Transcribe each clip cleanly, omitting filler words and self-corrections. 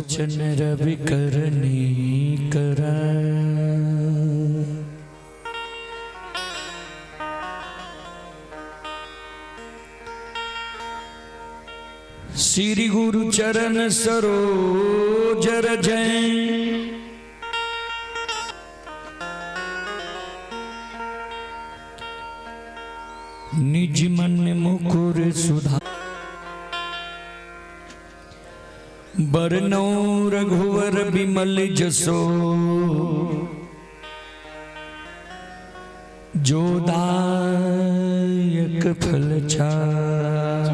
वचन रवि करनी कर। श्री गुरु चरण सरोज रजै निज मन मुकुर सुधा बरनौ रघुवर बिमल जसो जो दायक फल चार।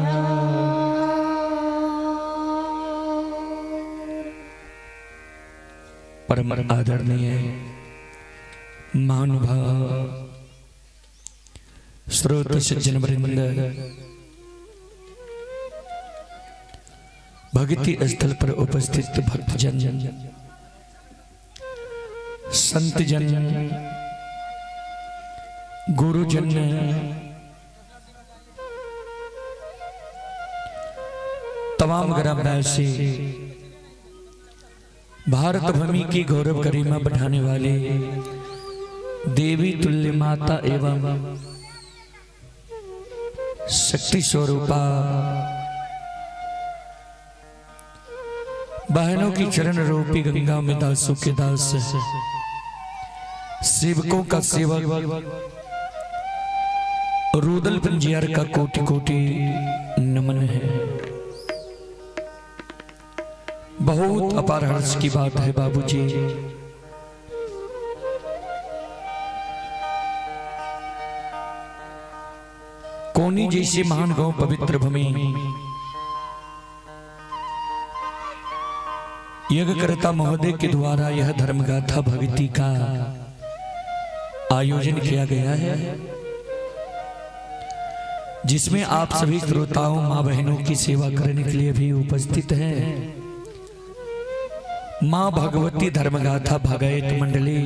परम आदरणीय महानुभाव श्रोत सज्जन वृंद, भक्ति स्थल पर उपस्थित भक्तजन, संतजन, गुरुजन, तमाम ग्रामवासी, भारत भूमि की गौरव गरिमा बढ़ाने वाले देवी तुल्य माता एवं शक्ति स्वरूपा बहनों की चरण रूपी गंगा में दासों के दास, सेवकों का सेवक, रूदल पंजियार का कोटि कोटि नमन है। बहुत अपार हर्ष की बात है बाबूजी, कोनी जैसी महान गौ पवित्र भूमि यज्ञकर्ता महोदय के द्वारा यह धर्मगाथा भक्ति का आयोजन किया गया है, जिसमें आप सभी श्रोताओं मां बहनों की सेवा करने के लिए भी उपस्थित हैं। मां भगवती धर्मगाथा भगायत मंडली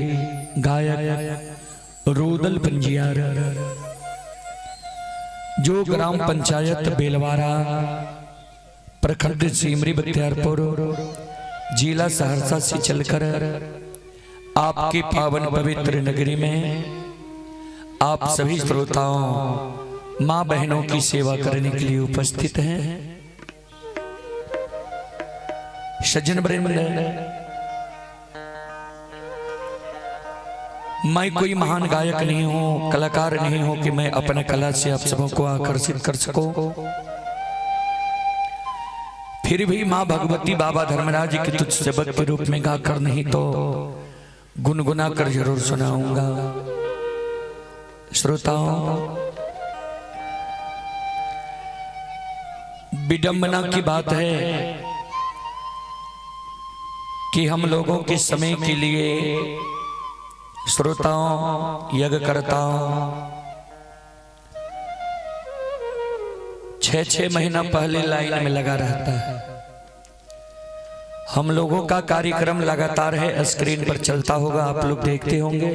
गायक रूदल पंजियार, जो ग्राम पंचायत बेलवारा, प्रखंड सिमरी बख्तियारपुर, जिला सहरसा से चलकर आपकी पावन पवित्र नगरी में आप सभी श्रोताओं मां बहनों की सेवा करने के लिए उपस्थित हैं। सज्जन वृंद, मैं कोई महान गायक नहीं हूं, कलाकार नहीं हूं कि मैं अपने कला से आप सबों को आकर्षित कर सकूं। फिर भी मां भगवती बाबा धर्मराज की तुझ सबक के रूप में गाकर नहीं तो गुनगुना कर जरूर सुनाऊंगा। श्रोताओं, विडंबना की बात है कि हम लोगों के समय के लिए श्रोताओं, यज्ञकर्ताओं 6-6 महीना पहले लाइन में लगा रहता है। हम लोगों का कार्यक्रम लगातार है, स्क्रीन पर चलता होगा, आप लोग देखते होंगे।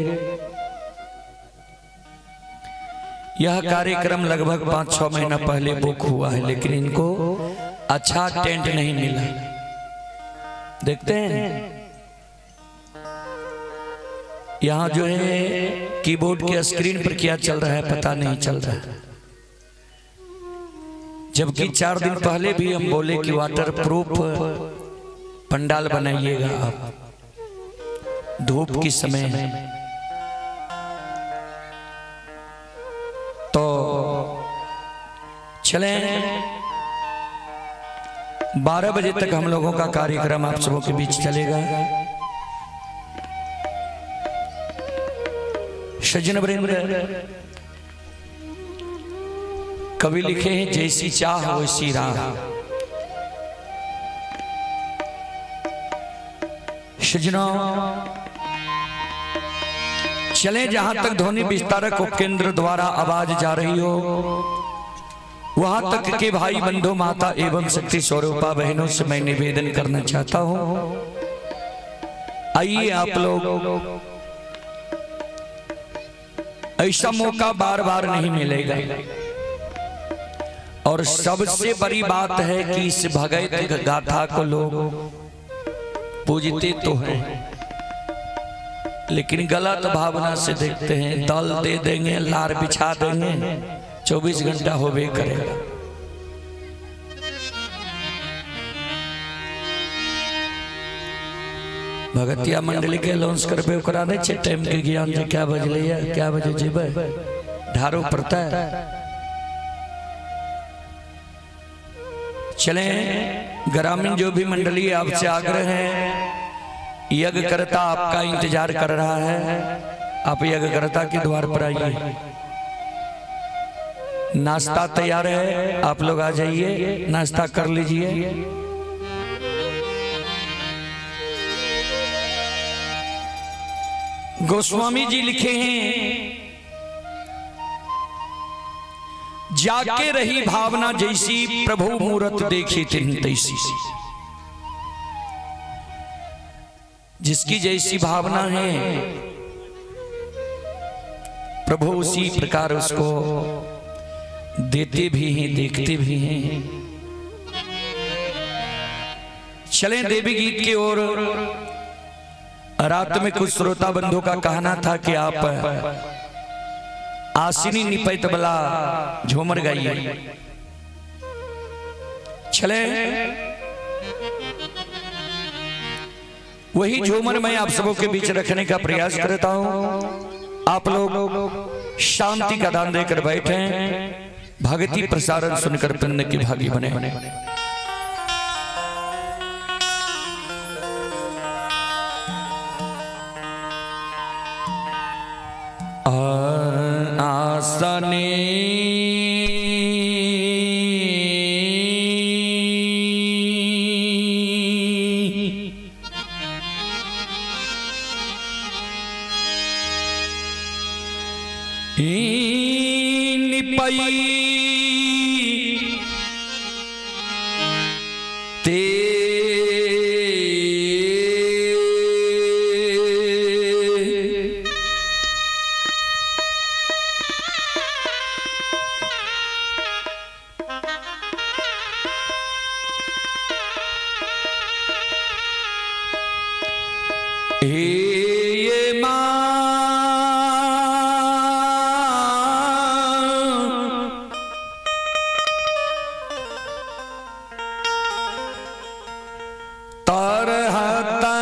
यह कार्यक्रम लगभग 5-6 महीना पहले बुक हुआ है, लेकिन इनको अच्छा टेंट नहीं मिला। देखते हैं यहाँ जो है कीबोर्ड के स्क्रीन पर क्या चल रहा है पता नहीं चल रहा है, जबकि 4 दिन पहले भी हम बोले कि वाटर प्रूफ पंडाल बनाइएगा आप धूप के समय। तो चलें, 12 बजे तक हम लोगों का कार्यक्रम आप सबों के बीच चलेगा। सज्जन वृंद, कवि लिखे हैं जैसी चाह वैसी राह। सज्जनों, चले जहां तक ध्वनि विस्तारक उपकेंद्र द्वारा आवाज जा रही हो, वहां तक के भाई बंधु माता एवं शक्ति स्वरूपा बहनों से मैं निवेदन करना चाहता हूं, आइए आप लोग, ऐसा मौका बार बार नहीं मिलेगा। और सबसे बड़ी बात है कि इस भगवत गाथा को लोग पूजते तो हैं, लेकिन गलत भावना से देखते हैं। दल दे देंगे, लार बिछा देंगे, 24 घंटा होबे करेगा। भगतिया मंडली के लॉन्च करबे ओकरा नहीं छे टाइम के ज्ञान जे क्या बजले है, क्या बजे जेबे ढारो पड़ता है। चले ग्रामीण जो भी मंडली आपसे आग्रह है, यज्ञ करता आपका इंतजार कर रहा है, आप यज्ञ करता के द्वार पर आइए। नाश्ता तैयार है, आप लोग आ जाइए, नाश्ता कर लीजिए। गोस्वामी जी लिखे हैं, जाके रही भावना जैसी, प्रभु मूरत देखी तिन्ह तैसी। जिसकी जैसी भावना है प्रभु उसी प्रकार उसको देते भी हैं, देखते भी हैं। चलें देवी गीत की ओर। रात में कुछ श्रोता बंधु का कहना था कि आप आसिनी निपैत बला झूमर गाइए। चले वही झूमर मैं आप सबों के बीच रखने का प्रयास करता हूं। आप लोग शांति का दान देकर बैठे, भक्ति प्रसारण सुनकर पुण्य की भागी बने। आसने निपई ते ये माँ तरहता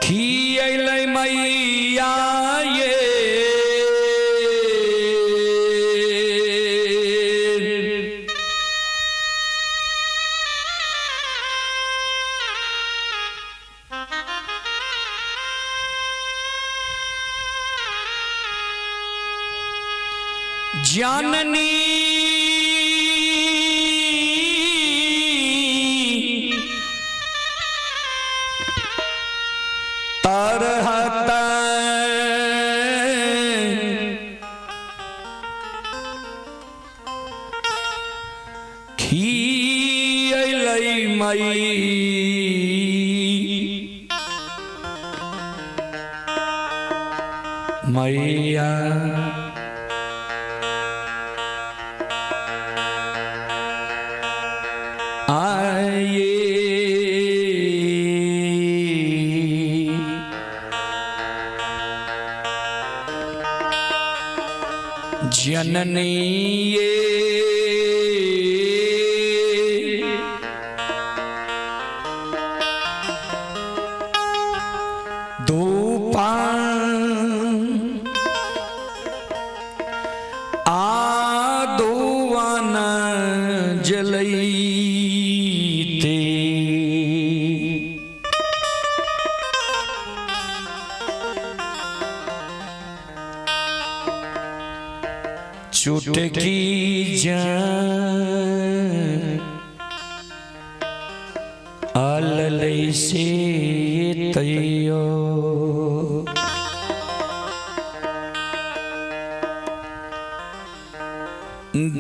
खियलै मैया ये जाननी तरहता खियलै मैया आए जननी ये जलैते चुटकी जान आललै से तैयो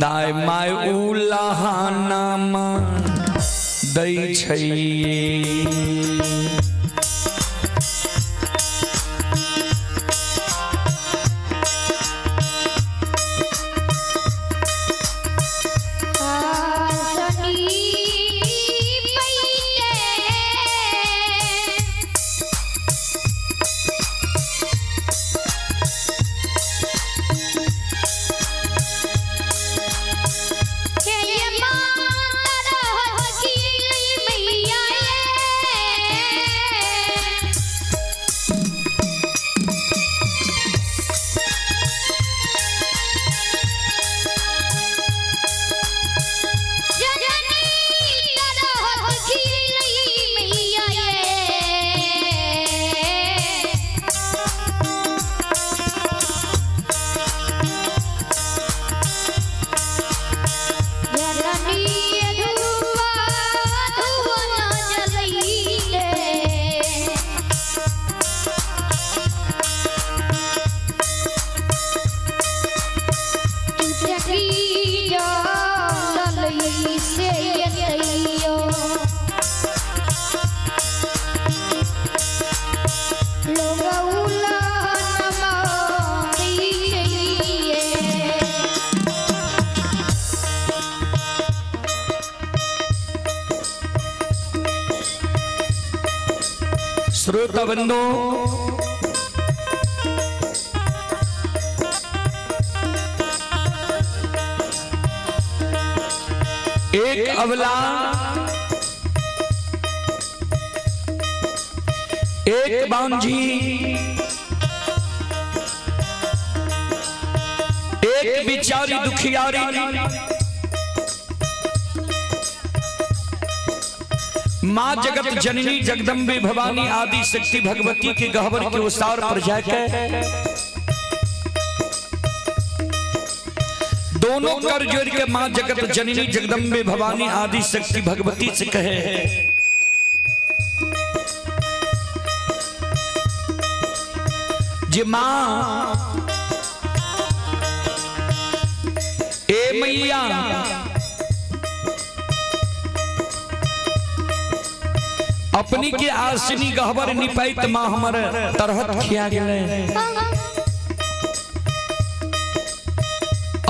दाय माय उलाहानामा दै छै श्रोता बंधु, एक अबला एक बांझी एक बिचारी दुखियारी मां जगत जननी जगदम्बे भवानी आदि शक्ति भगवती के गहवर के उसार पर जाकर दोनों कर जोड़ के मां जगत जननी जगदम्बे भवानी आदि शक्ति भगवती से कहे, जे मां ए मैया अपनी के आसनी गहवर निपाइत मां हमर तरहत खिया गए,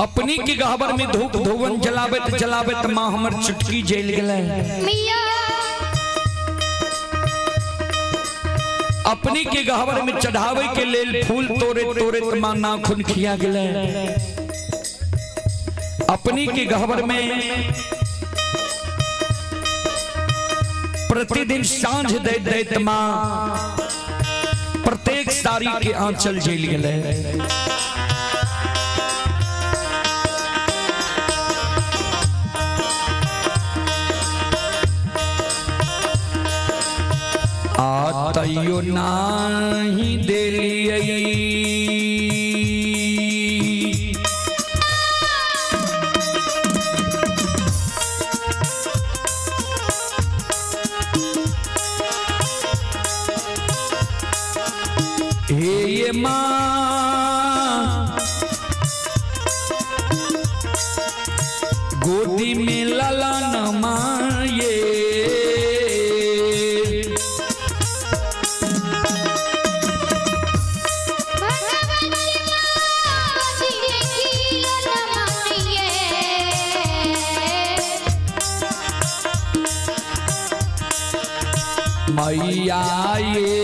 अपनी के गहवर में धूप धोवन जलावत जलावत मां हमर चुटकी जेल गए, अपनी के गहवर में चढ़ावे के लेल फूल तोरे तोरे मां नाखून खिया गए, अपनी के गहवर में प्रतिदिन सांझ दे देत मां प्रत्येक सारी के आंचल जेल गए, आतयो नाही देलियै हे ये मां गोदी में ललन माये मैया ये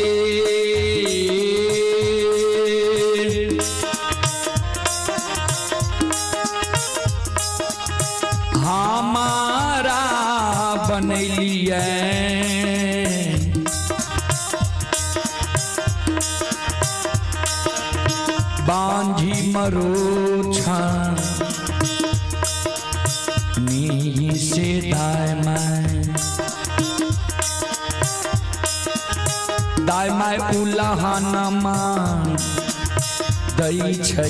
हमारा बनलिए बांझी मरोछा नी से दाय माय उलहाना मां दई छै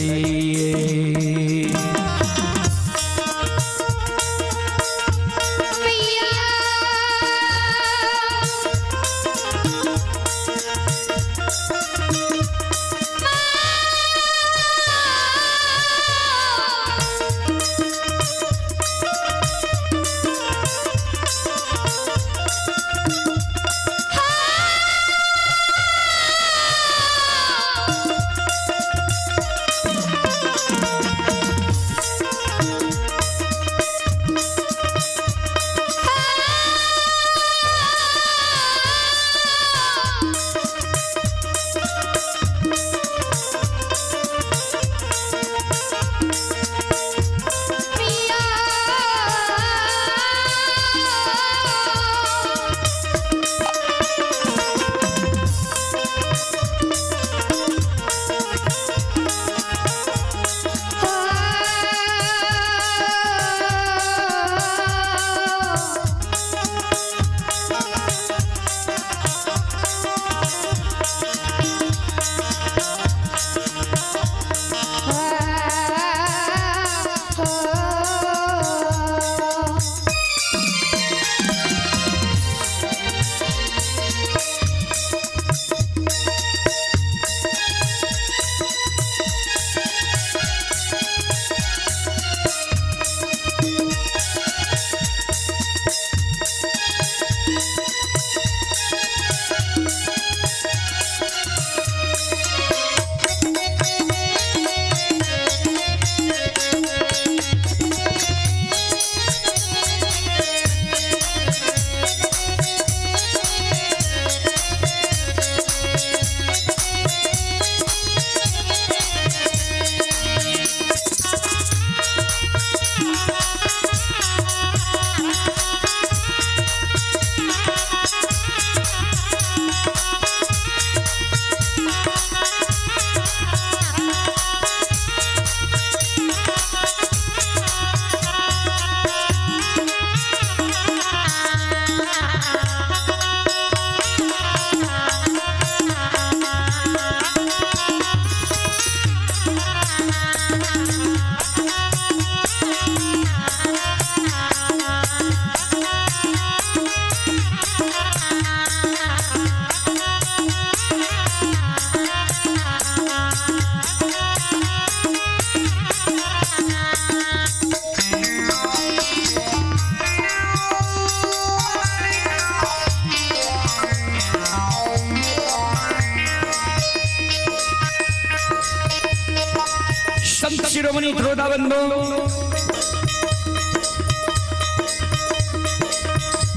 श्रोता बंधु,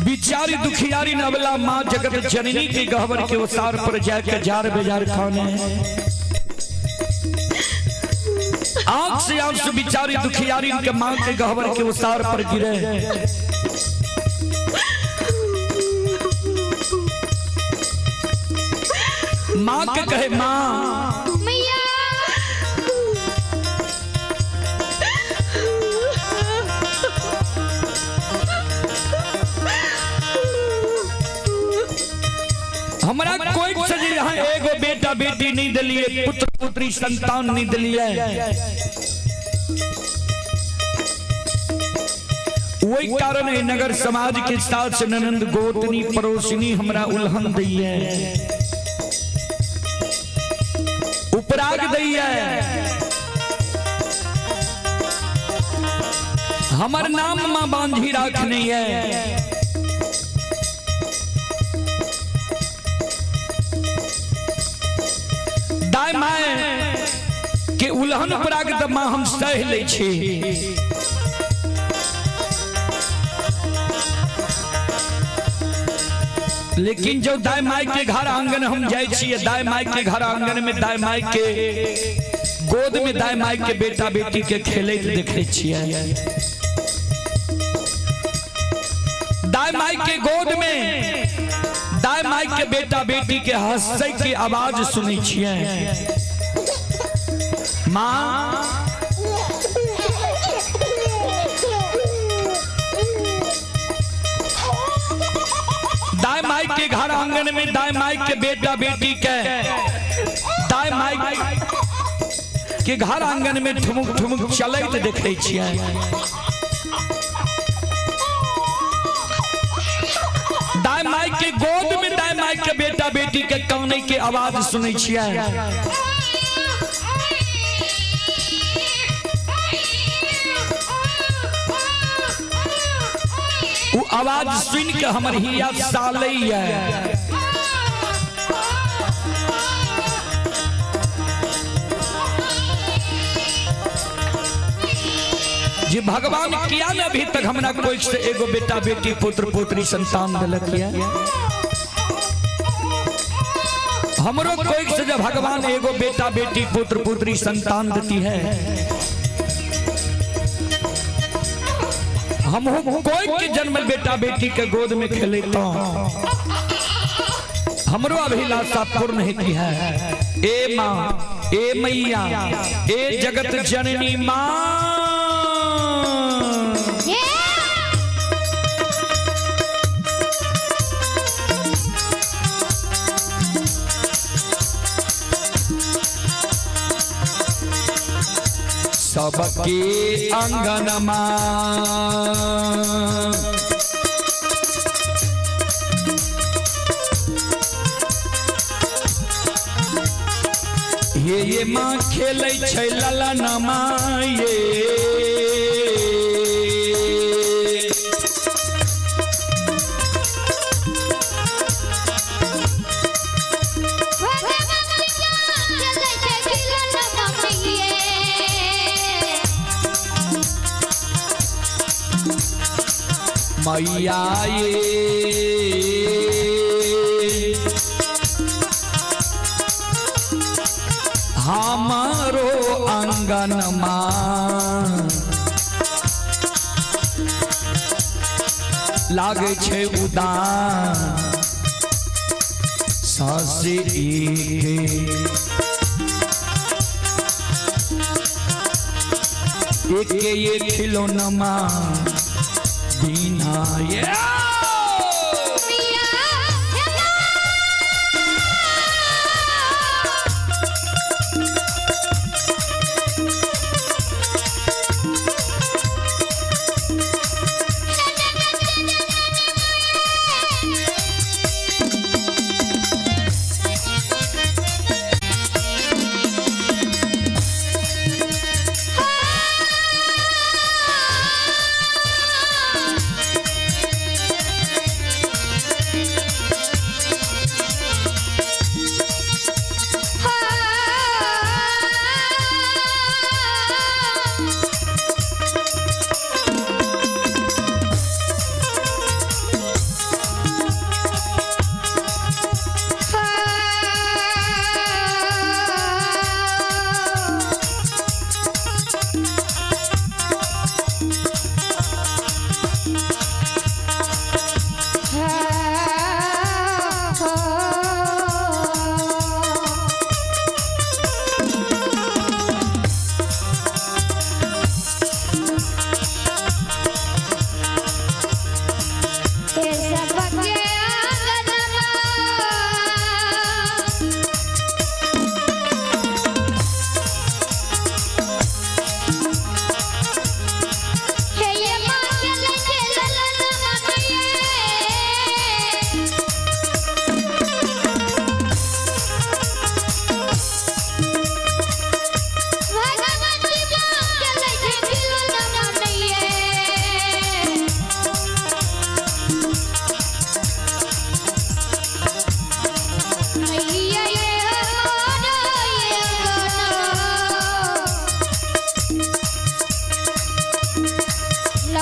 बिचारी दुखियारी नवला माँ जगत जननी के गहवर के उसार पर जाकर जार बेजार खाने आंख से आंसू बिचारी दुखियारी के माँ के गहवर के उसार पर गिरे। माँ के कहे माँ हमारा कोई सजे यहाँ एगो बेटा बेटी नहीं दिलिए, पुत्र पुत्री संतान नहीं दिलिए। वही कारण है नगर समाज के साथ से ननंद गोतनी पड़ोसिनी हमरा उल्हन दी है, उपराग दी है। हमार नाम मां बांधी राखनी है। दाय माय के उल्हन उपराग त मां हम सह ले छी, लेकिन जो दाय माय के घर आंगन हम जाए छिए, दाय माय के घर आंगन में दाय माय के गोद में दाय माय के बेटा बेटी के खेले देखे छिए। दाय माय के गोद में दाय माय के बेटा बेटी के हंसै की आवाज सुनी छिए। माँ दाय माई के घर आंगन में दाय माई के बेटा बेटी के दाय माई के घर आंगन में ठुमुक ठुमुक चलैत देखे छिए। दाय माई के गोद में दाय माई के बेटा बेटी के काने के आवाज सुनै छिए। वो आवाज सुन के हमर हिया सालैया। जी भगवान किया न अभी तक हमरा कोई से एगो बेटा बेटी पुत्र पुत्री संतान दिलक है। हमरो कोई से जब भगवान एगो बेटा बेटी पुत्र पुत्री संतान देती है, हम कोई के जन्म बेटा बेटी के गोद में खेले तो हमरो अभिलाषा पूर्ण होती है। ए माँ ए मैया ए जगत जननी माँ, सबके आंगन ये माँ खेलै छै ललनमा ये। मैया ये हमारो आंगन लागे छे उदान सासे एक ये खिलौनमा दीना ये।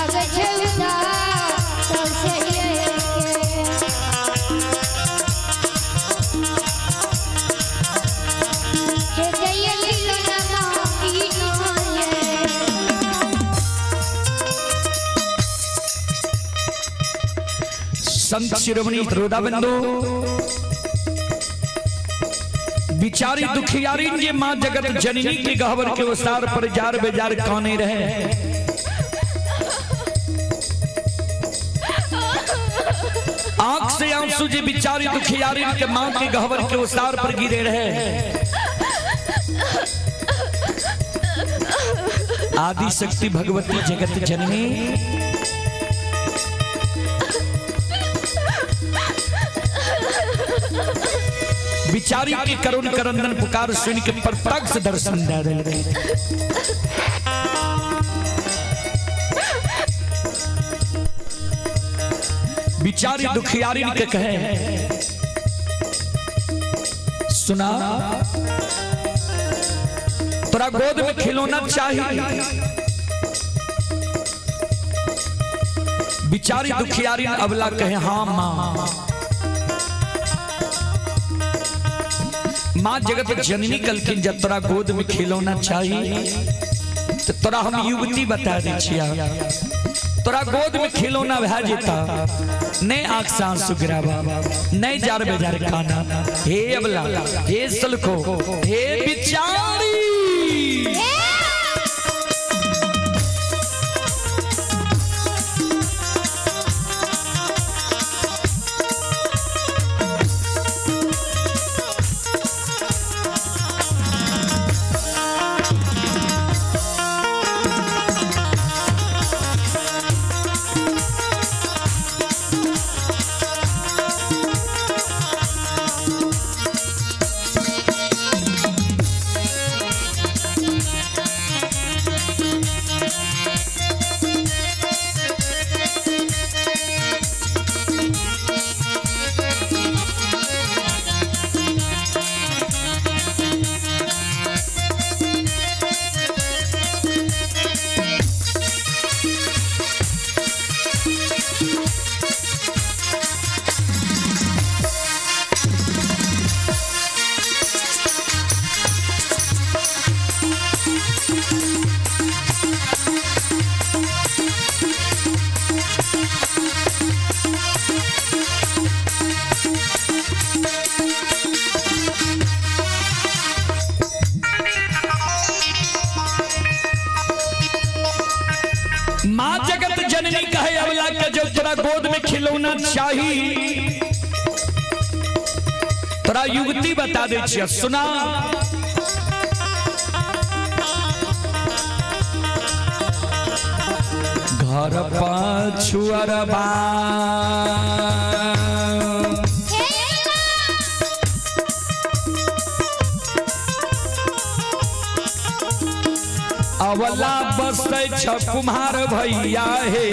लागे छुदा तो सही के जय लीलो नमाकी संत शिरोमणि रोदाबंदो बिचारी दुखियारी जे मां जगत जननी के गहवर के उसार पर जार बेजार काने रहे। आंख से आंसू जे बिचारी दुखियारी के मां के गहवर के उसार पर गिरे रहे। आदि शक्ति भगवती जगत जननी बिचारी की करुण करंदन पुकार सुन के प्रत्यक्ष दर्शन दे रहे। बिचारी दुखियारी के कहे सुना तोरा गोद में खिलौना चाहिए। बिचारी दुखियारी अबला कहे हाँ मां। मां जगत जननी कलकिन जब तोरा गोद में खिलौना चाहिए तो तोरा हम युवती बता दी छिया। तोरा गोद में खिलौना भा जेता नहीं आंख से आंसू गिरावा नहीं जार बेजार खाना। हे अबला हे सलखो हे बिचारी मां जगत जननी कहे अबला के जो तोरा गोद में खिलौना चाहिए तोरा युवती बता दे छिया। सुना घर पाछुअरबा अवला बसे छ कुम्हार भैया हे।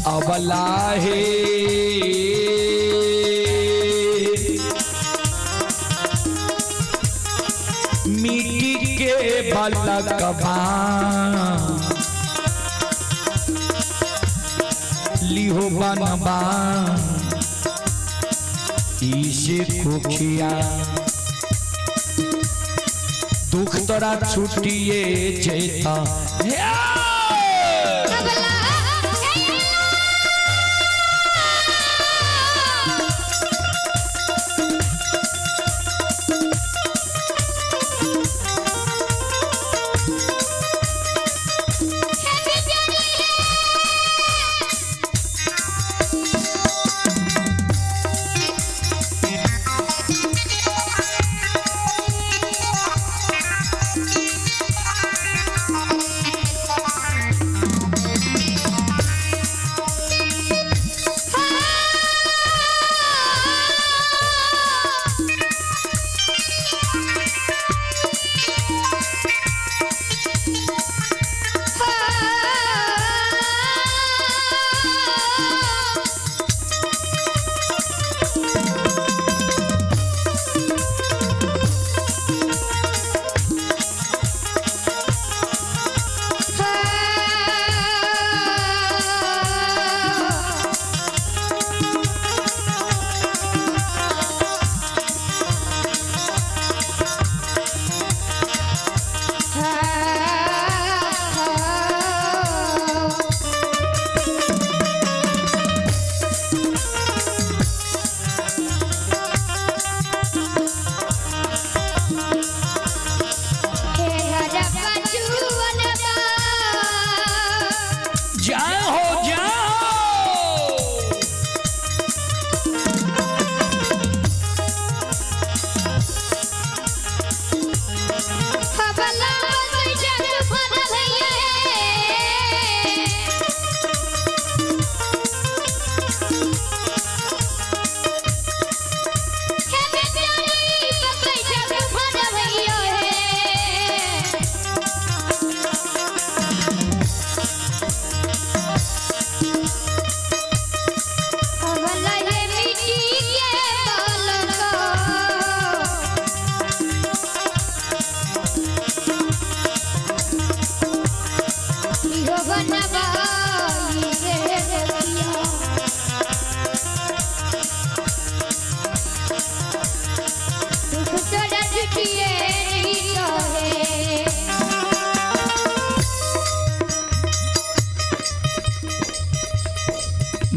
अवला हे मिट्टी के बलकबा लिहो बनबा इसे खुखिया दुख तोरा छुटिए जेता।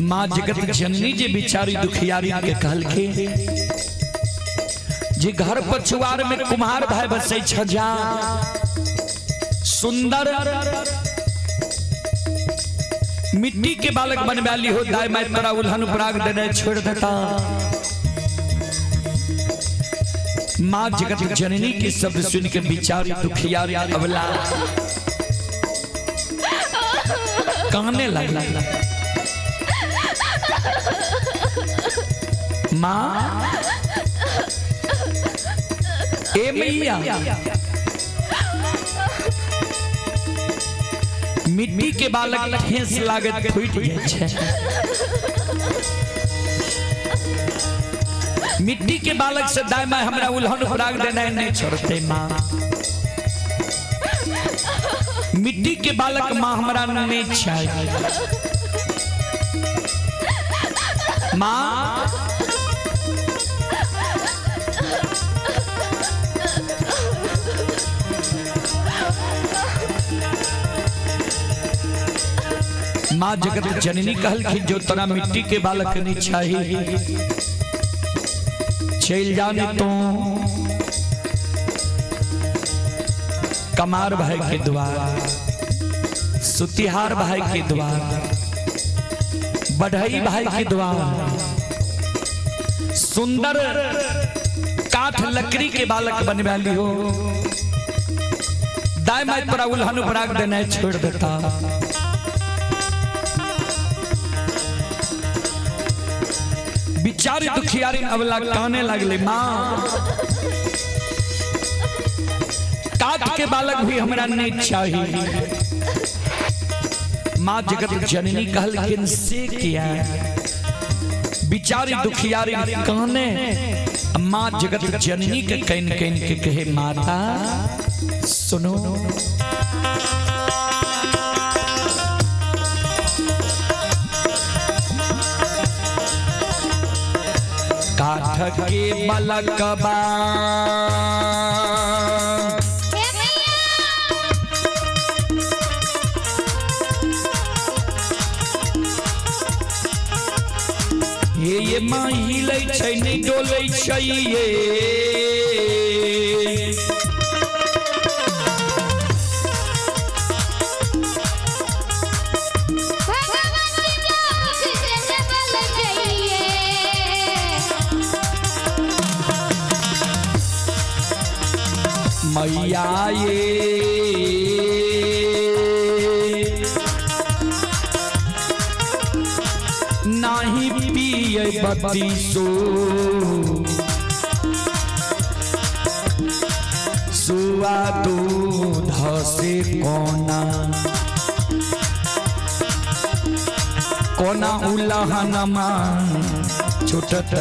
माँ जगत जननी जे बिचारी दुखियारी के कहल के जे घर पछुआर में कुम्हार भाई बसे छजा सुंदर मिट्टी के बालक बनवाली हो दाई माई तोरा उल्हन पराग देने छोड़ देता। माँ जगत जननी के शब्द सुन के बिचारी दुखियारी अबला काने लगा। माँ ए मैया मिट्टी के बालक ठेस लागत फूट जाए छे। मिट्टी के बालक से दाई माई हमरा उल्हन पराग देना नहीं छोड़ते। माँ मिट्टी के बालक माँ हमरा नहीं चाहिए। माँ माँ जगत जननी कहल कि जो तोरा मिट्टी के बालक नहीं चाहिए चल जाने तो कमार भाई के द्वार सुतिहार भाई के द्वार बढ़ई भाई के द्वार सुंदर काठ लकड़ी के बालक बनवाली हो दाई माई तोरा उल्हन पराग देना छोड़ देता। बिचारी दुखियारी अबला काने लगले। माँ काट के बालक भी हमरा नहीं चाहिए। माँ जगत जननी कहल किनसे किया बिचारी दुखियारी काने। माँ जगत जननी के कैन कैन के कहे माता सुनो काठ के बालकबा ये माँ हिले छै नहीं डोले छै ये मैया ये नाही पिए बत्तीसो सुआ दूध से कोना कोना उल्लहन मान छुटत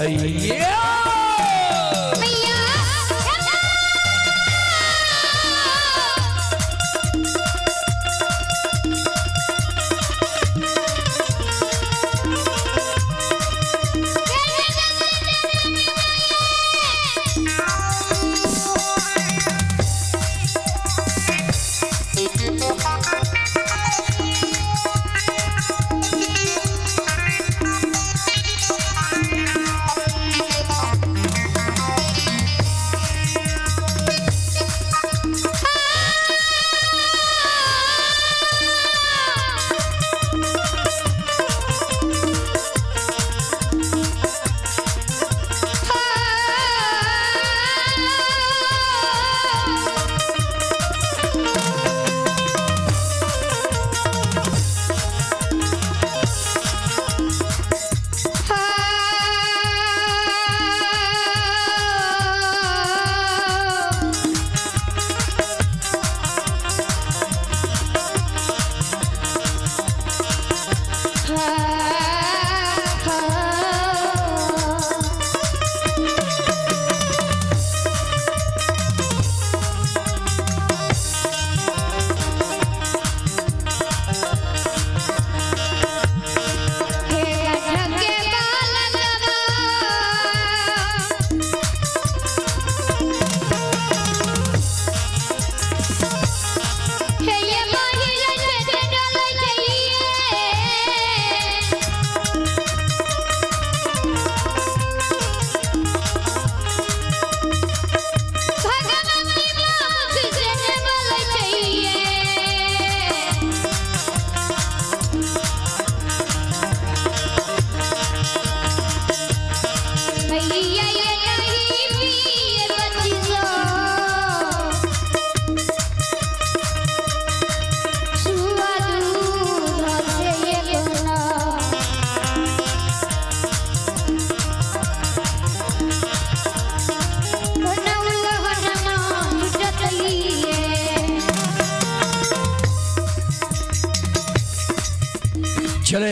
चले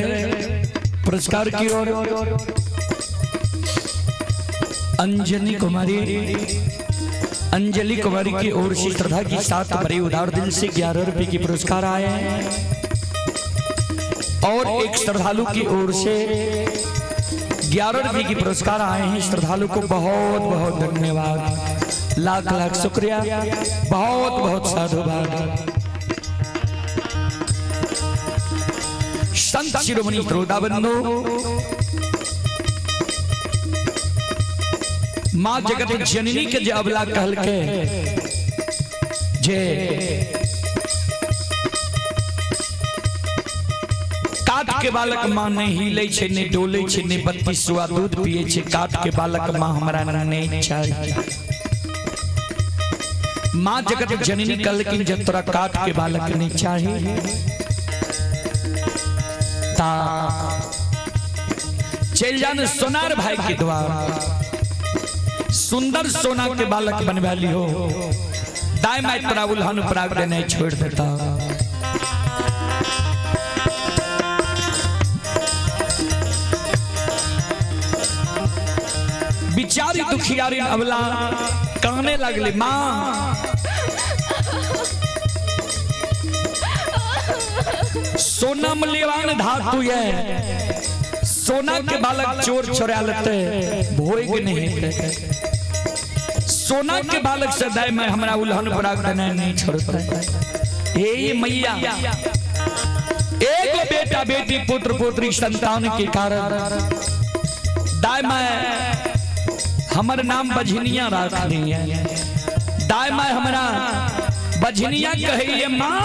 पुरस्कार की ओर अंजलि कुमारी की ओर से श्रद्धा की साथ बड़े उदार दिल से 11 रुपए की पुरस्कार आए हैं और एक श्रद्धालु की ओर से 11 रुपए की पुरस्कार आए हैं। श्रद्धालु को बहुत बहुत धन्यवाद, लाख लाख शुक्रिया, बहुत बहुत साधुवाद। संत शिरोमणि श्रोताबंधु, माँ जगत जननी के जे अबला कहल के जे काट के बालक माँ नहीं हिले छे ने डोले छे ने 32 दूध पिए छे। काट के बालक माँ हमरा नहीं चाहिए। माँ जगत जननी कहल कि जब तोरा काट के बालक नहीं चाहिए ता चल जान सोनार भाई के द्वार सुंदर सोना के बालक बनवा ली हो। दाई माई तोरा उल्हन पराग देने छोड़ देता। बिचारी दुखियारी अबला कहने लगले, माँ सोना मूल्यवान धातु है, सोना के बालक चोर चुरा लेते भोग नहीं। सोना के बालक से दाई में हमरा उल्हन पराग देने नहीं छोड़ता। हे मैया, एक बेटा बेटी पुत्र पुत्री संतान के कारण दाई में हमर नाम बझनिया रखनी है। दाई में हमरा बझनिया कहिए माँ।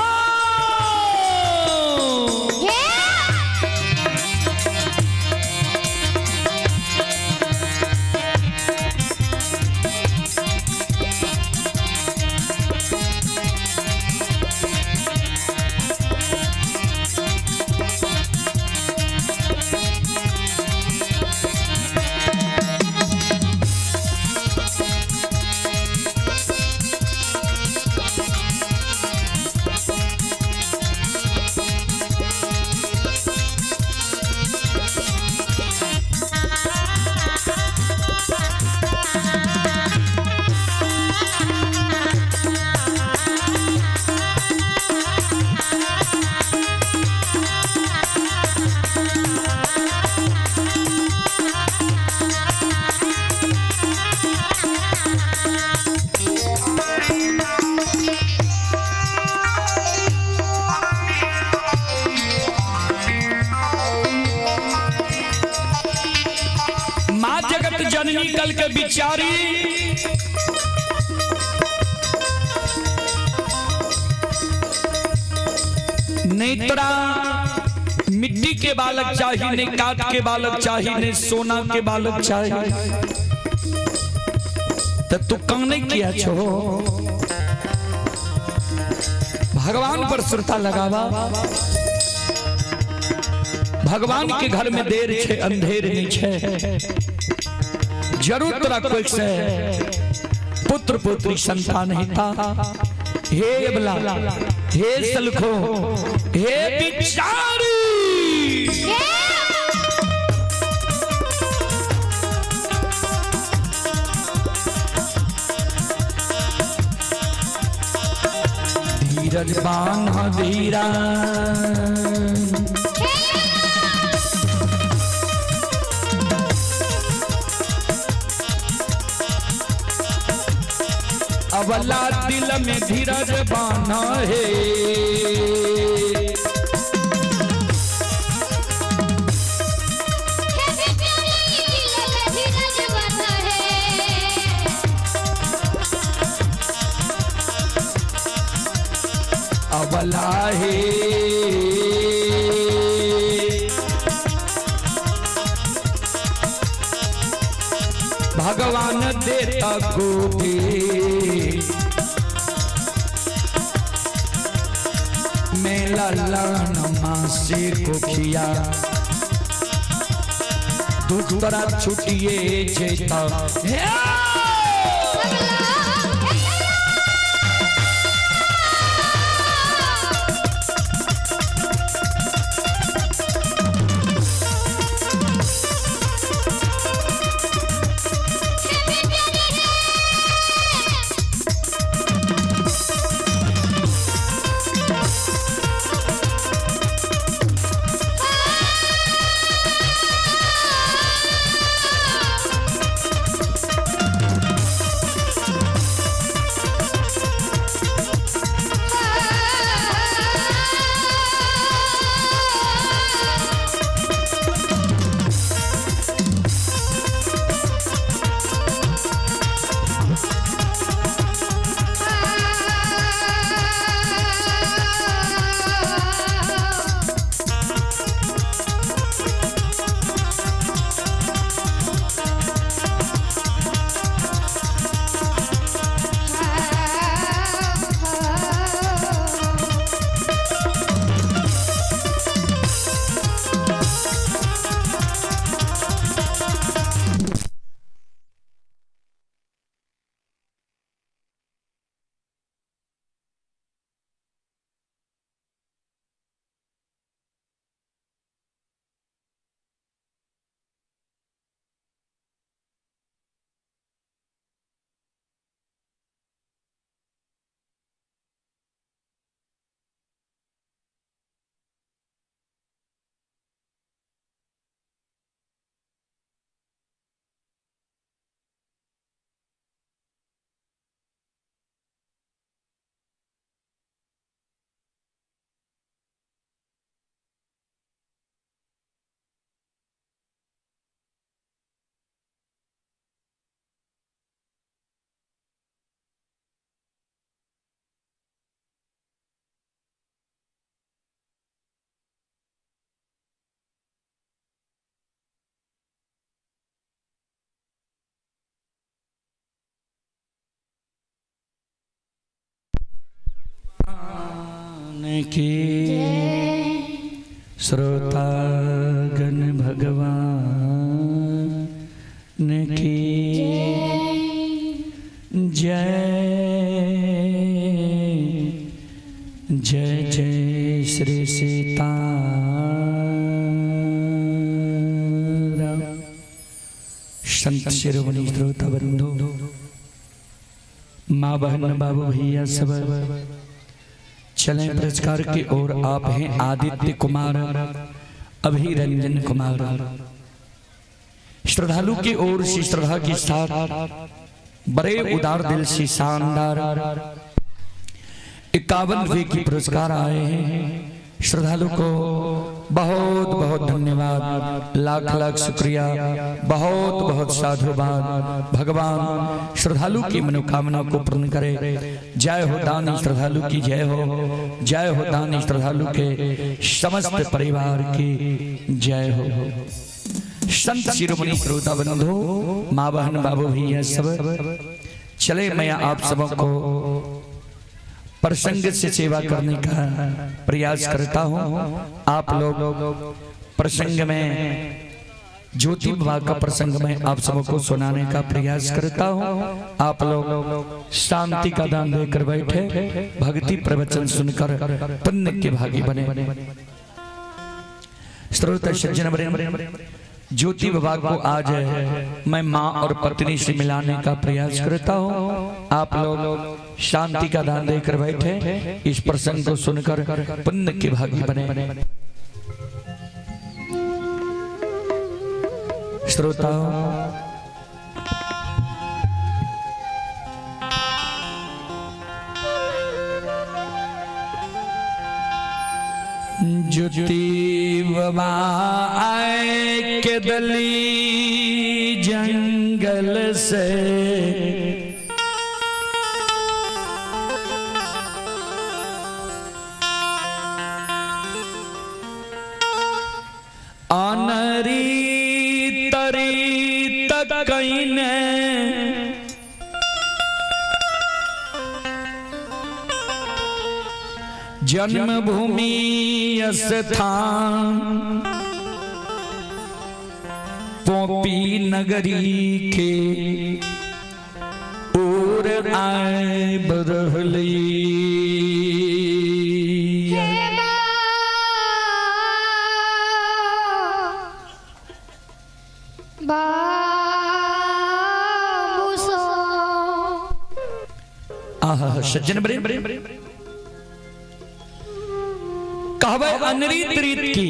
जननी कल के बिचारी नहीं तोरा मिट्टी के बालक चाहिए, नहीं काट के बालक चाहिए, नहीं सोना के बालक चाहिए। तो तू कहने किया छो भगवान पर श्रद्धा लगावा। भगवान के घर में देर छे अंधेर नहीं छे। जरूर तोरा कोई से पुत्र पुत्री संतान हिता। हे अबला, हे सलखो, हे बिचारी, धीरज बांधा धीरा। अबला दिल में धीरज बाना है। अबला है भगवान देता गोदी मेला लाना से को खिया दुख तोरा छुटिए जेता। की श्रोतागण भगवान की जय जय जय श्री सीताराम। संत शिरोमणि श्रोता बंधु, माँ बहन बाबू भैया सब चलें पुरस्कार की ओर। आप हैं आदित्य कुमार अभिरंजन कुमार। श्रद्धालु की ओर से श्रद्धा के साथ बड़े उदार दिल से शानदार 51 रुपये की पुरस्कार आए हैं। श्रद्धालु को बहुत बहुत धन्यवाद, लाख लाख शुक्रिया, बहुत बहुत साधुवाद। भगवान श्रद्धालु की मनोकामना को पूर्ण करे। जय हो दानी श्रद्धालु की जय हो, जय हो दानी श्रद्धालु के समस्त परिवार की जय हो। संत शिरोमणि श्रोता बंधु, माँ बहन बाबू भैया सब चले, मैं आप सबको प्रसंग से सेवा करने का प्रयास करता हूँ। आप लोग प्रसंग में ज्योति विवाह का प्रसंग में आप सबको सुनाने का प्रयास करता हूँ। आप लोग शांति का दान देकर बैठे, भक्ति प्रवचन सुनकर पुण्य के भागी बने। श्रोता सज्जन ज्योति विवाह को आज मैं माँ और पत्नी से मिलाने का प्रयास करता हूँ। आप लोग शांति का दान देकर बैठे, इस प्रसंग को सुनकर पुण्य के भागी बने। श्रोता ज्योति विवाह आए के दली जंगल से, आनरी तरी तक ने जन्मभूमि स्थान पोपी नगरी के ओर आए बरहली। आहा सज्जन बड़े कहवे अनरीत रीत की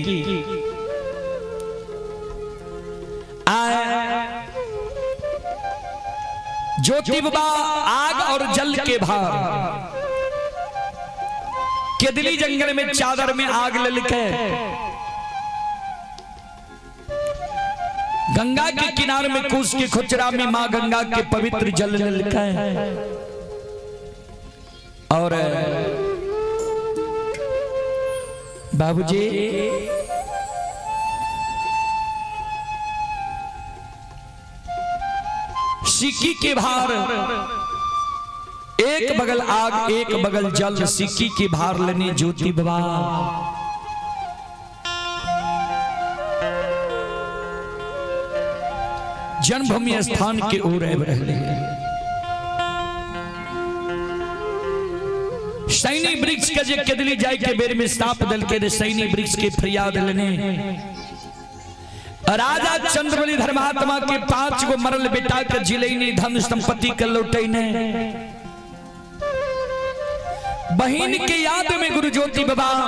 ज्योति विवाह आग और जल के भार, केदली जंगल में चादर में आग ललके गंगा के किनारे में कूस के खुचरा में मां गंगा के पवित्र जल ललके और बाबूजी सिक्की के भार, एक बगल आग एक बगल जल, सिक्की के भार लेने ज्योति विवाह। जन्मभूमि स्थान के ओर रहले सैनी वृक्ष के जे केदली जाय के बेर में साप दल के सैनी वृक्ष के फरियाद लेने राजा चंद्रबली धर्मात्मा के 5 गो मरल बेटा के जिलैनी धन संपत्ति के लौटैने। बहिन के याद में गुरु ज्योति विवाह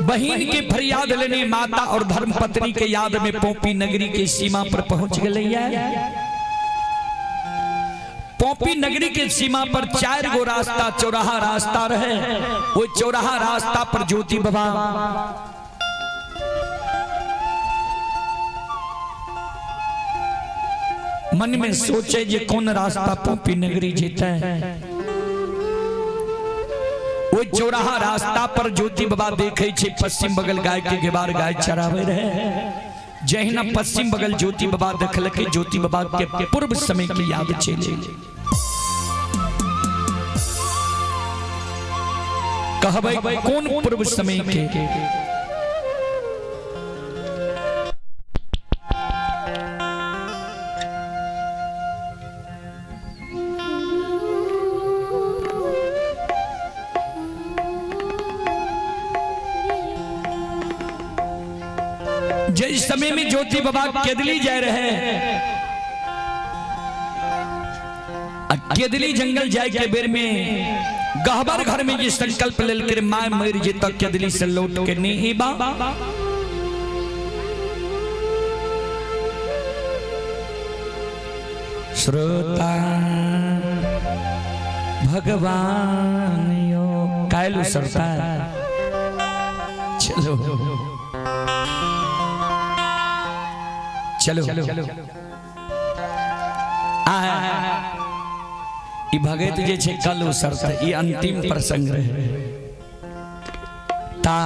बहिन के फरियाद लेने माता और धर्म पत्नी के याद में पोपी नगरी के सीमा पर पहुंच गए। पोपी नगरी के सीमा पर 4 गो रास्ता चौराहा रास्ता रहे। वो चौराहा रास्ता पर ज्योति विवाह मन में सोचे ये कौन रास्ता पोपी नगरी जीता है। वो चौराहा रास्ता पर ज्योति बाबा देखे छे पश्चिम बगल गाय के गेबार गाय चरावे रहे। जहिना पश्चिम बगल ज्योति बाबा देखल के ज्योति बाबा के पूर्व समय की याद चले कहबै कौन पूर्व समय के जिस समय में ज्योति बाबा केदली जा रहे हैं, केदली जंगल जाए के बेर में गहबर घर में ये संकल्प लेल कर माय मर जे तक केदली से लौट के नहीं बा। श्रोता भगवान यो कायलु श्रोता चलो चलो ई भगत जे छे कल शर्त ई अंतिम प्रसंग रहे ता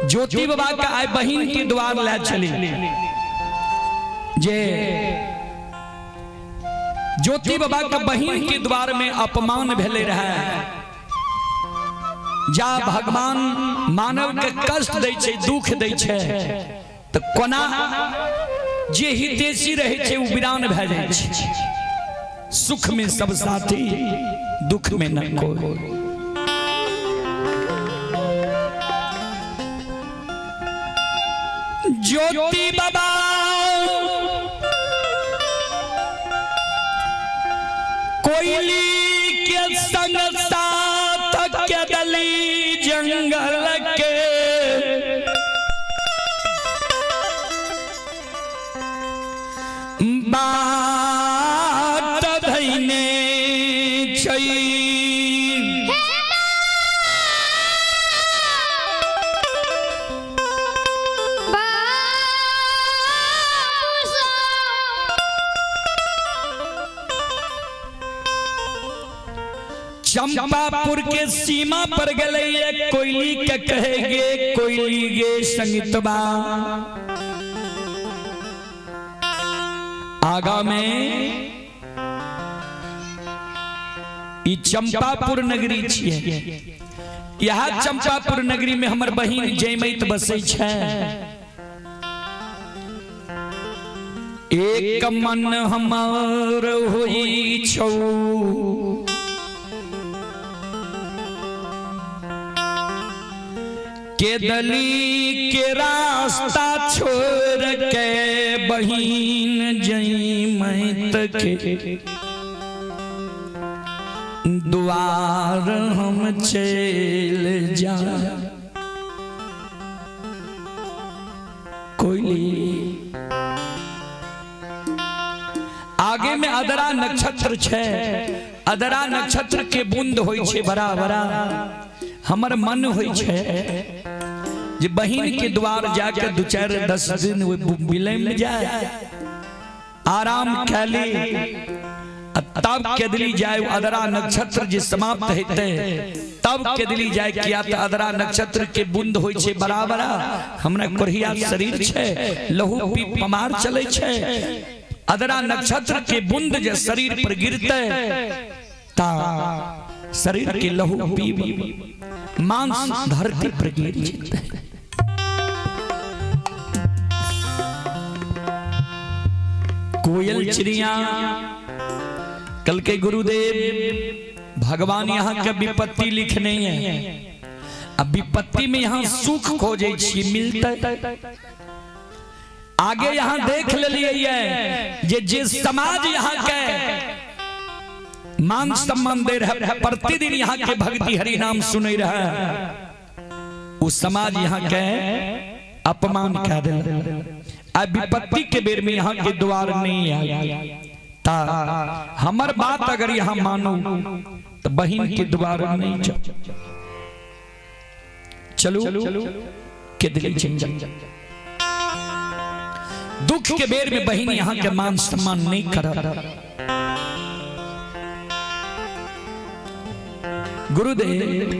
ज्योति बाबा का आय बहिन के द्वार ला चली जे ज्योति बाबा का बहिन के द्वार में अपमान भेले रहे जा भगवान मानव के कष्ट दै छे दुख दै छे तो कोना जे हितेशी रहे छे उ वीरान भे जाय छे सुख में सब साथी दुख में न कोई। ज्योति बाबा कोयली के संग साथ के दली जंगल के बाट धैने चंपापुर के सीमा पर गले कोयली के कहेगे कोयली गे संगीतबा आगा में ई चंपापुर नगरी छिए। यहाँ चंपापुर नगरी में हमर बहिन जयमैत बसै छै। एक मन हमर होई छौ केदली के रास्ता छोड़ के बहिन जयमैत के द्वार हम चल जा। कोयली आगे में अदरा नक्षत्र छे। अदरा नक्षत्र के बूंद होई छे बड़ा बड़ा। हमर मन होई छे जे बहिन के द्वार जाके 2-4-10 दिन बिलम जाए आराम कैली तब केदली जाए। अदरा नक्षत्र जे समाप्त हेते तब केदली जाए किया त अदरा नक्षत्र के बूंद होई छे बड़ा बड़ा। हमरा कोरिया शरीर छे लहू पी पमार चले छे। अदरा नक्षत्र के बूंद जे शरीर पर गिरते ता शरीर के लहू पी मांस धरती पर गिर जाते। कोयल चिड़िया कल के गुरुदेव भगवान यहाँ के विपत्ति लिखने हैं। अब विपत्ति में यहाँ सुख खोजे छी मिलते। आगे यहाँ देख लिए जे समाज यहाँ के मान सम्मान दे रहे प्रतिदिन यहाँ के भक्ति हरि नाम सुने रहे उस समाज यहाँ के अपमान कर दे। अब विपत्ति के बेर में यहाँ के द्वार नहीं आया ता हमर बात अगर यहाँ मानो तो बहिन के द्वार नहीं चलो केदली जंगल। दुख के बेर में बहिन यहाँ के मान सम्मान नहीं करा। गुरुदेव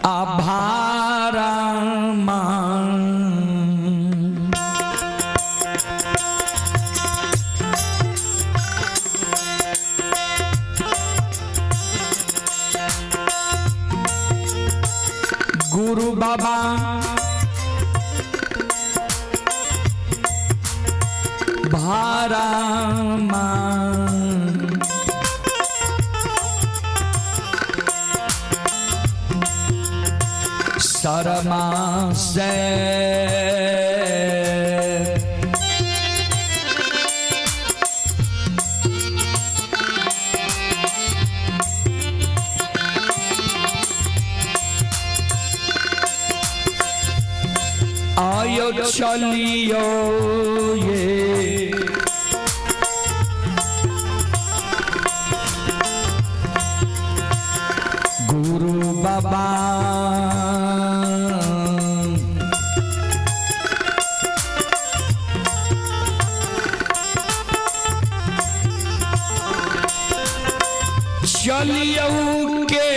आभारा मान बाबा भारामा शर्मा से आयो चलियो ये गुरु बाबा चलियो के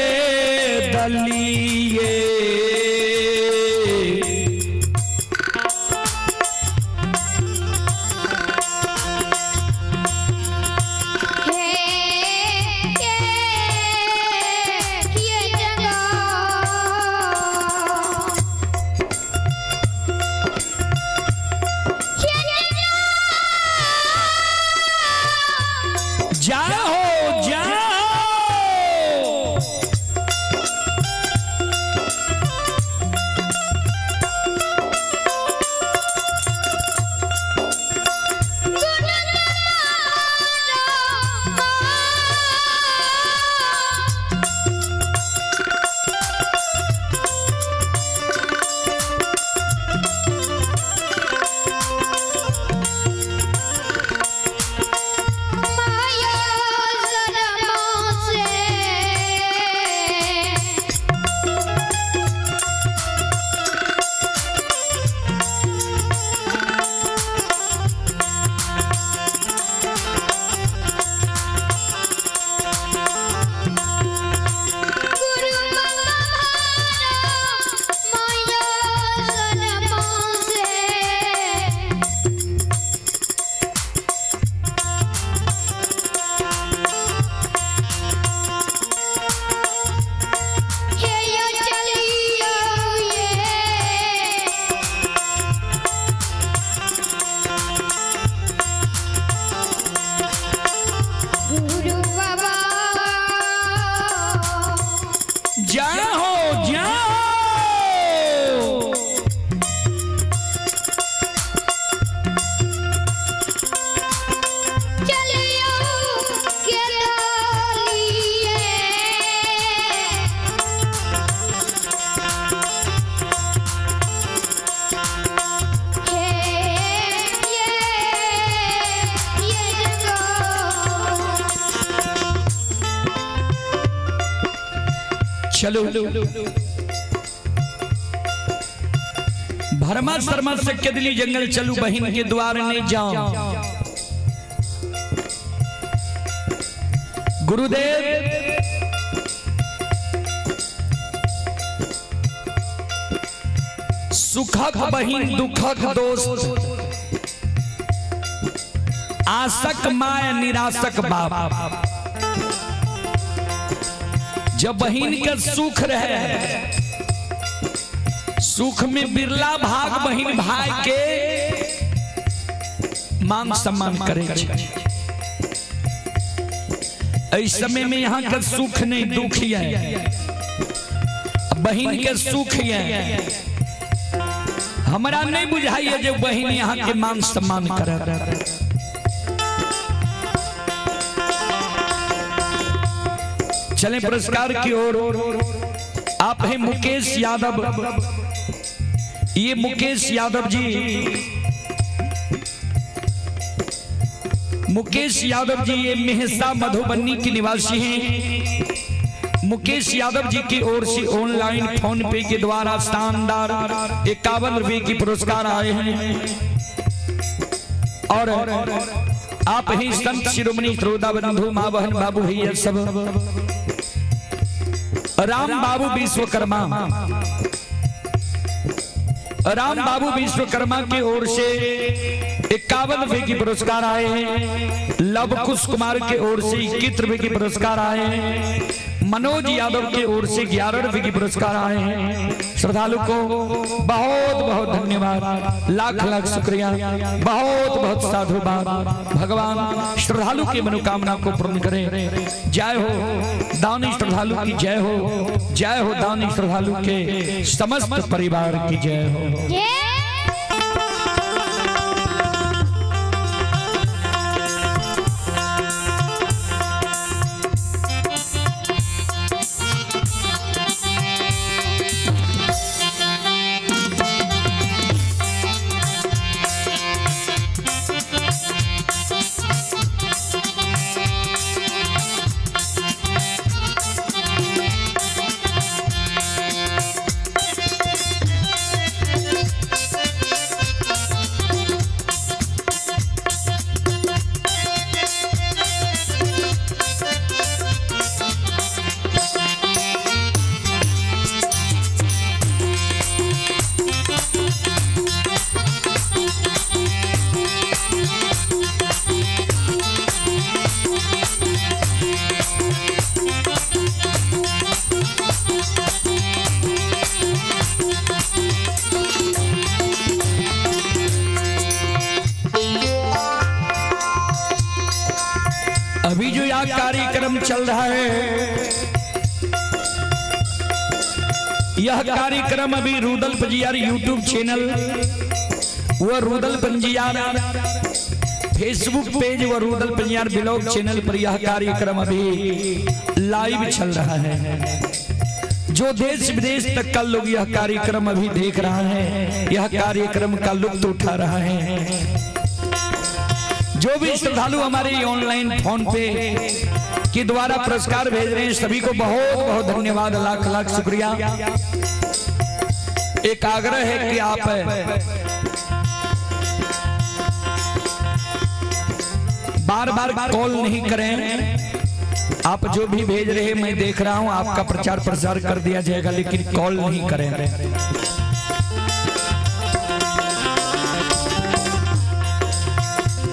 दलिए चलो भरमा शर्मा से केदली जंगल चलू बहन के द्वार ने जाओ। गुरुदेव सुखक बहिन दुखक दोस्त, आसक माय निराशक बाप। जब बहिन के सुख रहे, सुख में बिरला भाग बहिन भाई के मान सम्मान करे। इस समय में यहाँ का सुख नहीं दुख है, बहिन के सुख है। हमारा नहीं बुझाइए जो बहिन यहाँ के मान सम्मान करे। चलें पुरस्कार की ओर। आप हैं मुकेश यादव। ये मुकेश यादव जी, मुकेश यादव जी ये मेहसा मधुबनी के निवासी हैं। मुकेश यादव जी की ओर से ऑनलाइन फोन पे के द्वारा शानदार 51 रुपए की पुरस्कार आए हैं। और आप ही संत शिरोमणि श्रोता बंधु मां बहन बाबू भैया सब, राम बाबू विश्वकर्मा, राम बाबू विश्वकर्मा की ओर से 51 की पुरस्कार आए हैं। लव कुश कुमार के ओर से 21 रुपए की पुरस्कार आए हैं। मनोज यादव के ओर से 11 रुपए की पुरस्कार आए हैं। श्रद्धालु को बहुत बहुत धन्यवाद, लाख लाख शुक्रिया, बहुत बहुत साधुवाद। भगवान श्रद्धालु की मनोकामना को पूर्ण करें। जय हो दानी श्रद्धालु की जय हो, जय हो दानी श्रद्धालु के समस्त परिवार की जय हो। अभी जो यह कार्यक्रम चल रहा है, यह कार्यक्रम अभी रूदल पंजियार यूट्यूब चैनल व रूदल पंजियार फेसबुक पेज व रूदल पंजियार ब्लॉग चैनल पर यह कार्यक्रम अभी लाइव चल रहा है। जो देश विदेश तक का लोग यह कार्यक्रम अभी देख रहा है, यह कार्यक्रम का लुत्फ उठा रहा है। जो भी श्रद्धालु हमारे ऑनलाइन फोन पे के द्वारा पुरस्कार भेज रहे हैं, सभी को बहुत बहुत धन्यवाद, लाख लाख शुक्रिया। एक आग्रह है कि आप बार बार कॉल नहीं करें। आप जो भी भेज रहे हैं मैं देख रहा हूं, आपका प्रचार प्रसार कर दिया जाएगा, लेकिन कॉल नहीं करें।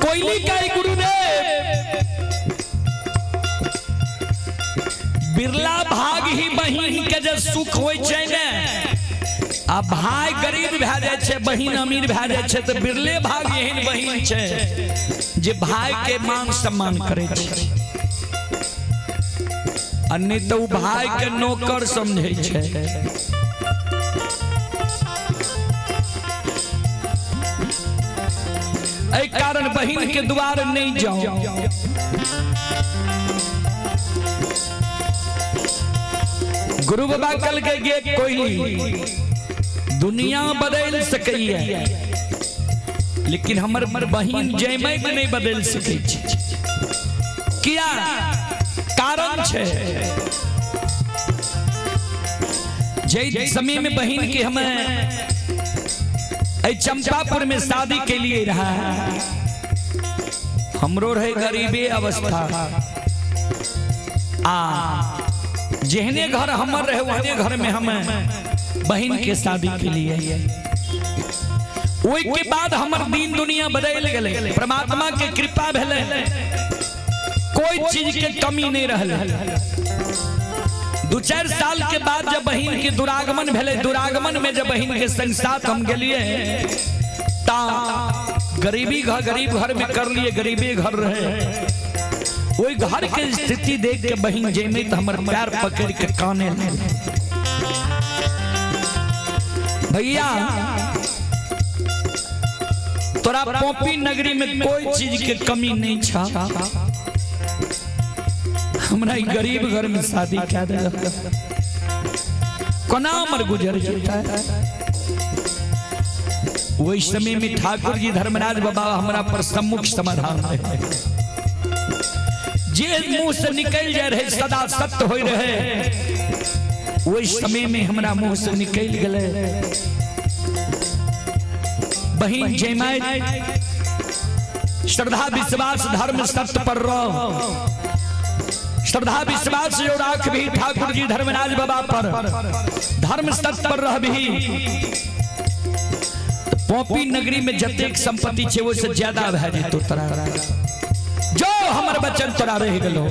कोयली का गुरुदेव बिरला भाग ही बहिन के जे सुख होय छै ने, आ भाई गरीब भए जाय छै, बहिन अमीर भए जाय छै, तऽ बिरले भाग एहन बहिन छै जे भाई के मान सम्मान करे छै, आ नहि तऽ उ भाई के नौकर समझै छै। एहि कारण बहिन के द्वार नहीं जाओ। गुरु बाबा कल के गे कोयली दुनिया बदल सकैया, लेकिन हमर बहिन जयमय में नहीं बदल सकै छै। किया कारण छै, जय समय में बहिन के हमें चंपापुर में शादी के लिए रहा, हमरो रहे गरीबे अवस्था, जेहने घर हमर रहे वहने घर में हम बहन के शादी के लिए। ओई के बाद हमर दीन दुनिया बदल गए, परमात्मा के कृपा भेले, कोई चीज के कमी नहीं रहले। 2-4 साल के बाद जब बहन के दुरागमन भेले, दुरागमन में जब बहन के संग साथ हम गेलिए, ता गरीबी घर, गरीब घर में कर लिए, गरीबे घर रहे। वही घर के स्थिति देख के बहन जैमे तो हमर पैर पकड़ के काने लगे, भैया तोरा पोपी नगरी में कोई चीज के कमी नहीं छा, हमरा गरीब घर में शादी क्या दे, कोना मर गुजर जाता है। वही समय में ठाकुर जी धर्मराज बाबा हमरा पर सम्मुख समाधान है, जे मुंह से निकल जाए रहे सदा सत्य हो रहे, वही समय में हमरा मुंह से निकल गए। बहिन जयमाय श्रद्धा विश्वास धर्म सत्य पर रहो, श्रद्धा विश्वास जो राख भी ठाकुर जी धर्मराज बाबा पर, धर्म सत्य पर रह भी, पोपी नगरी में जतेक संपत्ति छे वो से ज्यादा भए जेतो तोरा जो हमर बचन तोरा रह गेलो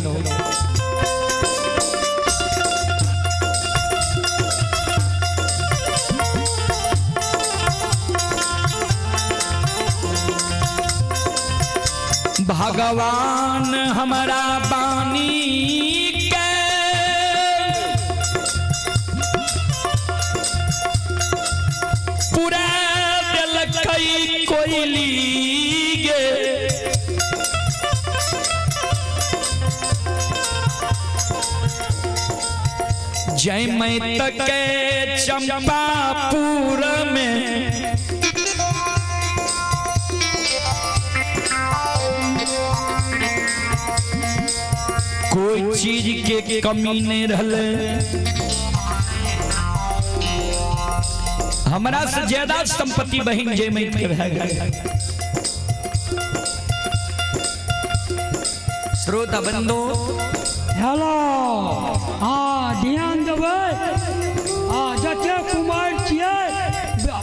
भगवान हमारा बानी के पूरा दिल कई कोयली गे जय मैं तक चंपापुर में कोई चीज के कमी नहीं रहले हमरा से ज्यादा संपत्ति बहिन जय मैत के भए गेल श्रोता बंधु हेलो हाँ ध्यान देवे हाँ जते कुमार छिए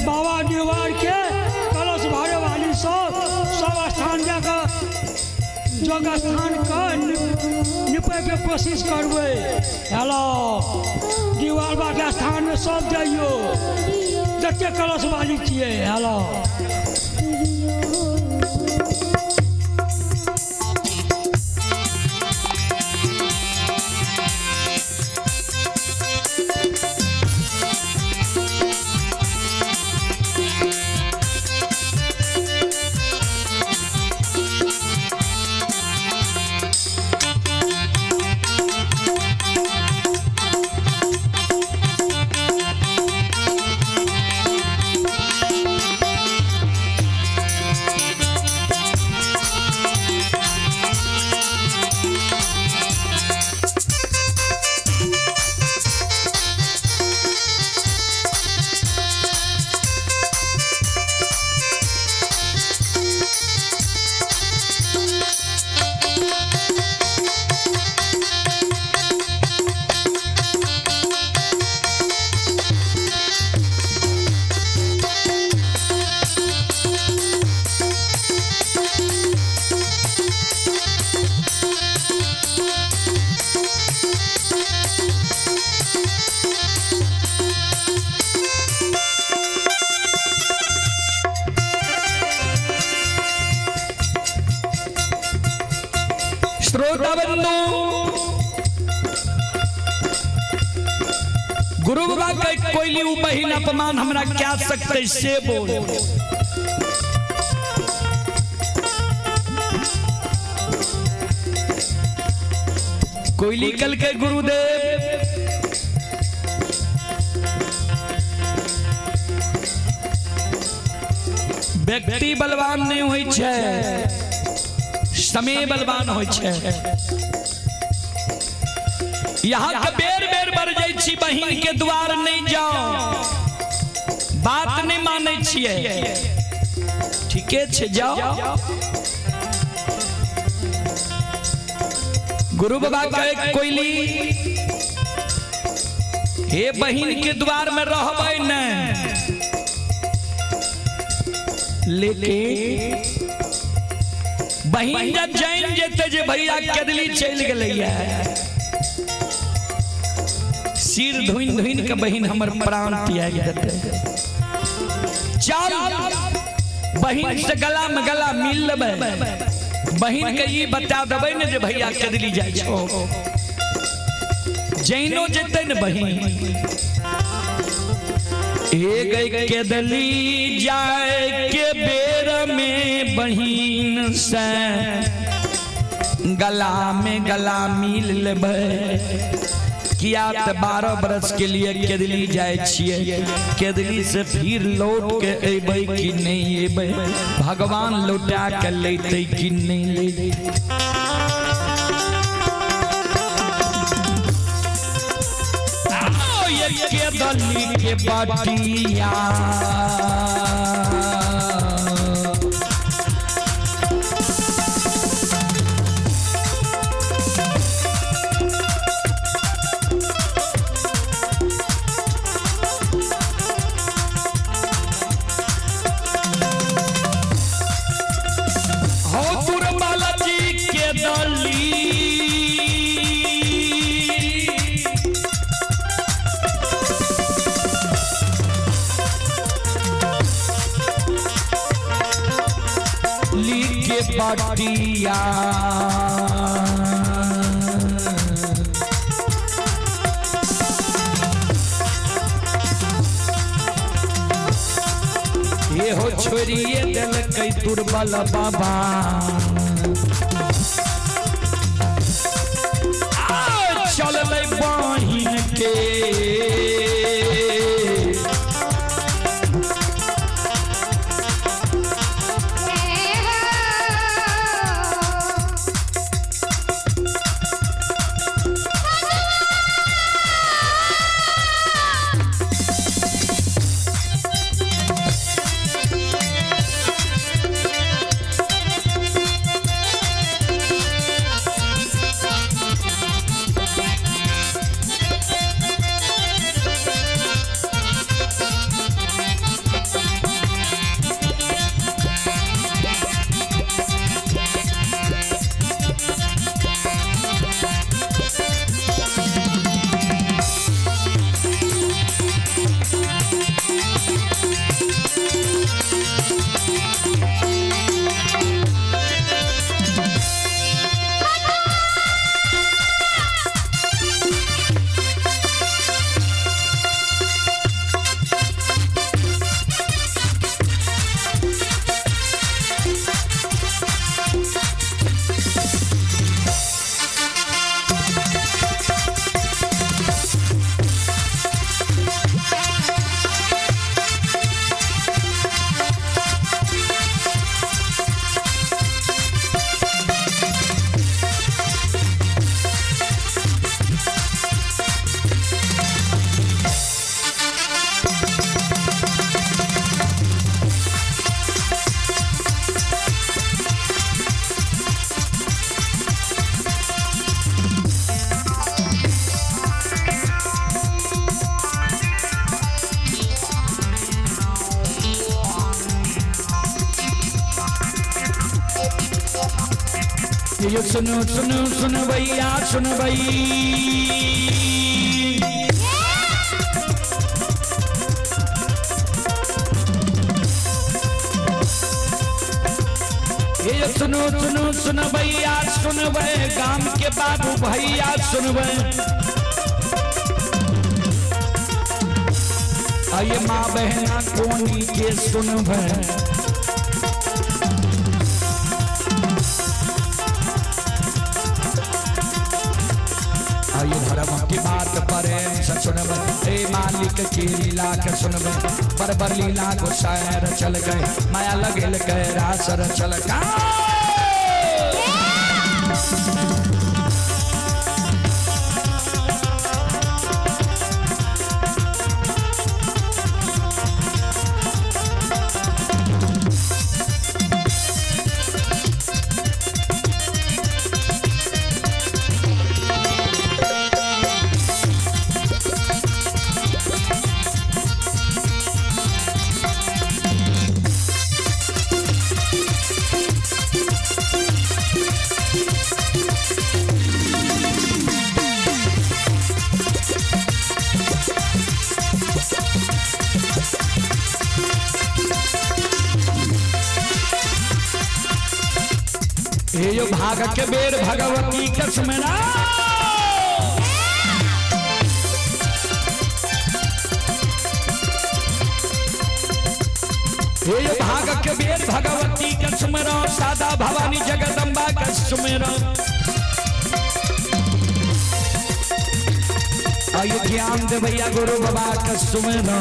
बाबा डिहबार के कलश भरे वाली सब स्थान जाकर जगह स्थान कर निपे के कोशिश करबे हेलो डिहबार बाबा के स्थान में सब जाइयो जते कलश वाली छिए हेलो श्रोता बंधु गुरु बाबा के कोयली बहिन अपमान हमरा क्या सकते से बोल कोयली कल के गुरुदेव व्यक्ति बलवान नहीं होई छे समय बलवान होई छे यहाँ के बेर बेर बढ़ जाई छी बहिन के द्वार नहीं जाओ बात नहीं माने छिए ठीके छे जाओ गुरु बाबा कहे कोयली हे बहिन के द्वार में रहबै न लेकिन बहिन जब जान जेते जे भैया केदली चल गेलैया सिर धुइन धुइन के बहिन हमर प्राण त्याग देते चल बहिन से गला में गला मिल लेबै बहिन के ई बता देबै न जे भैया केदली जाय छो जैनो जेते न बहिन एक केदली जाए के बेर में बहिन से गला में गला मिल लेबै किया तो 12 बरस के लिए केदली जाए छिए केदली से फिर लौट के अबै कि नहीं अबै भगवान लौटा के लेते कि नहीं लेते केदली के बाटिया बाटिया ये हो छोरिए दिल कई दुर्बल बाबा चल बहिन के ये सुनो सुनो सुन भैया सुन भई ये सुनो सुनो सुन भैया सुन भै गांव के बाबू भैया सुन भै आइए माँ बहना कोनी के सुन भै ये धर्म की बात पर सुनब हे मालिक की लीला के सुनब बरबर लीला को शायर चल गए माया लगेल गए रासर चल गए ये जो भाग के बेर भगवती के सुमरा ये जो भाग के बेर भगवती के सुमरा सादा भवानी जगदम्बा के सुमरा आयु ज्ञान दे भैया गुरु बाबा के सुमरा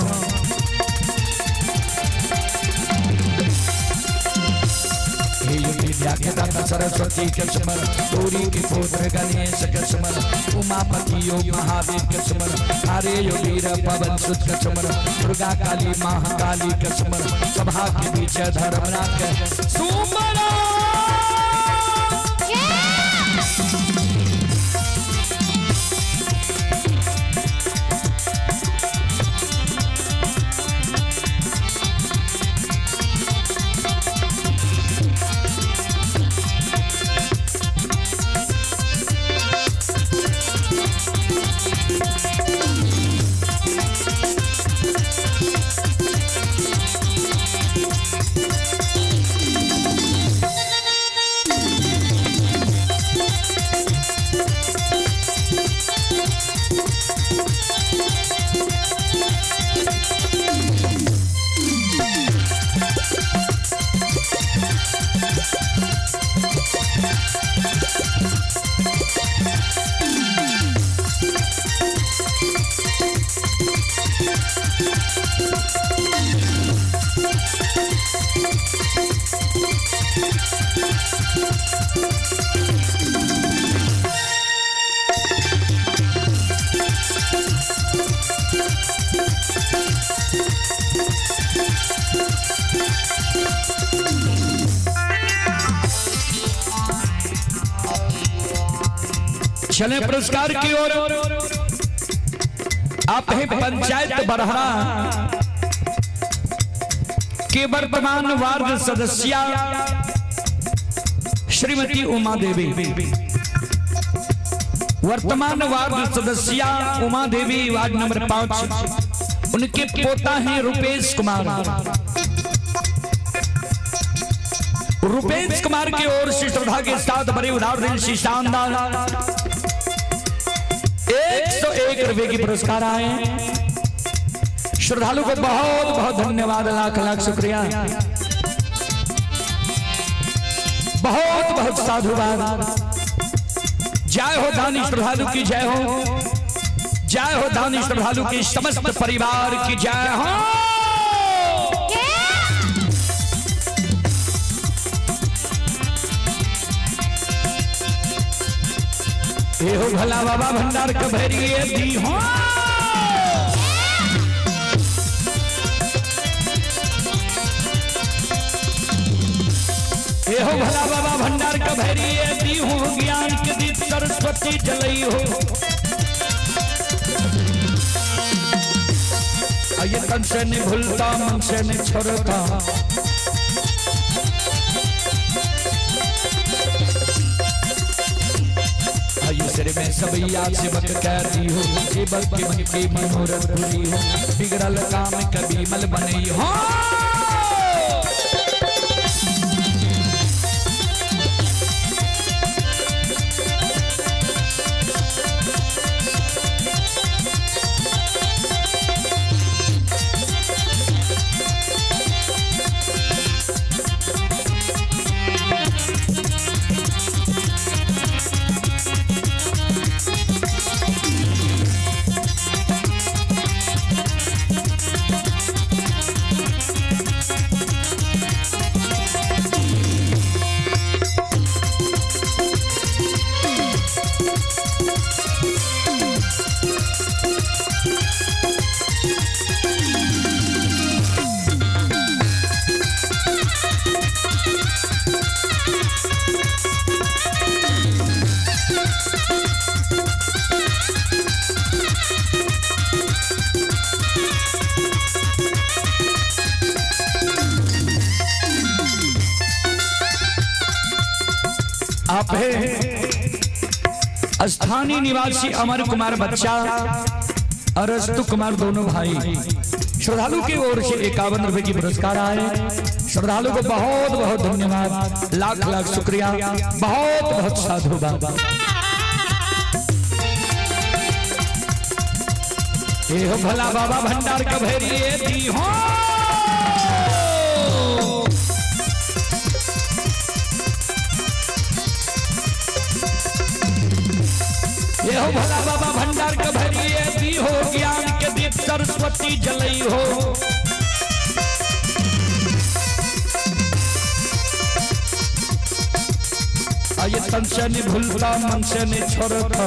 दाता सरस्वती के स्मर गौरी के पुत्र गणेश के स्मर उमापति योग महादेव के स्मर हरे वीर पवन सुत के स्मर दुर्गा काली महाकाली के स्मर सभा के बीच धर्मराज के सुमर चले पुरस्कार की ओर। आप है पंचायत बरहरा के वर्तमान वार्ड सदस्य श्रीमती उमा देवी, वर्तमान वार्ड सदस्य उमा देवी वार्ड नंबर 5। उनके पोता हैं रुपेश कुमार। रुपेश कुमार की ओर से श्रद्धा के साथ बड़े उदार दिल से शानदार 101 रुपए की पुरस्कार आए। श्रद्धालु को बहुत बहुत धन्यवाद, लाख लाख शुक्रिया, बहुत बहुत साधुवाद। जय हो दानी श्रद्धालु की जय हो, जय हो दानी श्रद्धालु की समस्त परिवार की जय हो। ये हो भला बाबा भंडार कभरिए दी हो। ये हो भला बाबा भंडार कभरिए दी हो, ज्ञान के दीप सरस्वती जलई हो। आइए तन से नहीं भूलता, मन से नहीं छोड़ता, सिर में सब याद से बक कहती हो, केवल के मन की मनोरथ पूरी हो, बिगड़ल काम कभी मल बनी हो। आप है स्थानीय निवासी अमर कुमार बच्चा और अस्तु कुमार दोनों भाई। श्रद्धालु की ओर से 51 रुपए की पुरस्कार आए। श्रद्धालु को बहुत बहुत धन्यवाद, लाख लाख शुक्रिया, बहुत बहुत साधुवाद। ये हो भला बाबा भंडार कभरिए दी हो। ये हो भला बाबा भंडार कभरिए दी हो, ज्ञान के दीप सरस्वती जलई हो। आइए तन से नहीं भूलता, मन से नहीं छोड़ता।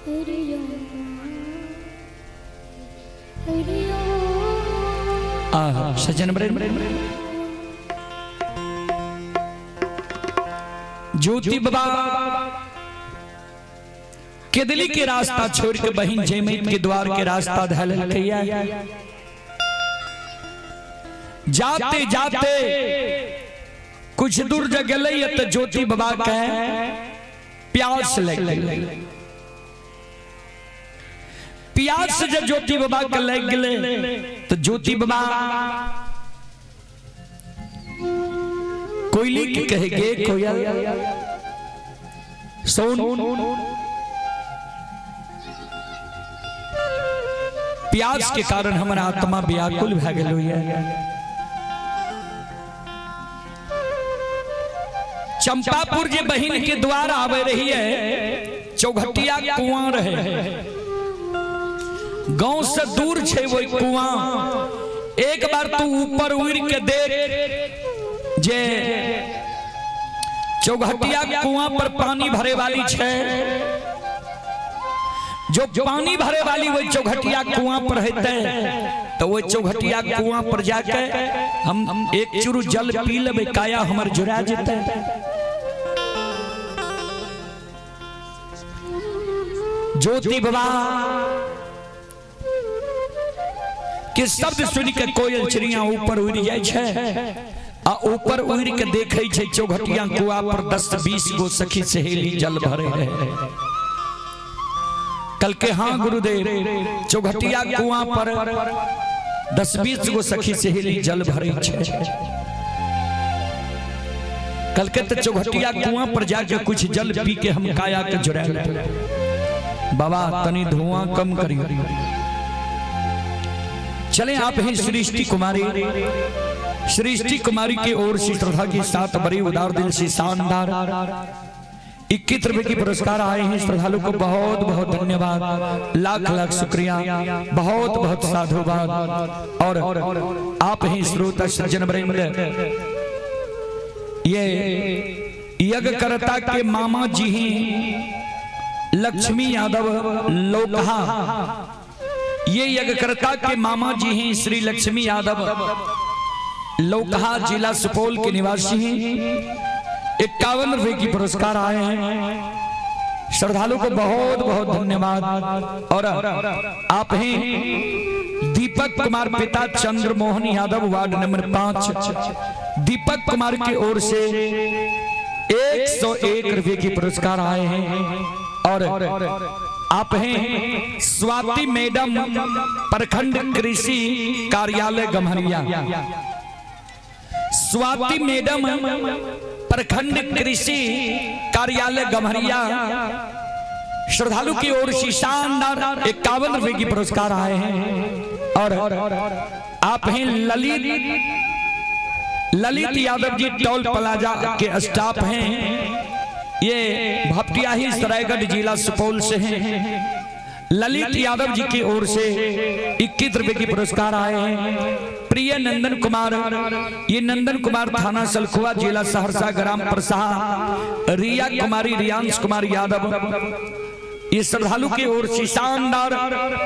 Hare सज्जन ज्योति बाबा केदली के रास्ता छोड़ के बहन जयमित के द्वार के रास्ता धल जाते जाते कुछ दूर जगह तो ज्योति बाबा के प्यास लग गई। प्यास से जब ज्योति बाबा के लग गए तो ज्योति बाबा कोयली के कहेगे कोयल सोन प्यास के कारण हमारा आत्मा व्याकुल भ गई। चंपापुर जे बहन के द्वार आवे रही है चौघटिया कुआं रहे गांव से दूर छे वो कुआं। एक बार तू ऊपर उड़ के देख जे चौघटिया कुआं पर पानी भरे वाली छे। जो पानी भरे वाली वो चौघटिया कुआं पर रहते तो वो चौघटिया कुआं पर जाके हम एक चुरु जल पी लेबे काया हमर जुड़ा जेते। ज्योति बाबा के शब्द सुन के कोयल चिड़िया ऊपर उड़ जाए छे आ ऊपर उड़ के देखे छे चौघटिया कुआं पर 10-20 गो सखी सहेली जल भरे रहे। कल के हाँ गुरुदेव चौघटिया कुआं पर 10-20 गो सखी सहेली जल भरे छे। कल के तो चौघटिया कुआं पर जाके कुछ जल पी के हम काया के जुड़ा बाबा तनी धुआं कम करियो। चले आप ही सृष्टि कुमारी की ओर से श्रद्धा के साथ बड़ी उदार दिल से शानदार 21 रुपए की पुरस्कार आए हैं। श्रद्धालु को बहुत बहुत धन्यवाद, लाख लाख शुक्रिया, बहुत बहुत साधुवाद। और आप ही श्रोता सज्जन वृंद ये यज्ञकर्ता के मामा जी ही लक्ष्मी यादव लोकहा, ये यज्ञकर्ता के मामा जी हैं श्री लक्ष्मी यादव लोकहा, जिला सुपौल के निवासी हैं। 51 रुपए की पुरस्कार आए हैं। श्रद्धालु को बहुत बहुत धन्यवाद। और आप हैं दीपक कुमार पिता चंद्र मोहन यादव वार्ड नंबर 5, दीपक कुमार की ओर से 101 रुपए की पुरस्कार आए हैं। और आप हैं स्वाति मैडम प्रखंड कृषि कार्यालय गम्हरिया, स्वाति मैडम प्रखंड कृषि कार्यालय गम्हरिया, श्रद्धालु की ओर से शानदार 51 रुपए की पुरस्कार आए हैं। और आप हैं ललित यादव जी टोल प्लाजा के स्टाफ हैं, ये भपटियाही सरायगढ़ जिला सुपौल से हैं। ललित यादव जी की ओर से 21 रुपए की पुरस्कार आए हैं। प्रिय नंदन कुमार, ये नंदन कुमार थाना सलखुआ जिला सहरसा ग्राम प्रसाद, रिया कुमारी रियांश कुमार यादव, ये श्रद्धालु की ओर से शानदार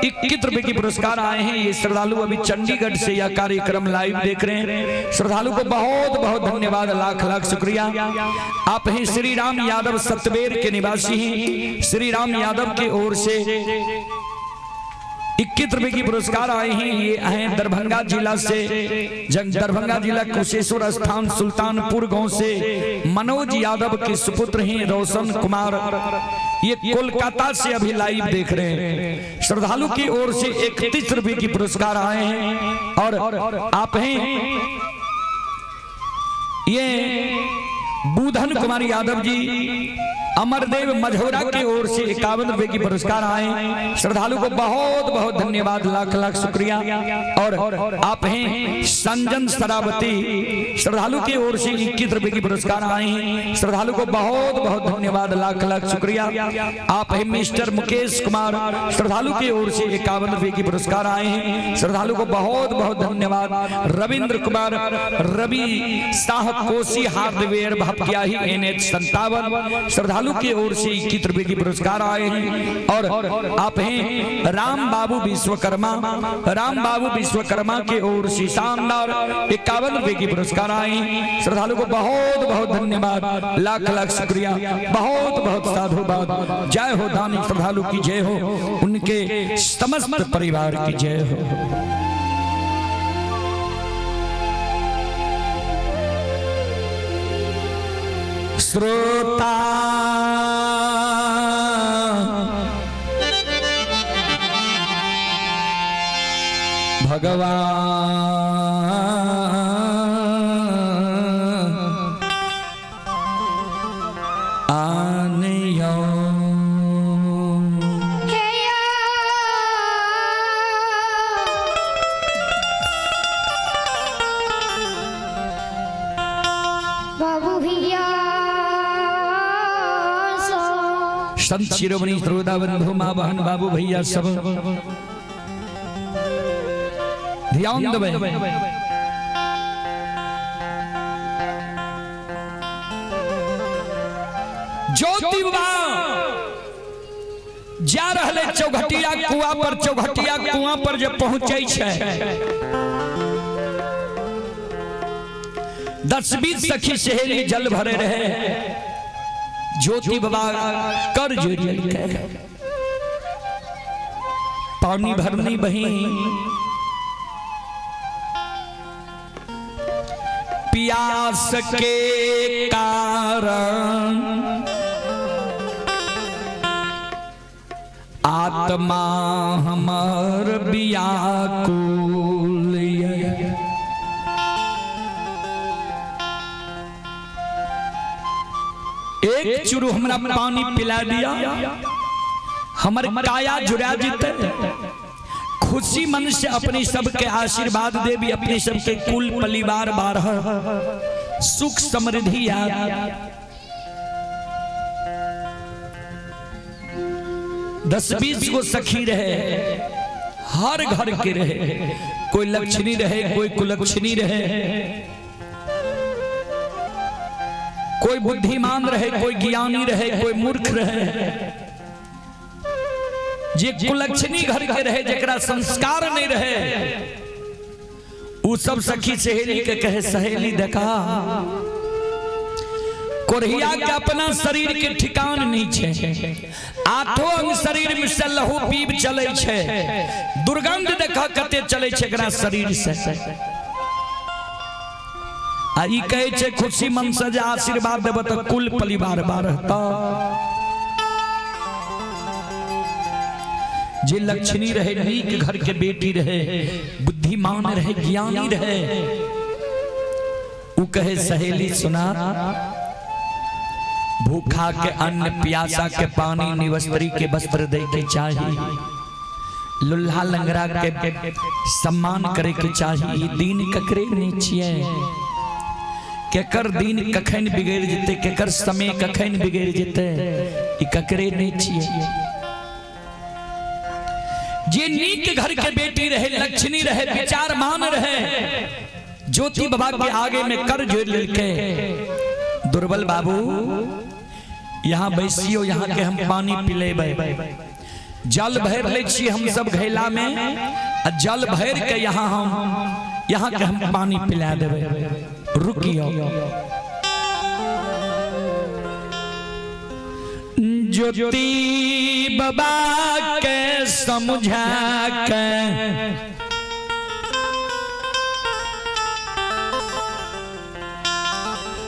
21 रुपए की पुरस्कार आए हैं। ये श्रद्धालु अभी चंडीगढ़ से यह कार्यक्रम लाइव देख रहे हैं। श्रद्धालु को बहुत बहुत धन्यवाद, लाख लाख शुक्रिया। आप हैं श्री राम यादव सतबेर के निवासी हैं। श्री राम यादव की ओर से 21 रुपए की पुरस्कार आए हैं। ये हैं दरभंगा जिला से, दरभंगा जिला कुशेश्वर स्थान सुल्तानपुर गांव से मनोज यादव के सुपुत्र हैं रोशन कुमार, ये कोलकाता से अभी लाइव देख रहे हैं। श्रद्धालु की ओर से 31 रुपए की पुरस्कार आए हैं। और आप हैं ये बूधन कुमार यादव जी अमरदेव मझौरा की ओर से 51 रुपए की पुरस्कार आए। श्रद्धालु को बहुत बहुत धन्यवाद, लाख लाख शुक्रिया। और आप हैं संजन सरावती, श्रद्धालु की ओर से 21 रुपए की पुरस्कार आए हैं। श्रद्धालु को बहुत बहुत धन्यवाद, लाख लाख शुक्रिया। आप हैं मिस्टर मुकेश कुमार, श्रद्धालु की ओर से 51 रुपए की पुरस्कार आए हैं। श्रद्धालु को बहुत बहुत धन्यवाद। रविंद्र कुमार रवि साहब कोसी हार्डवेयर भपटियाही NH 57, श्रद्धालु श्रद्धालु की ओर से 21 रुपए की पुरस्कार आए हैं। और आप हैं राम बाबू विश्वकर्मा, राम बाबू विश्वकर्मा की ओर से शानदार 51 रुपए की पुरस्कार आए हैं। श्रद्धालु को बहुत बहुत धन्यवाद, लाख लाख शुक्रिया, बहुत बहुत साधुवाद। जय हो दानी श्रद्धालु की जय हो, उनके समस्त परिवार की जय हो। श्रोता भगवान आनयो बाबू भैया संत शिरोमणि श्रोता बंधु माँ बहन बाबू भैया सब ध्यान देवे। ज्योति बाबा जा रहले चौघटिया कुआं पर, चौघटिया कुआं पर जब पहुंचे छे 10-20 सखी सहेली जल भरे रहे। ज्योति बाबा कर जोड़ी पानी भरनी बही, प्यास के कारण आत्मा हमर व्याकुल। एक चुरु हमरा पानी पिला दिया, हमर काया जुड़ा जीते। खुशी मन से अपने सबके आशीर्वाद देवी, अपने सबके कुल परिवार बारह सुख समृद्धि याद। 10-20 को सखी रहे, हर घर के रहे, कोई लक्ष्मी रहे, कोई कुलक्षणी रहे, कोई बुद्धिमान रहे, कोई ज्ञानी रहे, कोई मूर्ख रहे। जे कुलक्षणी घर के रहे, जकरा संस्कार नहीं रहे, उ सब सखी सहेली के कहे सहेली देखा कोरिया के अपना शरीर के ठिकान नहीं छे, आठों अंग शरीर में से लहू पीब चले छे, दुर्गंध देखा कते चले छे एकरा शरीर से। आ ई कहे छे खुशी मन से जे आशीर्वाद देब तो कुल परिवार बारहता। जे लक्ष्मी रहे, नीक घर के बेटी रहे, बुद्धिमान रहे, ज्ञानी रहे, उ कहे सहेली सुना, भूखा के अन्न, प्यासा के पानी, निवस्त्री के वस्त्र दे के चाहिए, लुल्हा लंगरा के सम्मान करे के चाहिए। दीन ककरे नहीं छिए, केकर दिन कखन बिगड़ जेते, केकर समय कखन बिगड़ जेते, ई ककरे नहीं छिए। जे नीक घर के बेटी रहे, लक्ष्मी रहे, विचारमान रहे, ज्योति बाबा के आगे में कर जोड़ लेके, दुर्बल बाबू यहाँ बैसियो, यहाँ के हम पानी पिलेबै। जल भर ले छी हम सब घैला में, जल भर के यहाँ के हम पानी पिला देबै। रुकियो ज्योति बाबा के समझा के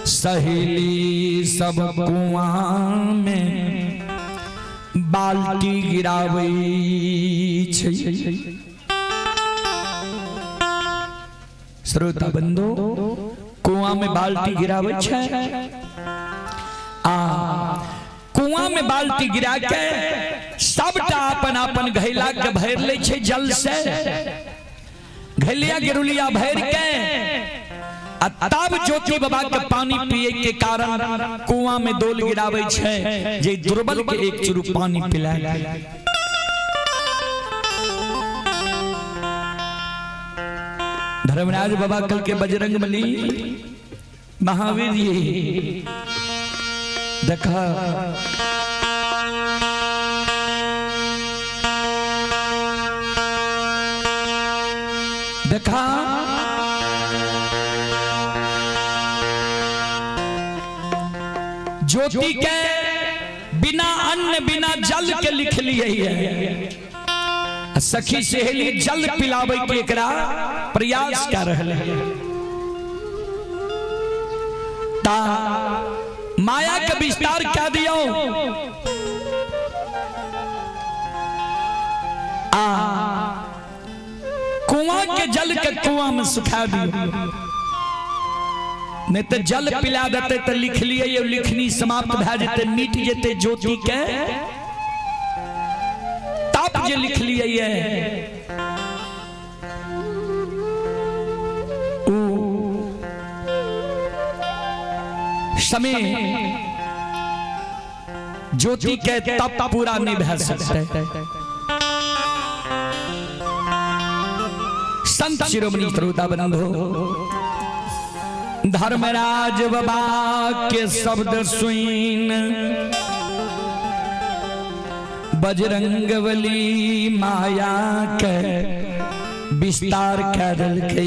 सहेली सब कुआं में बाल्टी गिरावे छै। श्रोता बंधु, कुआं में बाल्टी गिरावे छै, कुआं में बाल्टी गिरा के सबटा अपन अपन घैला के भर ले छै जल से, घैलिया गिरुलिया भर के, तब ज्योति बाबा के पानी पिए के कारण कुआं में डोल गिरावे छै, जे दुर्बल के एक चुरु पानी पिलाए। धर्मराज बाबा कल के बजरंगबली महावीर जी देखा देखा ज्योति के बिना अन्न बिना जल के लिख लिए है। सखी सहेली जल पिलावे के एकरा प्रयास कर रहे हैं। ता माया के विस्तार क्या दियो कुआं के जल के कुआं में सुखा दियो। नहीं तो जल पिला देते तो लिख लिए ये लिखनी समाप्त भा जेते मिट जेते ज्योति के ताप जे लिख लिए ये समय ज्योति के तप पूरा नहीं भा सकते। संत शिरोमणि श्रोता बंधु धर्मराज बाबा के शब्द सुन बजरंगबली माया के विस्तार कर के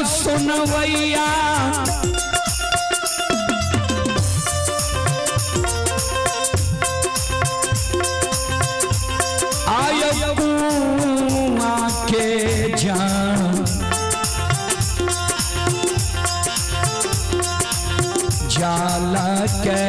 सुनवैया आय कुआं के जान जाला के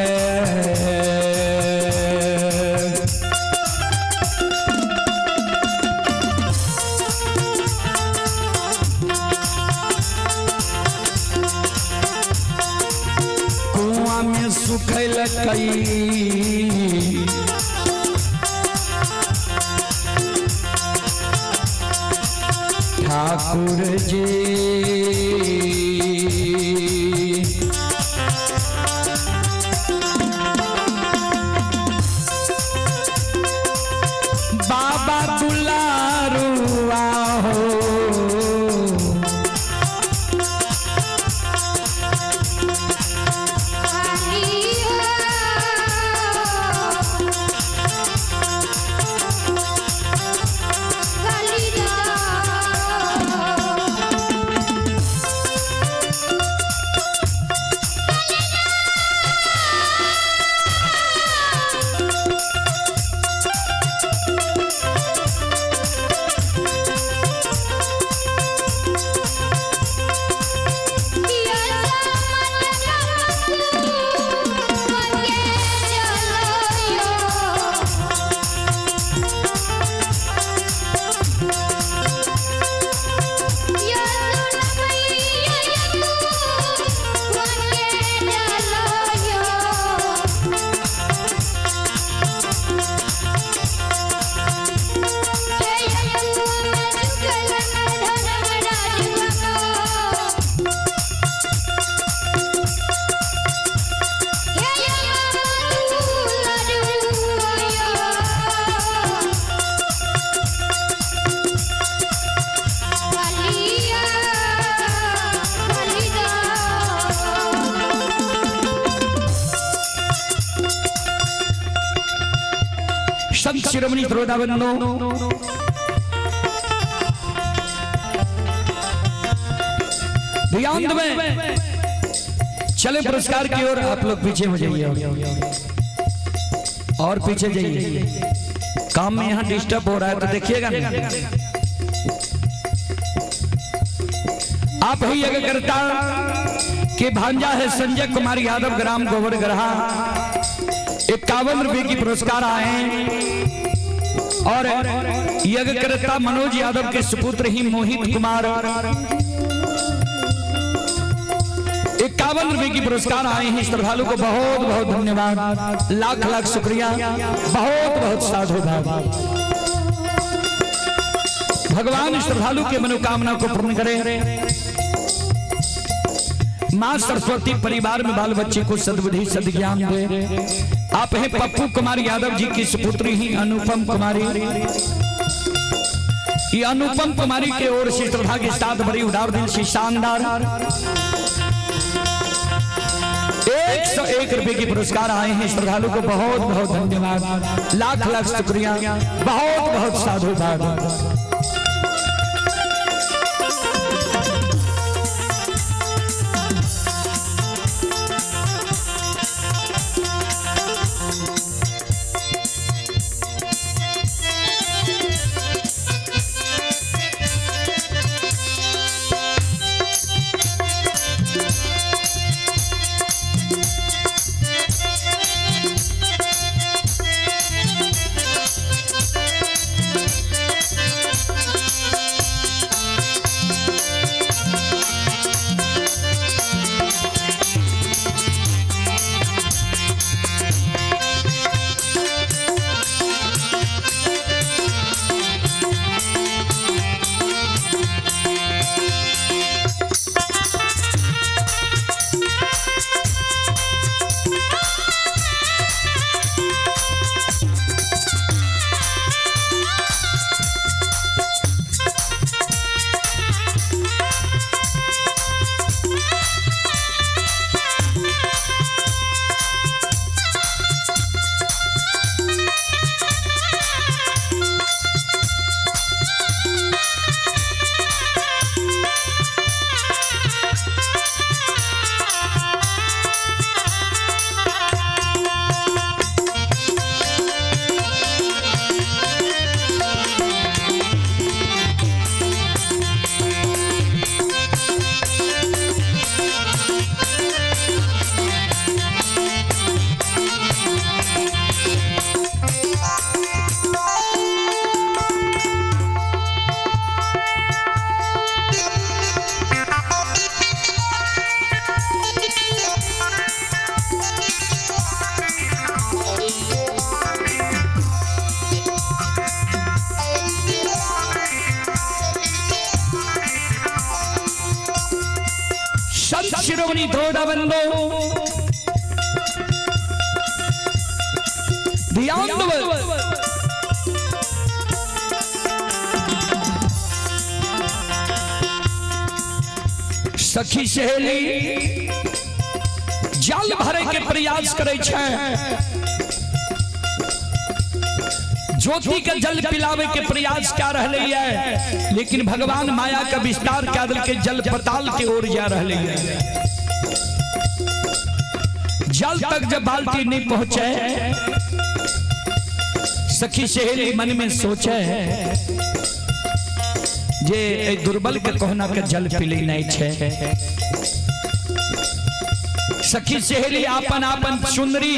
सुखल कई ठाकुर जी बाबा दुलारुआ हो संत शिरोमणि श्रोता बंधु ध्यान में चले पुरस्कार की ओर। आप लोग पीछे हो जाइए और पीछे जाइए, काम में यहाँ डिस्टर्ब हो रहा है तो देखिएगा नहीं। आप ही यज्ञकर्ता के भांजा है संजय कुमार यादव, ग्राम गोवर्धन, 51 रुपए की पुरस्कार आए। और यज्ञकर्ता मनोज यादव के सुपुत्र ही मोहित कुमार 51 रुपए की पुरस्कार आए हैं श्रद्धालु को बहुत बहुत धन्यवाद, लाख लाख शुक्रिया, बहुत बहुत साधुवाद। भगवान श्रद्धालु के मनोकामना को पूर्ण करे। मां सरस्वती परिवार में बाल बच्चे को सद्बुद्धि सद्ज्ञान दे। आप हैं पप्पू कुमार यादव जी की सुपुत्री ही अनुपम कुमारी। ये अनुपम कुमारी के ओर से श्रद्धा के साथ बड़ी उदार दिल से शानदार 101 रुपए की पुरस्कार आए हैं श्रद्धालु को बहुत बहुत धन्यवाद, लाख लाख शुक्रिया, बहुत बहुत साधुवाद। शिरोमणि थोड़ा बंदो ध्यान दो। सखी सहेली जल भरे के प्रयास करे छे, ज्योति के जल पिलावे के प्रयास क्या रहले है, लेकिन भगवान माया का विस्तार क्या दल के जल पताल के ओर जा रहले है। जल तक जब बाल्टी नहीं पहुंचे, सखी सहेली मन में सोचे जे दुर्बल के कोहना के जल पिले नहीं छे। सखी सहेली आपन आपन चुनरी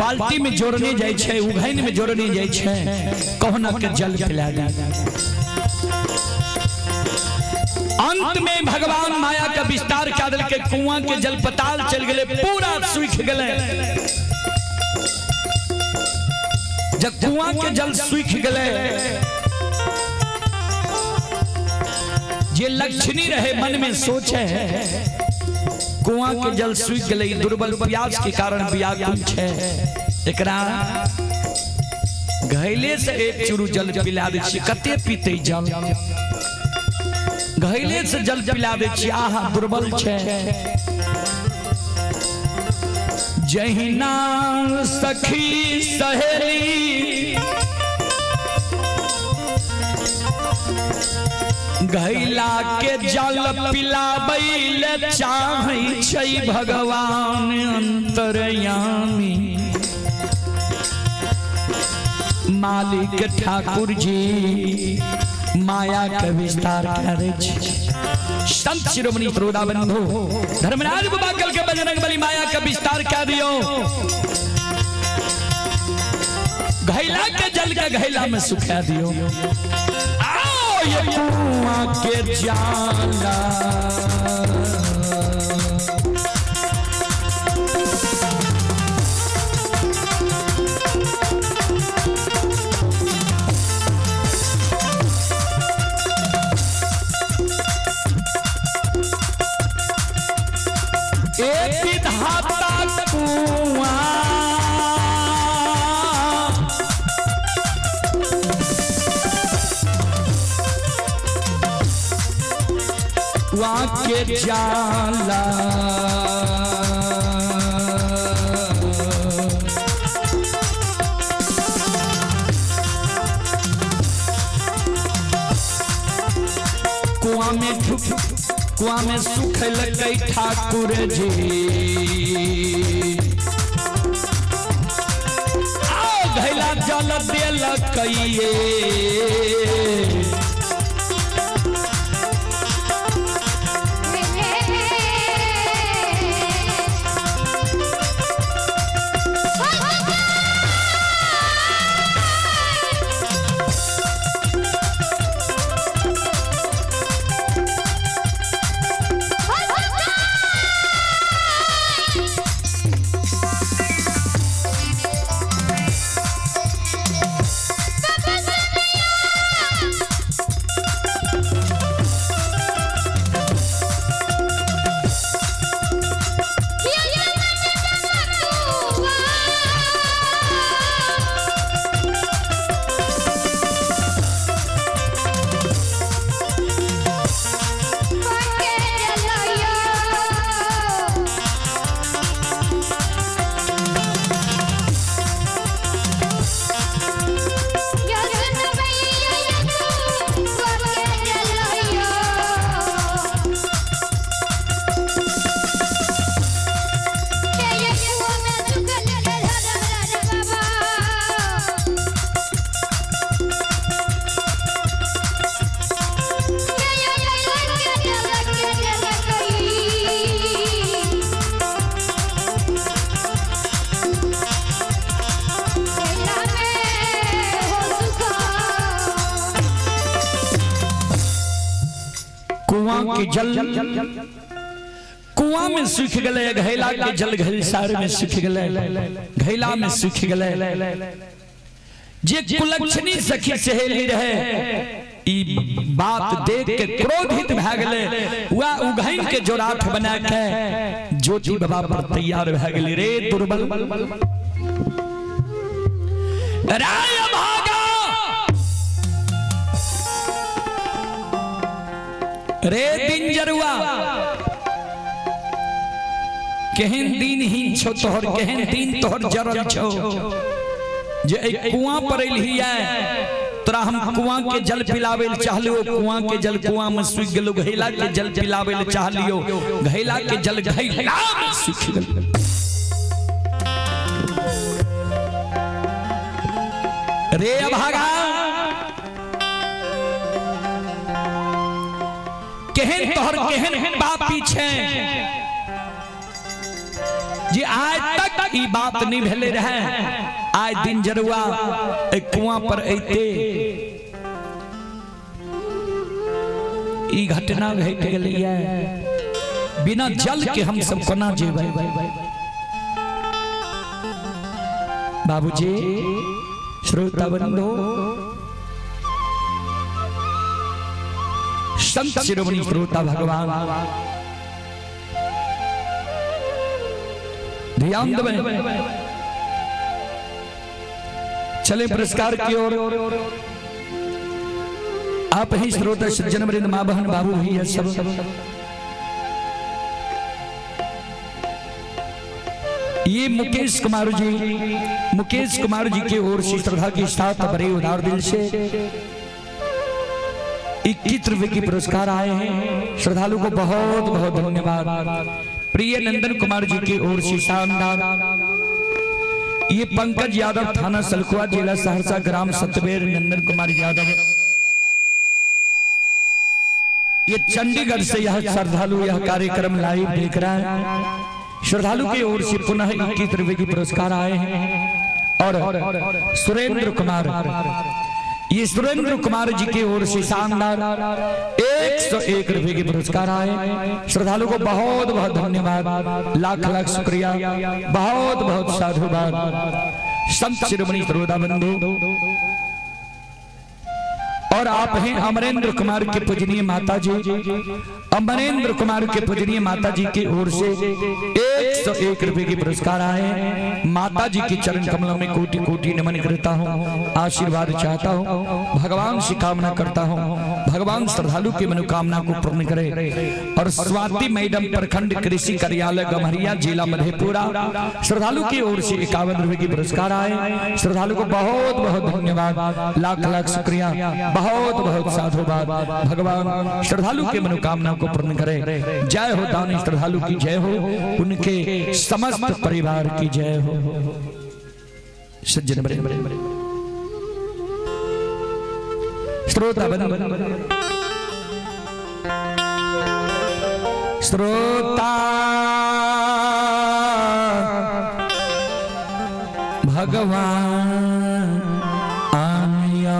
बाल्टी में जोड़ने जाए छे, उघैन में जोड़ने जाए छे, कोहना के जल पिला दे। अंत में भगवान माया का विस्तार क्या दल के कुआं के जल पताल चल गए, पूरा सूख गए। जब कुआं के जल सूख गए, ये लक्ष्मी रहे मन में सोचे कुआं के जल सूख गए, दुर्बल प्यास के कारण व्याकुल छे, एकरा घैले से एक चुरु जल पिला दे छी। कते पीते जल, घैले से जल पिला दे छी। आहा दुर्बल छे। जहिना सखी सहेली घैला के जल पिलाबै चाहै छै भगवान अंतर्यामी। मालिक ठाकुर जी माया के विस्तार करे छै। संत शिरोमणि श्रोता बंधु धर्मराज बाबा कल के बजरंग बली माया का विस्तार क्या दियो। घैला के जल का घैला में सुखा दियो। आओ ये कुआं के जाला एक विधाता कुआं कुआं के जाला कुआं में सुखल गई ठाकुर जी आओ घैला जल दिल कइए कुआं के जल कुआं में सूख गले घैला के जल घैसार में सूख गले घैला में सूख गले जे कुलक्षणी सखी सहेली रहे ई बात देख के क्रोधित भ गले वा उघैन के जोराठ बना के ज्योति बाबा पर तैयार भ गले रे दुर्बल राय भागा रे दिन जरुआ केहन दिन ही छो तोहर केहन दिन तोहर जरल छो जे एक कुआं पर एलिया तोरा हम कुआं के जल पिलावेल चाहलियो कुआं के जल कुआं में सूख गेलो घैला के जल पिलावेल चाहलियो घैला के जल घैला में सूख गेलो रे अभागा केहन तोहर केहन पापी छे जे आज तक ई बात नहीं भेले रहे आज दिन जरुआ एक कुआं पर ऐते ई घटना घट गेलिए बिना जल के हम सब कोना जेबै बाबूजी श्रोता बंधु संत शिरोमणि श्रोता भगवान ध्यान दें चले पुरस्कार की ओर आप ही श्रोता सज्जन वृंद मां बहन बाबू ही है सब ये मुकेश कुमार जी की ओर से श्रद्धा की साथ बड़े उदार दिल से 21 रुपए की पुरस्कार आए हैं श्रद्धालु को बहुत बहुत धन्यवाद प्रिय नंदन कुमार जी की ओर से शानदार ये पंकज यादव थाना सलखुआ जिला सहरसा ग्राम सतबेर नंदन कुमार यादव ये चंडीगढ़ से यह श्रद्धालु यह कार्यक्रम लाइव देख रहा है श्रद्धालु की ओर से पुनः 21 रुपए की पुरस्कार आए हैं और सुरेंद्र कुमार ये सुरेंद्र कुमार जी की ओर से शानदार 101 रुपए के पुरस्कार आए। श्रद्धालु को बहुत बहुत धन्यवाद, लाख लाख शुक्रिया, बहुत बहुत साधुवाद। संत शिरोमणि सरोदा बंधु और आप हैं अमरेंद्र कुमार के पूजनीय माता जी। अमरेंद्र कुमार के पूजनीय माता जी की ओर से 101 रुपए के पुरस्कार आए। माता जी के चरण कमलों में कोटि कोटि नमन करता हूँ, आशीर्वाद चाहता हूँ, भगवान से कामना करता हूँ, भगवान श्रद्धालु की मनोकामना को पूर्ण करे। और स्वाति मैडम प्रखंड कृषि कार्यालय गम्हरिया जिला मधेपुरा, श्रद्धालु की ओर से 51 रुपए के पुरस्कार आए। श्रद्धालु को बहुत बहुत धन्यवाद, लाख लाख शुक्रिया, बहुत बहुत साधुवाद। भगवान श्रद्धालु के मनोकामना को पूर्ण करे। जय हो दानी श्रद्धालु की जय हो, उनके समस्त परिवार की जय हो। सज्जन बड़े श्रोता श्रोता भगवान आया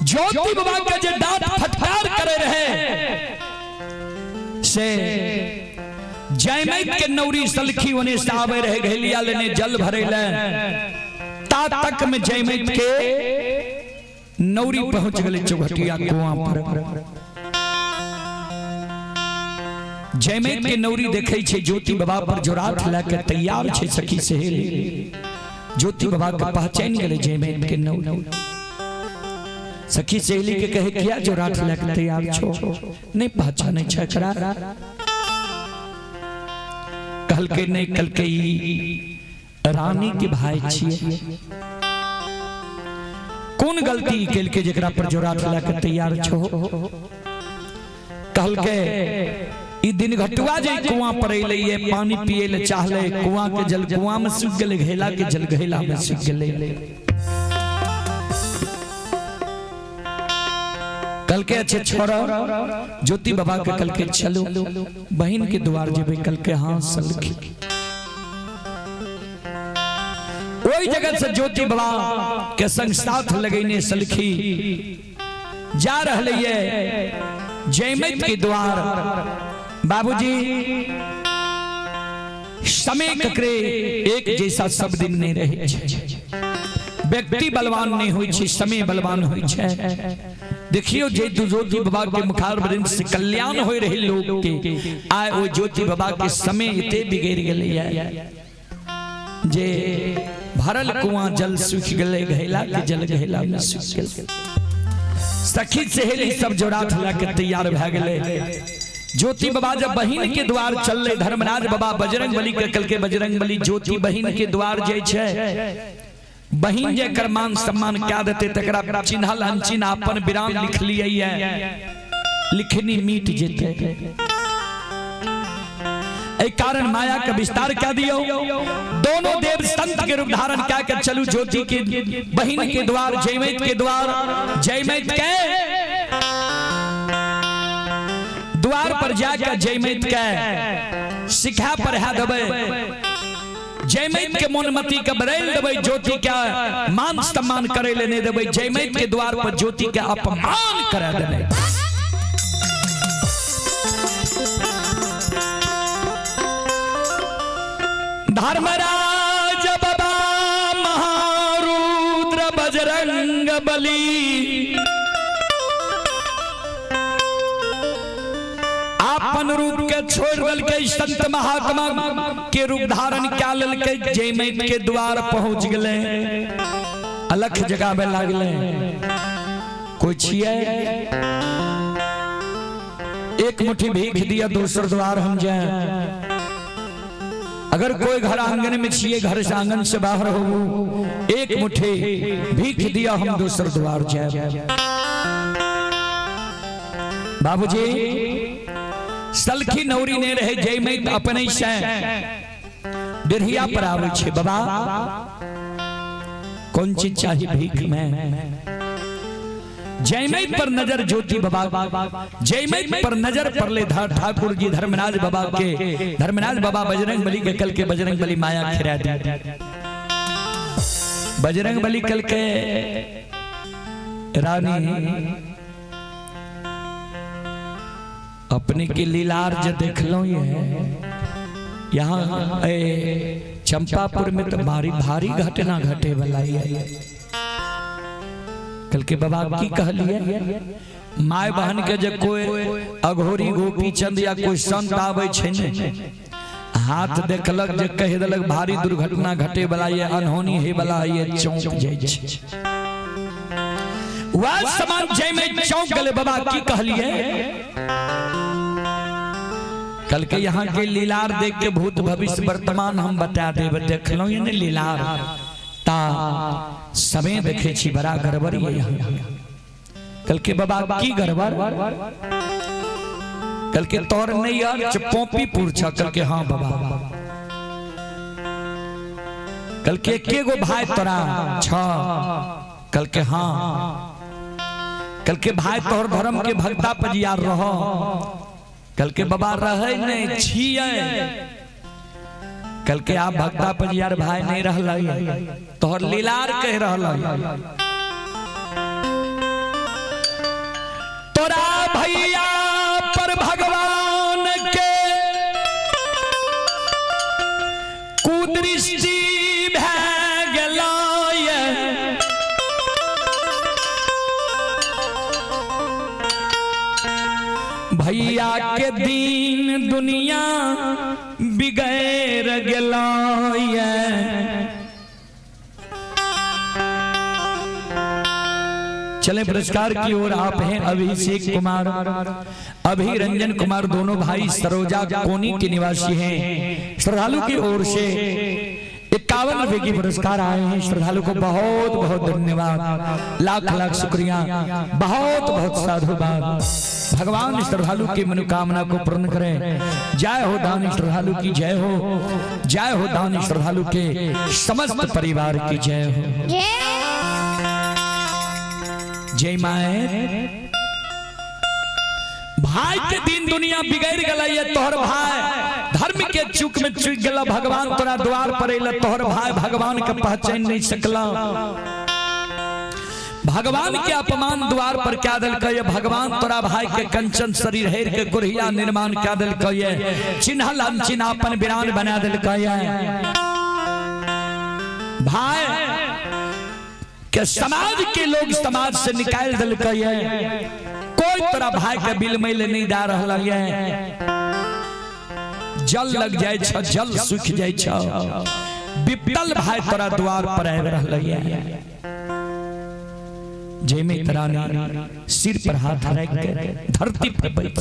ज्योति बाबा का जो डांट फटकार करे रहे से जयमैत के नौरी सलखी होने से आवे रहे घेलिया लेने जल भरे ले ता तक में जयमैत के नौरी पहुंच गए चौघटिया कुआं पर। जयमैत के नौरी देखे छे ज्योति बाबा पर जोरात लाके तैयार छे सखी सहेली। ज्योति बाबा के पहचान गए जयमैत के नौरी। सखी सहेली के कहे किया जो रात लाके तैयार छो, नहीं पहचाने छकरा। कल के नहीं कल के रानी के भाई छिए, कौन गलती केल के जकरा पर जो रात लाके तैयार छो। कल के ई दिन घटुआ जे कुआं पर अइले ये पानी पिए ले चाहले, कुआं के जल कुआं में सूख गेले, घेला के जल घेला में सूख गेले। कल के अच्छे छोरा ज्योति बाबा के कल के चलो बहन के द्वार जेबे कल के हाँ सलखी। वही जगह से ज्योति बाबा के संग साथ लगेने सलखी जा रहले ये जयमैत के द्वार। बाबूजी समय ककरे एक जैसा सब दिन नहीं रहे, व्यक्ति बलवान नहीं हुई छे, समय बलवान हुई छे। देखियो जे ज्योति बाबा के मुखार वृंद से कल्याण हो रहे लोग के आए वो ज्योति बाबा के समय इते बिगड़ गए जे भरल कुआं जल सूख गए, घेला के जल घेला में सूख गए। सखी सहेली सब जोरात लाके तैयार भ गए। ज्योति बाबा जब बहिन के द्वार चलले, धर्मराज बाबा बजरंग बली के कल के बजरंग बली ज्योति बहिन के द्वार जाय छे। बहिन जे कर मान सम्मान क्या देते तकरा चिन्हल अनचिन्ह अपन विराम लिख लिए, लिखनी मीट जेते। एक कारण माया का विस्तार क्या दियो, दोनों देव संत के रूप धारण क्या कर चलू ज्योति के बहिन के द्वार, जयमैत के द्वार। जयमैत के द्वार पर जाकर जयमैत के सिखा पर है दबे, जयमैत के मोनमती का बरेल दबे, ज्योति का मान सम्मान करे लेने दबे। जयमैत के द्वार पर ज्योति का अपमान करा देने। धर्मराज बाबा महारुद्र बजरंग बली अपन रूप के छोड़ दल के संत महात्मा के रूप धारण क्या लल के जयमैत के द्वार पहुंच गए। अलख जगह में लागले कोई छिए, एक मुट्ठी भीख दिया दूसर द्वार हम जाए। अगर कोई घर आंगन में छिए, घर से आंगन से बाहर हो, एक मुट्ठी भीख दिया हम दूसर द्वार जाए। बाबूजी सलखी नौरी ने रहे जयमैत अपने से डेढ़िया पर आवे छे। बाबा कौन चीज चाहिए भीख में? जयमई पर नजर ज्योति बाबा, जयमई पर नजर परले ठाकुर जी धर्मराज बाबा के, धर्मराज बाबा बजरंग बली के कल के बजरंग बली माया खिरा दी। बजरंग बली कल के रानी अपने के लीलार जो देख लो ये यहाँ चंपापुर में तो भारी भारी घटना घटे वाला है। कल के बाबा की कहलिए माय बहन के जब कोई अघोरी गोपी चंद या कोई संत आवे छे ने हाथ देखलक जे कह देलक भारी दुर्घटना घटे वाला ये अनहोनी हे वाला ये चौंक जाय छे। वह समान जय में चौंक गले बाबा की कहलिए कल के यहाँ के लीलार देख के भूत भविष्य वर्तमान हम बता देव। देख लो ये लीलार ता समय देखे छी बड़ा गड़बड़ ये यहाँ। कल के बाबा की गड़बड़ कल के तौर नहीं यार चपोपी पूछा। कल के हाँ बाबा कल के एके गो भाई तोरा छ। कल के हाँ कल के भाई तोहर धर्म के भक्ता पजियार रहो। कल के बाबा रहे नहीं छिए। कल के आप भक्ता पजियार भाई नहीं रहला तोहर लीलार कह रहला तोरा भैया पर भगवान के कुदृष्टि भै गेला भैया के दीन दुनिया बिगड़ गेला। चले पुरस्कार की ओर आप हैं अभिषेक कुमार अभिरंजन कुमार दोनों भाई सरोजा कोनी के निवासी हैं। श्रद्धालु की ओर से 51 रुपए की पुरस्कार आए हैं। श्रद्धालु को बहुत बहुत धन्यवाद लाख लाख शुक्रिया बहुत बहुत साधुवाद। भगवान श्रद्धालु की मनोकामना को पूर्ण करें। जय हो दानी श्रद्धालु की जय हो। जय हो दानी श्रद्धालु के समस्त परिवार की जय हो। जय माए भाई के दिन दुनिया बिगड़ गला ये तोहर भाई धर्म के चूक में चूक गला। भगवान तोरा द्वार पर अइला तोहर भाई भगवान के पहचान नहीं सकला। भगवान के अपमान द्वार पर क्या दिल कहे। भगवान तोरा भाई के कंचन शरीर हेर के गुरहिया निर्माण क्या दिल कहे। चिन्ह चिन्हापन बिरान बना दिल कहे। भाई के समाज के लोग समाज से निकाल दिल कहे। कोई तोरा भाई के बिल मैल नहीं दा रहा है। जल लग जाए छ जल सूख जाए छ विपल भाई तोरा द्वार पर आए रहा है। जय में तरानी सिर पर हाथ रख के धरती पर बैठ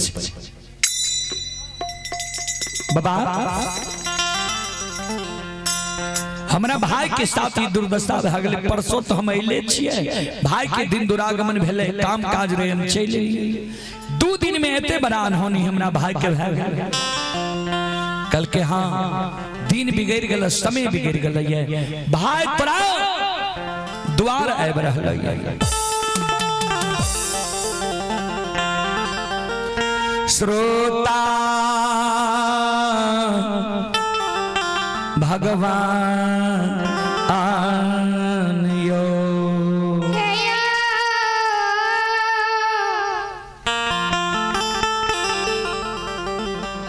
बाबा हमारा भाई के साथ ही दुर्दशा भए गेलै। परसों तो हम अइले छियै भाई के दिन दुरागमन भेले काम काज रे हम चलि एलियै। 2 दिन में एते बड़ा अनहोनी हमरा भाई के भए गेल। कल के हाँ दिन बिगड़ गेल समय बिगड़ गेलै। भाई तोरा द्वार आबि रहलै। श्रोता भगवान आनयो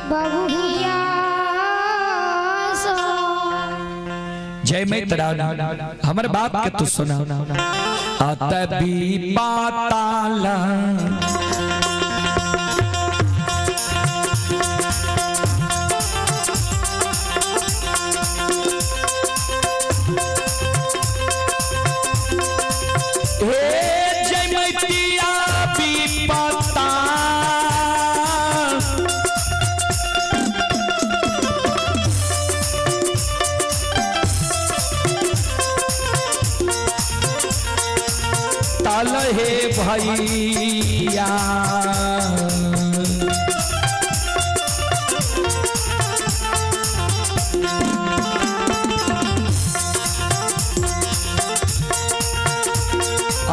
बाबू भैया जय मैं तेरा हमारे बाप के तू सुना तभी पाताला हे भैया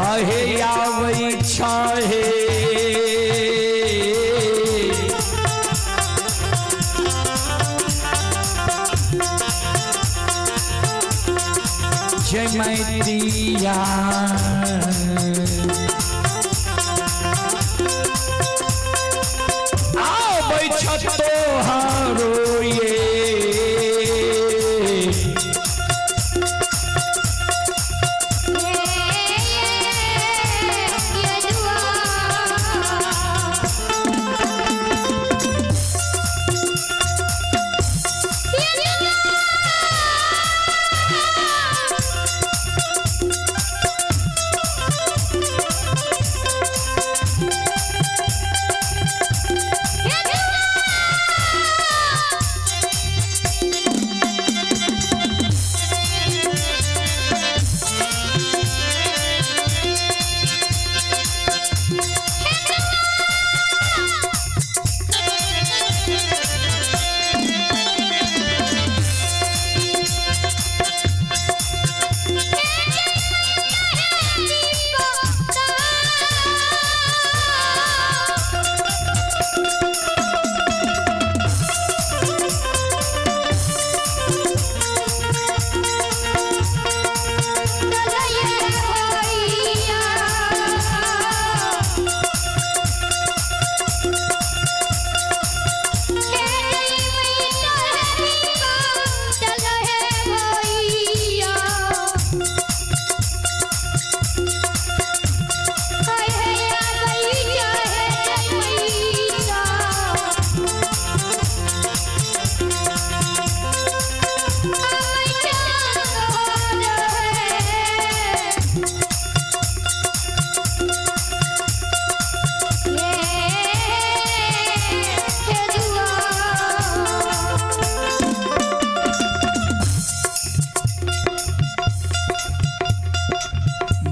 आहे आवे छ जय मैया आओ बैठ तोहारो ये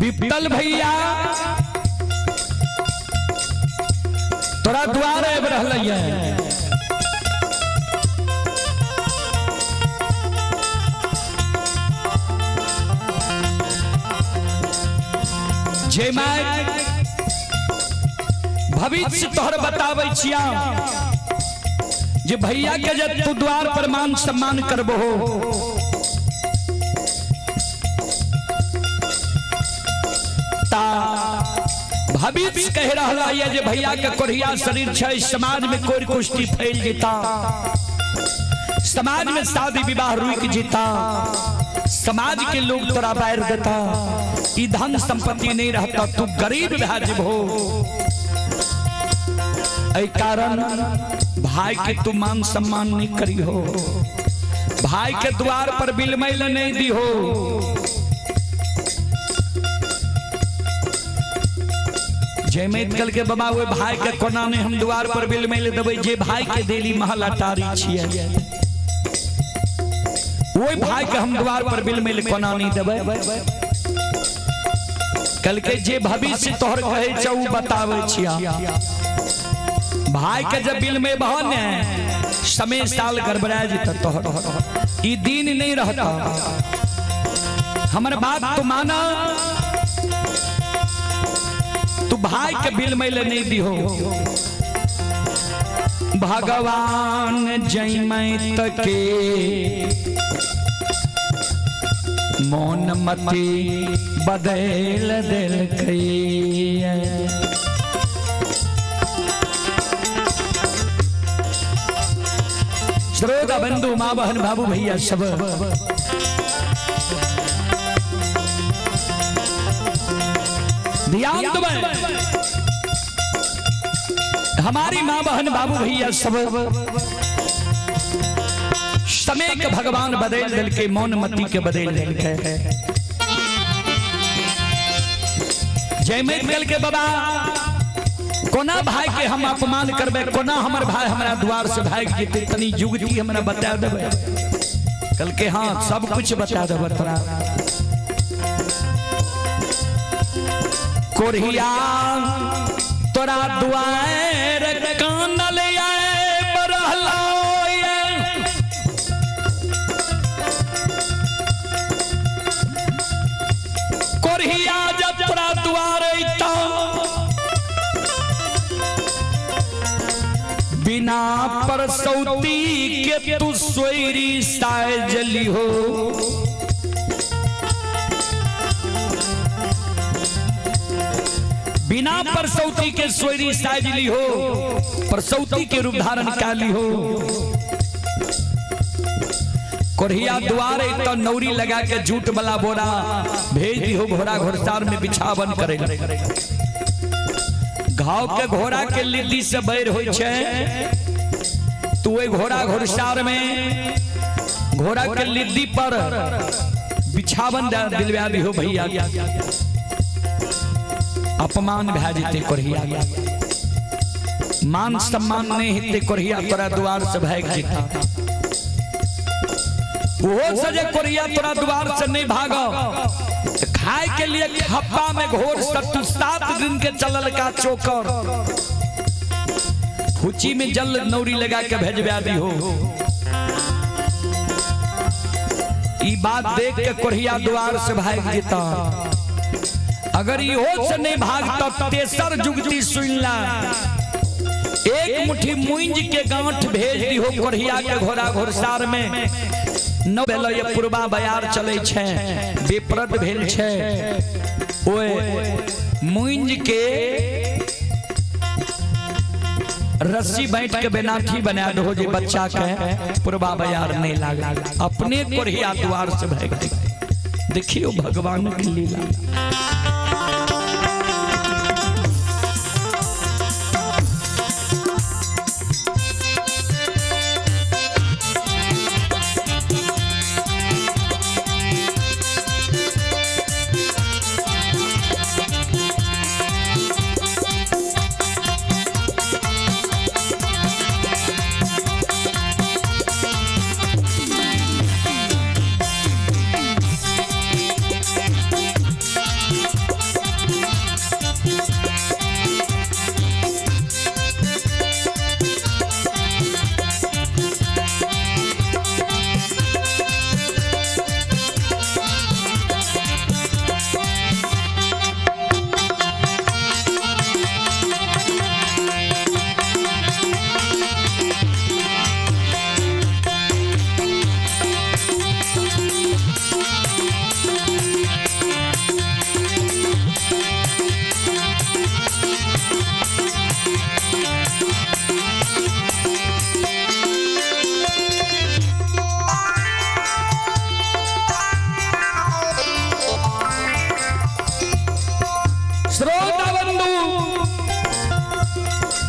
विपल भैया तोरा द्वार अब रहल जय माय भविष्य तोहर बताबै छिया जे भैया के जब तू द्वार पर मान सम्मान करबो भविष्य कह रहा है जे भैया के कोढ़िया शरीर है समाज में कोई कुश्ती फैल जेता समाज में शादी विवाह रुक जेता समाज के लोग तोरा बैर देता ई धन संपत्ति नहीं रहता तू गरीब भाजिब हो ऐ कारण भाई के तू मान सम्मान नहीं करी हो भाई के द्वार पर बिल मैल नहीं दी हो जयमेत कल के बाबा वो भाई के कोना ने हम द्वार पर बिल मेल देबै जे भाई के देली महल अटारी छियै वो भाई के हम द्वार पर बिल मेल कोना नहीं देबै कल के जे भविष्य तोहर कहे छ उ बताबै छिया भाई के जब बिल में बहन समय साल गड़बड़ा जेत तोहर ई दिन नहीं रहता हमर बात तू माना तू भाई के बिल मैल नहीं दी हो भगवान जयमत के मौन मती बदल दिल श्रोता बंधु माँ बहन बाबू भैया सब ध्यान दो हमारी माँ बहन बाबू भैया सब समय के भगवान बदल दिल के मौन मती के बदल दिल के जयमेत कल के बाबा कोना भाई के हम अपमान करबे कोना हमर भाई हमरा द्वार से भाग जेते तनी जुगती हमरा बता देबे कल के हाँ सब कुछ बता देबे तोरा कोरिया तोरा द्वार कानल आए बरहला कोरिया जब तोरा द्वार अइता बिना परसौती के तू सोयरी साय जली हो बिना परसौती के सोयरी साजली हो, परसौती के रूप धारण काली हो। कोरिया द्वार तो नौरी लगा के जूट वाला बोरा भेज दी हो, घोड़ा घोड़सार में बिछावन करे। घाव के घोड़ा के लिद्दी से बैर हो, तू घोड़ा घोड़सार में घोड़ा के लिद्दी पर बिछावन दिलवा दी हो भैया। अपमान भै जेते कोरिया, मान सम्मान नहीं हेते कोरिया तोरा द्वार से भाग जेता। वो सजे कोरिया तोरा द्वार से नहीं भागो, खाए के लिए खप्पा में घोर 7 दिन के चलल का चोकर फुची में जल नौरी लगा के भेजवा दी हो। ई बात देख के कोरिया द्वार से भाग जेता। अगर इहो से नहीं भागता तेसर जुगती सुनला, एक मुट्ठी मुंज के गांठ भेज दी हो कोरिया के घोड़ा घोड़सार में। न भेलो ये पूर्वा बयार चले छे, विपरत भेल छे, ओए मुंज के रस्सी बैठ के बेनाठी बना दो जे बच्चा के पूर्वा बयार नहीं लागा। अपने कोरिया द्वार से भाग गए। देखियो भगवान की लीला।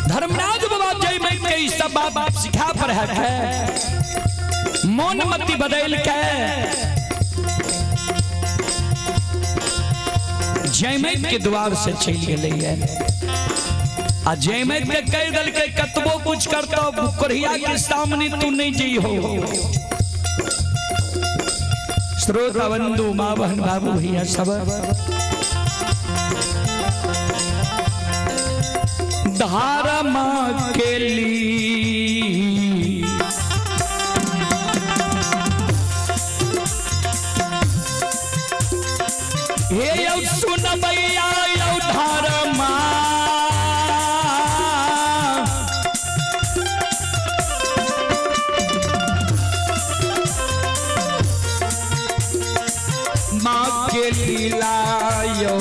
धर्मराज बाबा जय मैं के सब बात सिखा पर है, मन मति बदल के जयमैत के द्वार से चल गए। आ जयमैत के कह दल के कतबो कुछ करता कोरिया के सामने तू नहीं जी हो। श्रोता बंधु माँ बहन बाबू भैया सब धर्म के लिए हे यौ सुन भैया यौ धर्म माँ के लीला यौ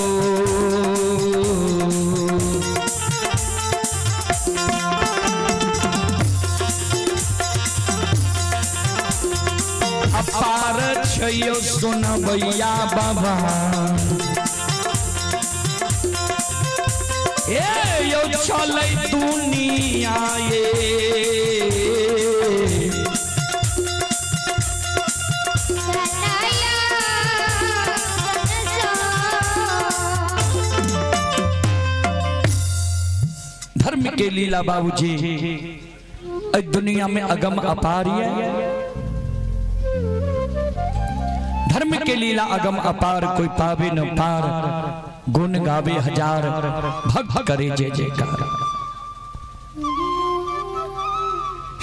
अपार छयो सुन भैया बाबा ए यो चलै दुनिया धर्म के लीला बाबूजी दुनिया में अगम अपार है। धर्म के लीला अगम अपार कोई पावे न पार, गुण गावे हजार भक्त करे जय जयकार।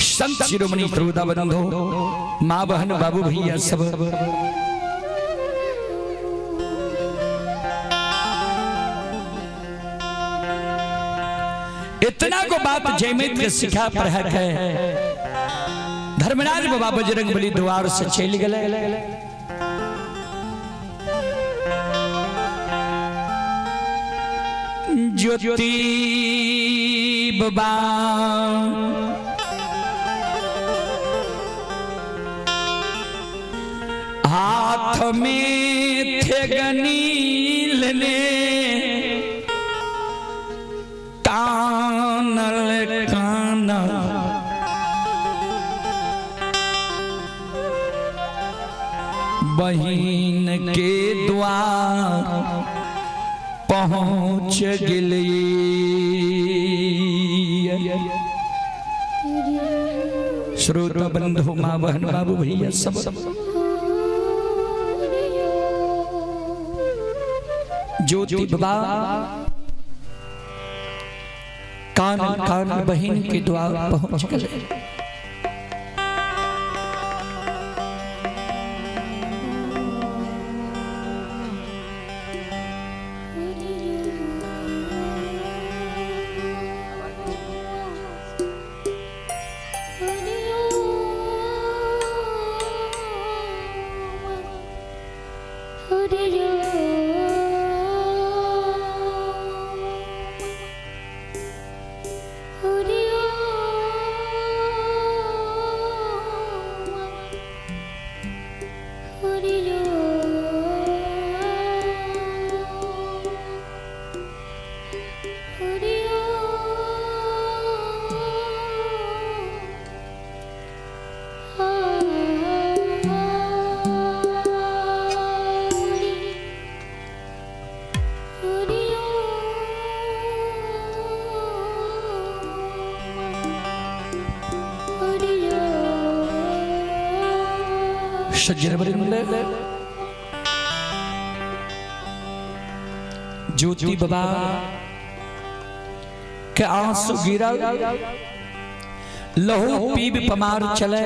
संत शिरोमणि श्रोता बंधु माँ बहन बाबू भैया सब इतना को बात जयमैत के सिखा पर है। धर्मराज बाबा बजरंगबली द्वार से चल गए। ज्योति बाबा हाथ में थे गनील ने तानल काना बहिन के द्वार पहुंच गई। श्रोत बंधु माँ बहन बाबू भैया सब ज्योति बाबा कान कान बहन के द्वार पहुंच गए। ज्योति बाबा के आंसू गिरा लहू पीब पमार चले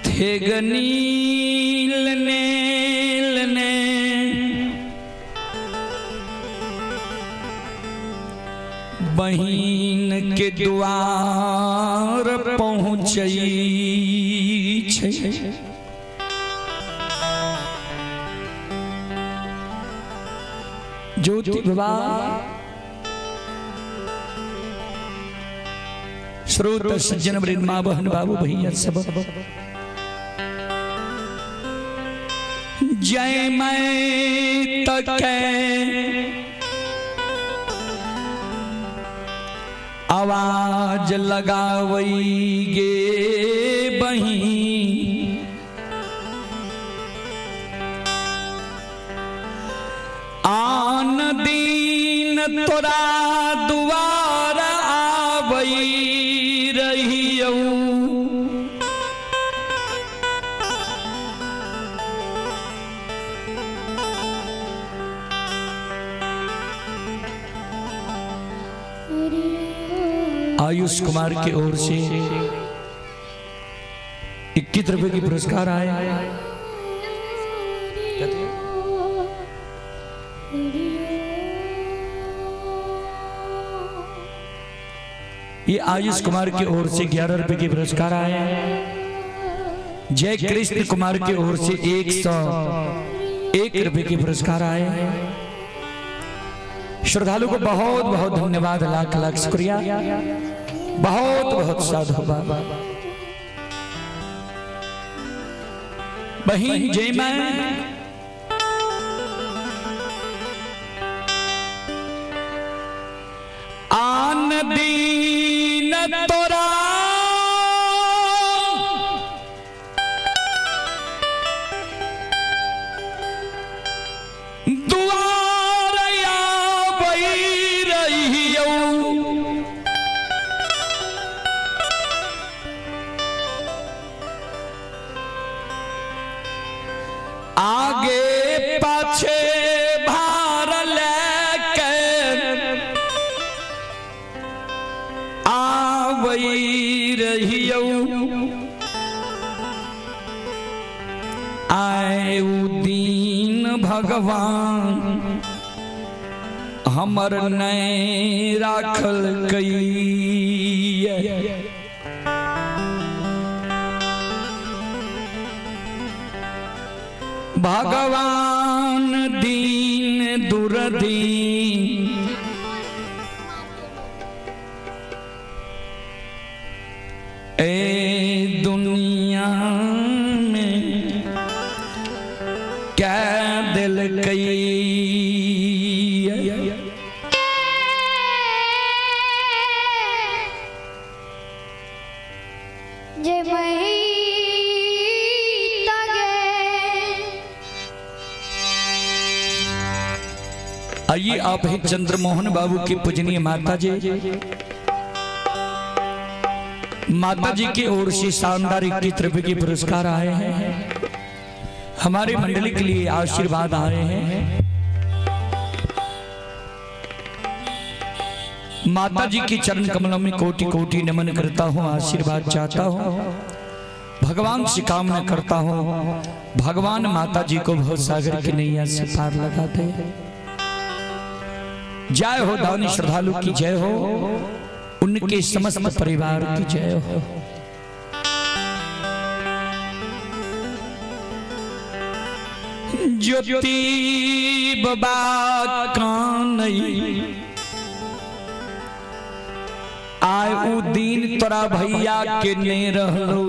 थे गनील ने बहिन के द्वार पहुंचई छे। ज्योति बाबा श्रोत सज्जन वृंद माँ बहन बाबू भैया सब जय मैं तक आवाज लगावई गे बही आन दीन तोरा दुआर आवई रहियौ आयुष कुमार की ओर से 21 रुपए की पुरस्कार आए। ये आयुष कुमार की ओर से 11 रुपए की पुरस्कार आए। जय कृष्ण कुमार की ओर से 101 रुपए की पुरस्कार आए। श्रद्धालु को बहुत बहुत धन्यवाद, लाख लाख शुक्रिया, बहुत बहुत साधुवाद। बहन जय मां आन दीन तोरा आगे पाछे भार लेके आवई रहियौ आए दीन भगवान हमर नहीं राखल कई भगवान दी दी। ए दुनिया में क्या दिल कई जय मही आइए आप हैं चंद्रमोहन बाबू की पूजनीय माता जी। माता जी की ओर से शानदार 21 रुपए के पुरस्कार आए हैं। हमारे मंडली के लिए आशीर्वाद आए हैं। माता जी के चरण कमलों में कोटि कोटि नमन करता हूँ, आशीर्वाद चाहता हूँ, भगवान से कामना करता हूँ। भगवान माता जी को भव सागर की नैया से पार लगाते। जय हो दानी श्रद्धालु की जय हो, उनके समस्त परिवार की जय हो। ज्योति बाबा कानई आए उ दीन तोरा भैया के ने रहलो।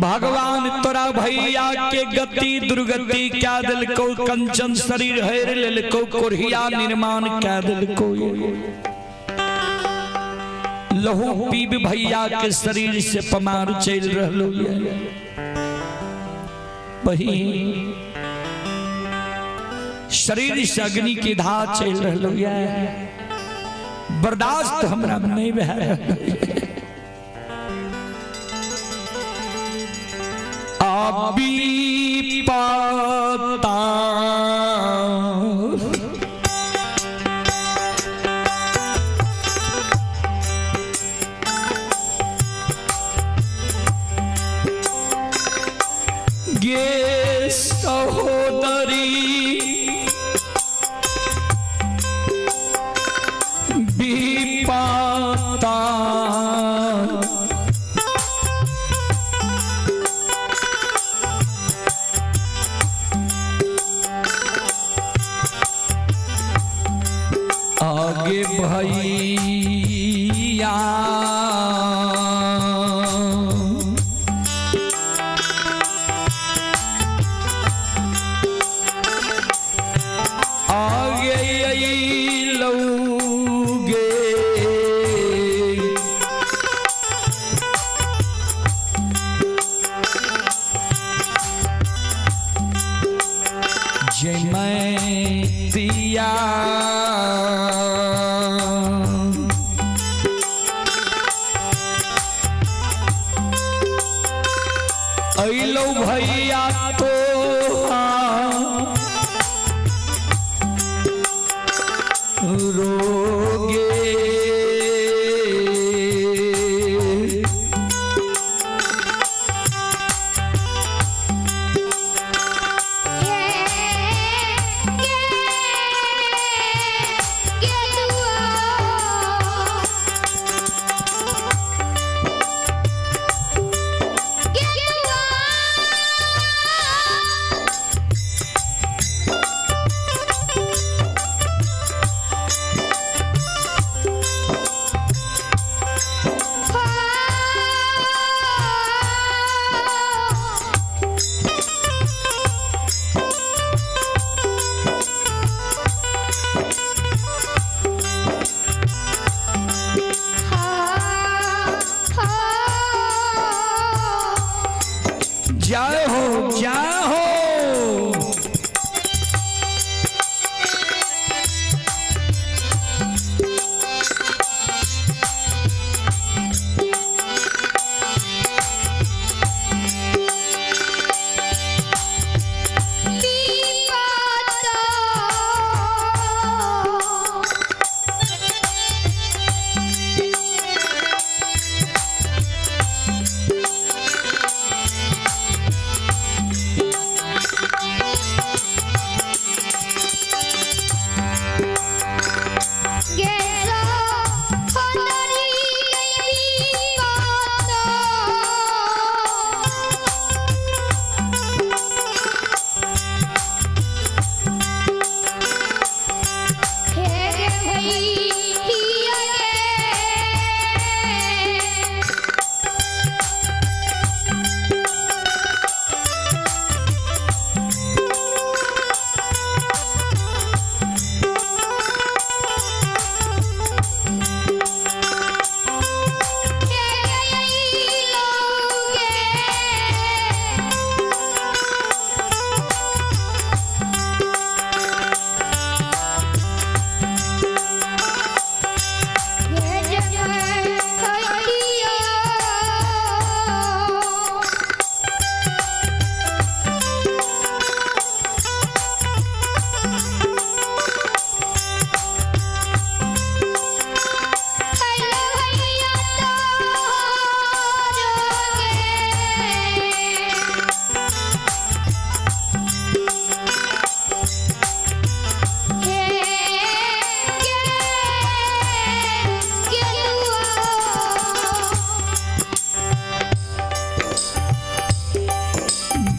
भगवान तोरा भैया के गति दुर्गति क्या दिल को, कंचन शरीर हेर लेल को, कोरिया निर्माण क्या दिल को। लहू पीब भैया के शरीर से पमार चल रहलो। वही शरीर से अग्नि की धार चल रहलो। बर्दाश्त हमरा नहीं भै रहल। अभी पता गे सहोदरी भी पता आगे भैया आगे लौगे जय मैं दिया अइलो भैया तो रोगे।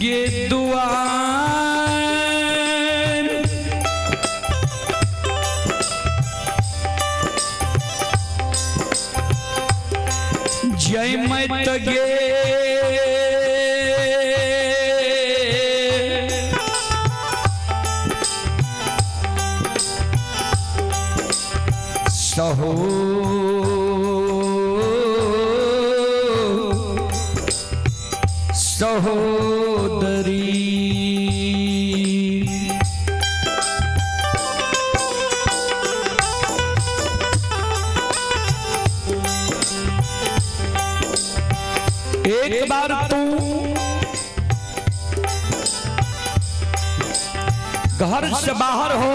ये दुआर जय मत गे सहो सहोदरी एक बार तू घर से बाहर हो,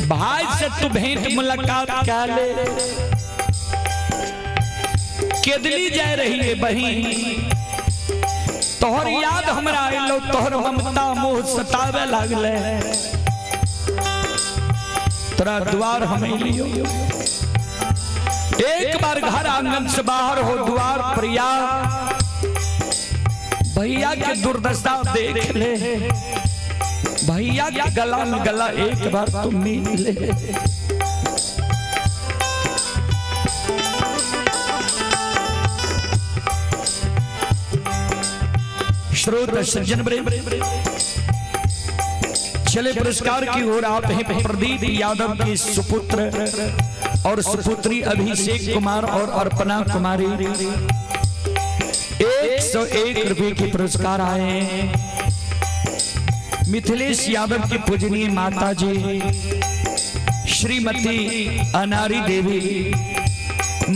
भाई से तू भेंट मुलाकात क्या ले, केदली जा रही है बहिन, तोहर याद हमरा आइलो, तोहर ममता मोह सतावे लागले, तोरा द्वार हमें लियो। एक बार घर आंगन से बाहर हो, द्वार पर या भैया के दुर्दशा देख ले, भैया के गला में गला एक बार तुम मिल ले। श्रोता सज्जन चले पुरस्कार की ओर आप हैं प्रदीप यादव के सुपुत्र और सुपुत्री अभिषेक कुमार और अर्पणा कुमारी 101 रुपए के पुरस्कार आए। मिथिलेश यादव की पूजनीय माता जी श्रीमती अनारी देवी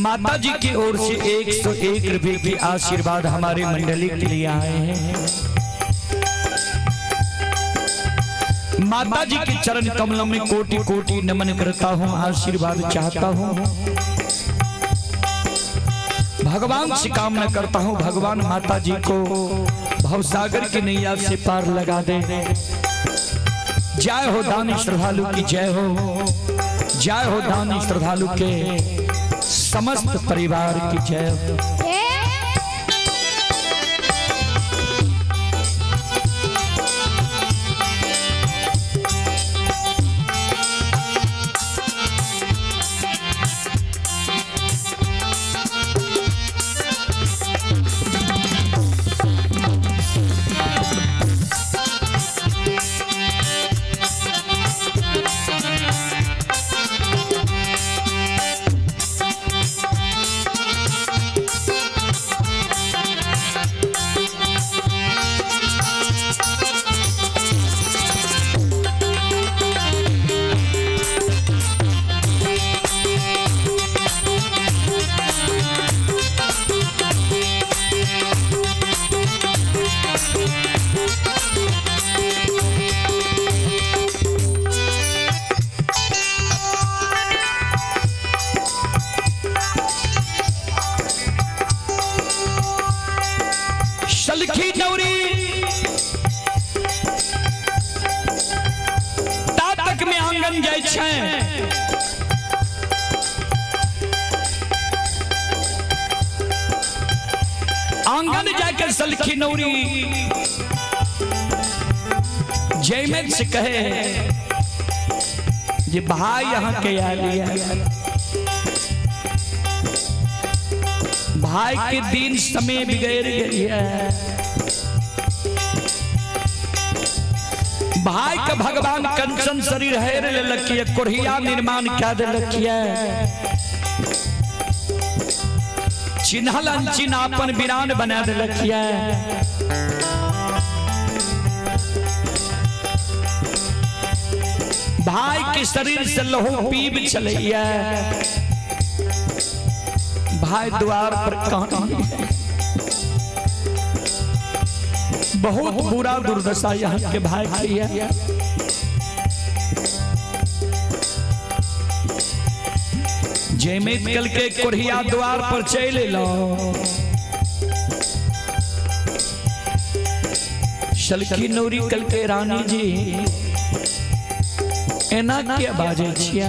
माता जी की ओर से 101 रुपए की आशीर्वाद हमारे मंडली के लिए आए हैं। माता जी के चरण कमलों में कोटि कोटि नमन करता हूँ, आशीर्वाद चाहता हूँ। भगवान से कामना करता हूँ, भगवान माता जी को भवसागर की नैया से पार लगा दे। जय हो दानी श्रद्धालु की जय हो, जय हो दानी श्रद्धालु के समस्त परिवार की जय हो। सलखी नौरी तातक में आंगन जाय छै, आंगन जाकर सलखी नौरी जयमेन से कहे जे भाई यहाँ के आलिया, भाई के दिन समय बिगड़ गई है, भाई का भगवान कंचन शरीर है ले लखिए, कोढ़िया निर्माण क्या दे लखिए, चिन्हल अनचिन्ह अपन वीरान बना दे लखिए। भाई के शरीर से लहू पीब चलैया, भाई द्वार पर कहानी है, बहुत बुरा दुर्दशा यहाँ के भाई की है। जयमेत कल के कोढ़िया द्वार पर चले लो, सलखी नौरी कल के रानी जी एना क्या बाजे छिया,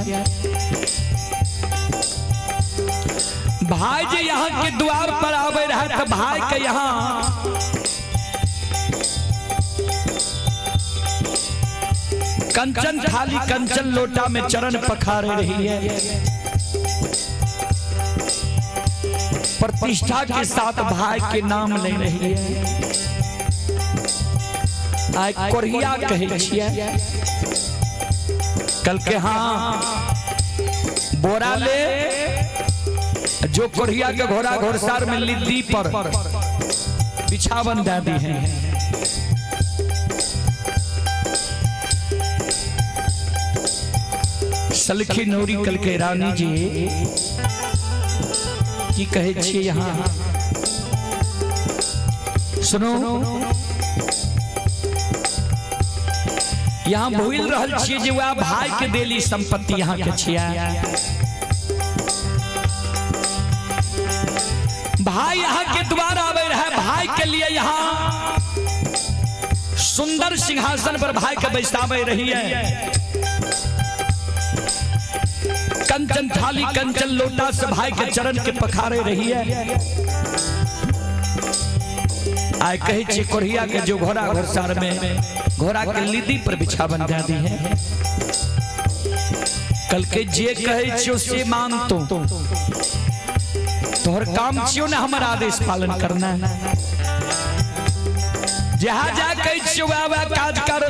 भाई जी यहाँ के द्वार पर आवे रहे तो भाई के यहाँ कंचन थाली कंचन लोटा में चरण पखार रही है। प्रतिष्ठा के साथ भाई के नाम ले रही है। आइ कोरिया कहे छियै कल के हाँ बोरा ले जो कोरिया के घोड़ा घोड़सार में लिद्दी पर बिछावन दे दी है। सलखी नौरी कल के रानी जी की कहे छियै यहाँ सुनो यहाँ भूल रहल छियै जे वह भाई के देली संपत्ति यहाँ के छियै। भाई यहाँ के द्वार आवे रहे भाई के लिए यहाँ सुंदर सिंहासन पर भाई के बैसावे रही है। कंचन थाली कंचन लोटा से भाई के चरण के पखारे रही है। आय कहे छे कोरिया के जो घोड़ा घोड़सार में घोड़ा के लिद्दी पर बिछावन दे दी है। कल के जे कहे छो से मान तो तोहर काम छियो ना हमारा आदेश पालन करना है। जहाँ जा कहे छो वह काज कर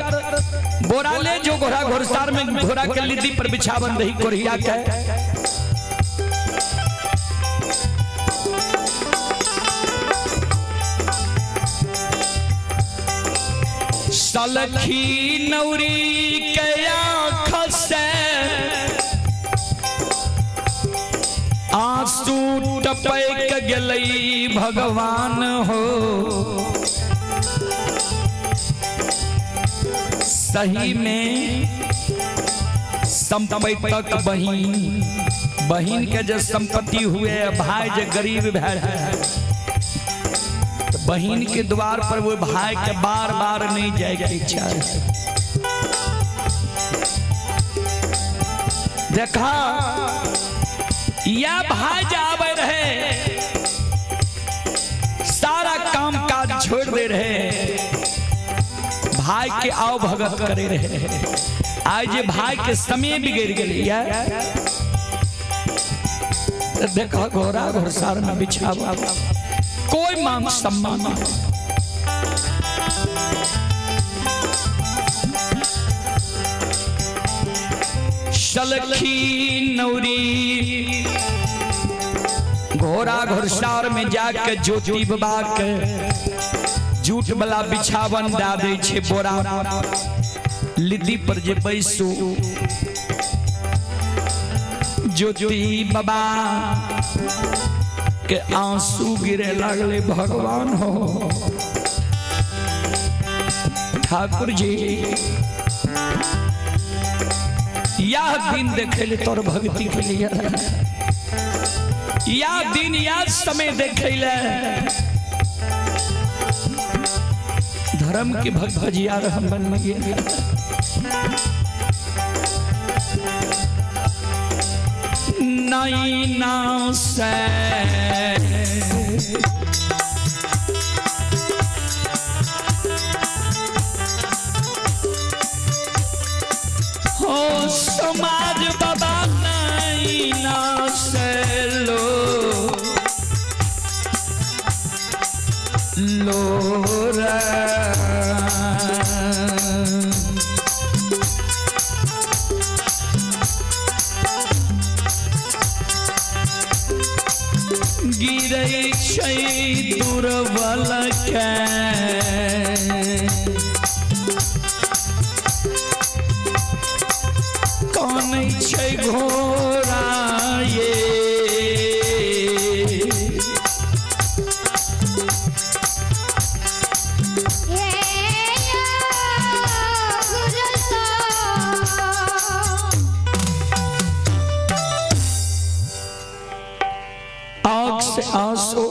बोरा ले जो घोड़ा घोड़सार में घोड़ा के लिद्दी पर बिछावन रही कोरिया के। सलखी नौरी के आँख से आंसू टपक गेलई भगवान हो। सही में संपत्तक बहिन के जो संपत्ति हुए भाई जो गरीब भाई है तो बहिन के द्वार पर वो भाई के बार बार नहीं जाए की इच्छा है। देखा या भाई जावे रहे सारा काम काज छोड़ दे रहे भाई के आओ भगत करे रहे। आज ये भाई के समय बिगड़ गई देखा घोड़ा घोड़सार में बिछावा कोई मान सम्मान सलखी नौरी घोड़ा घोड़सार में जाके ज्योति बाबा के झूठ वाला बिछावन दा दे छे बोरा लिद्दी पर जे बैसू ज्योति बाबा के आंसू गिरे लगले। भगवान हो ठाकुर जी यह दिन देखे तोर भक्ति के लिए यह दिन यह समय देखे धर्म के भक्त भजिया हम बन गए। नैना से हो समाज बाबा नैना से लो गिरै छै दुर्बल के कानै छै घोड़ा ये आंसू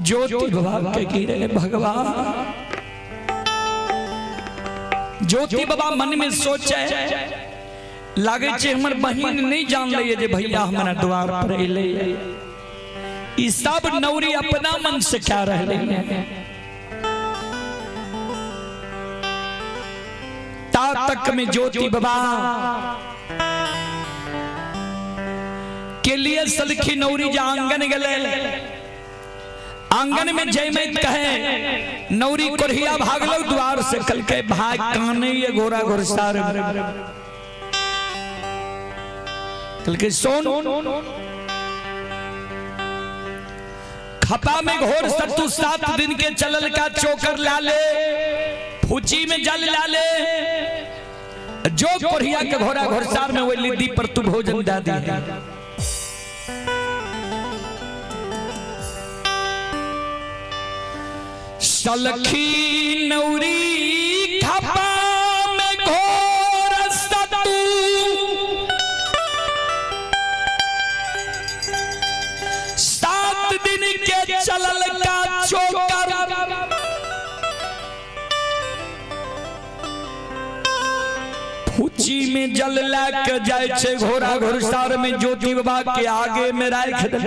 ज्योति बाबा के गिरे। भगवान ज्योति बाबा मन में सोचे लागे छे हमर बहिन नहीं जान ले जे भैया हमारा द्वार पर अइले। ई सब नौरी अपना मन से क्या रहले हैं। ता तक में ज्योति बाबा के लिए सलखी नौरी जा आंगन गले। आंगन में जयमैत कहे नौरी कोरहिया भागलो द्वार से। कल के भाग काने ये घोड़ा घुड़सार कल के सोन खपा में घोर सत्तू 7 दिन के चलल का चोकर लाले फूची में जल लाले। जो कोरहिया के घोड़ा घुड़सार में वो लिद्दी पर तू भोजन दादी है। सलखी नौरी खपा में घोर सत्तू 7 दिन के चलल का चोकर। फूची में जल लाक जाय छे घोड़ा घुड़सार में ज्योति बाबा के आगे में राख दे।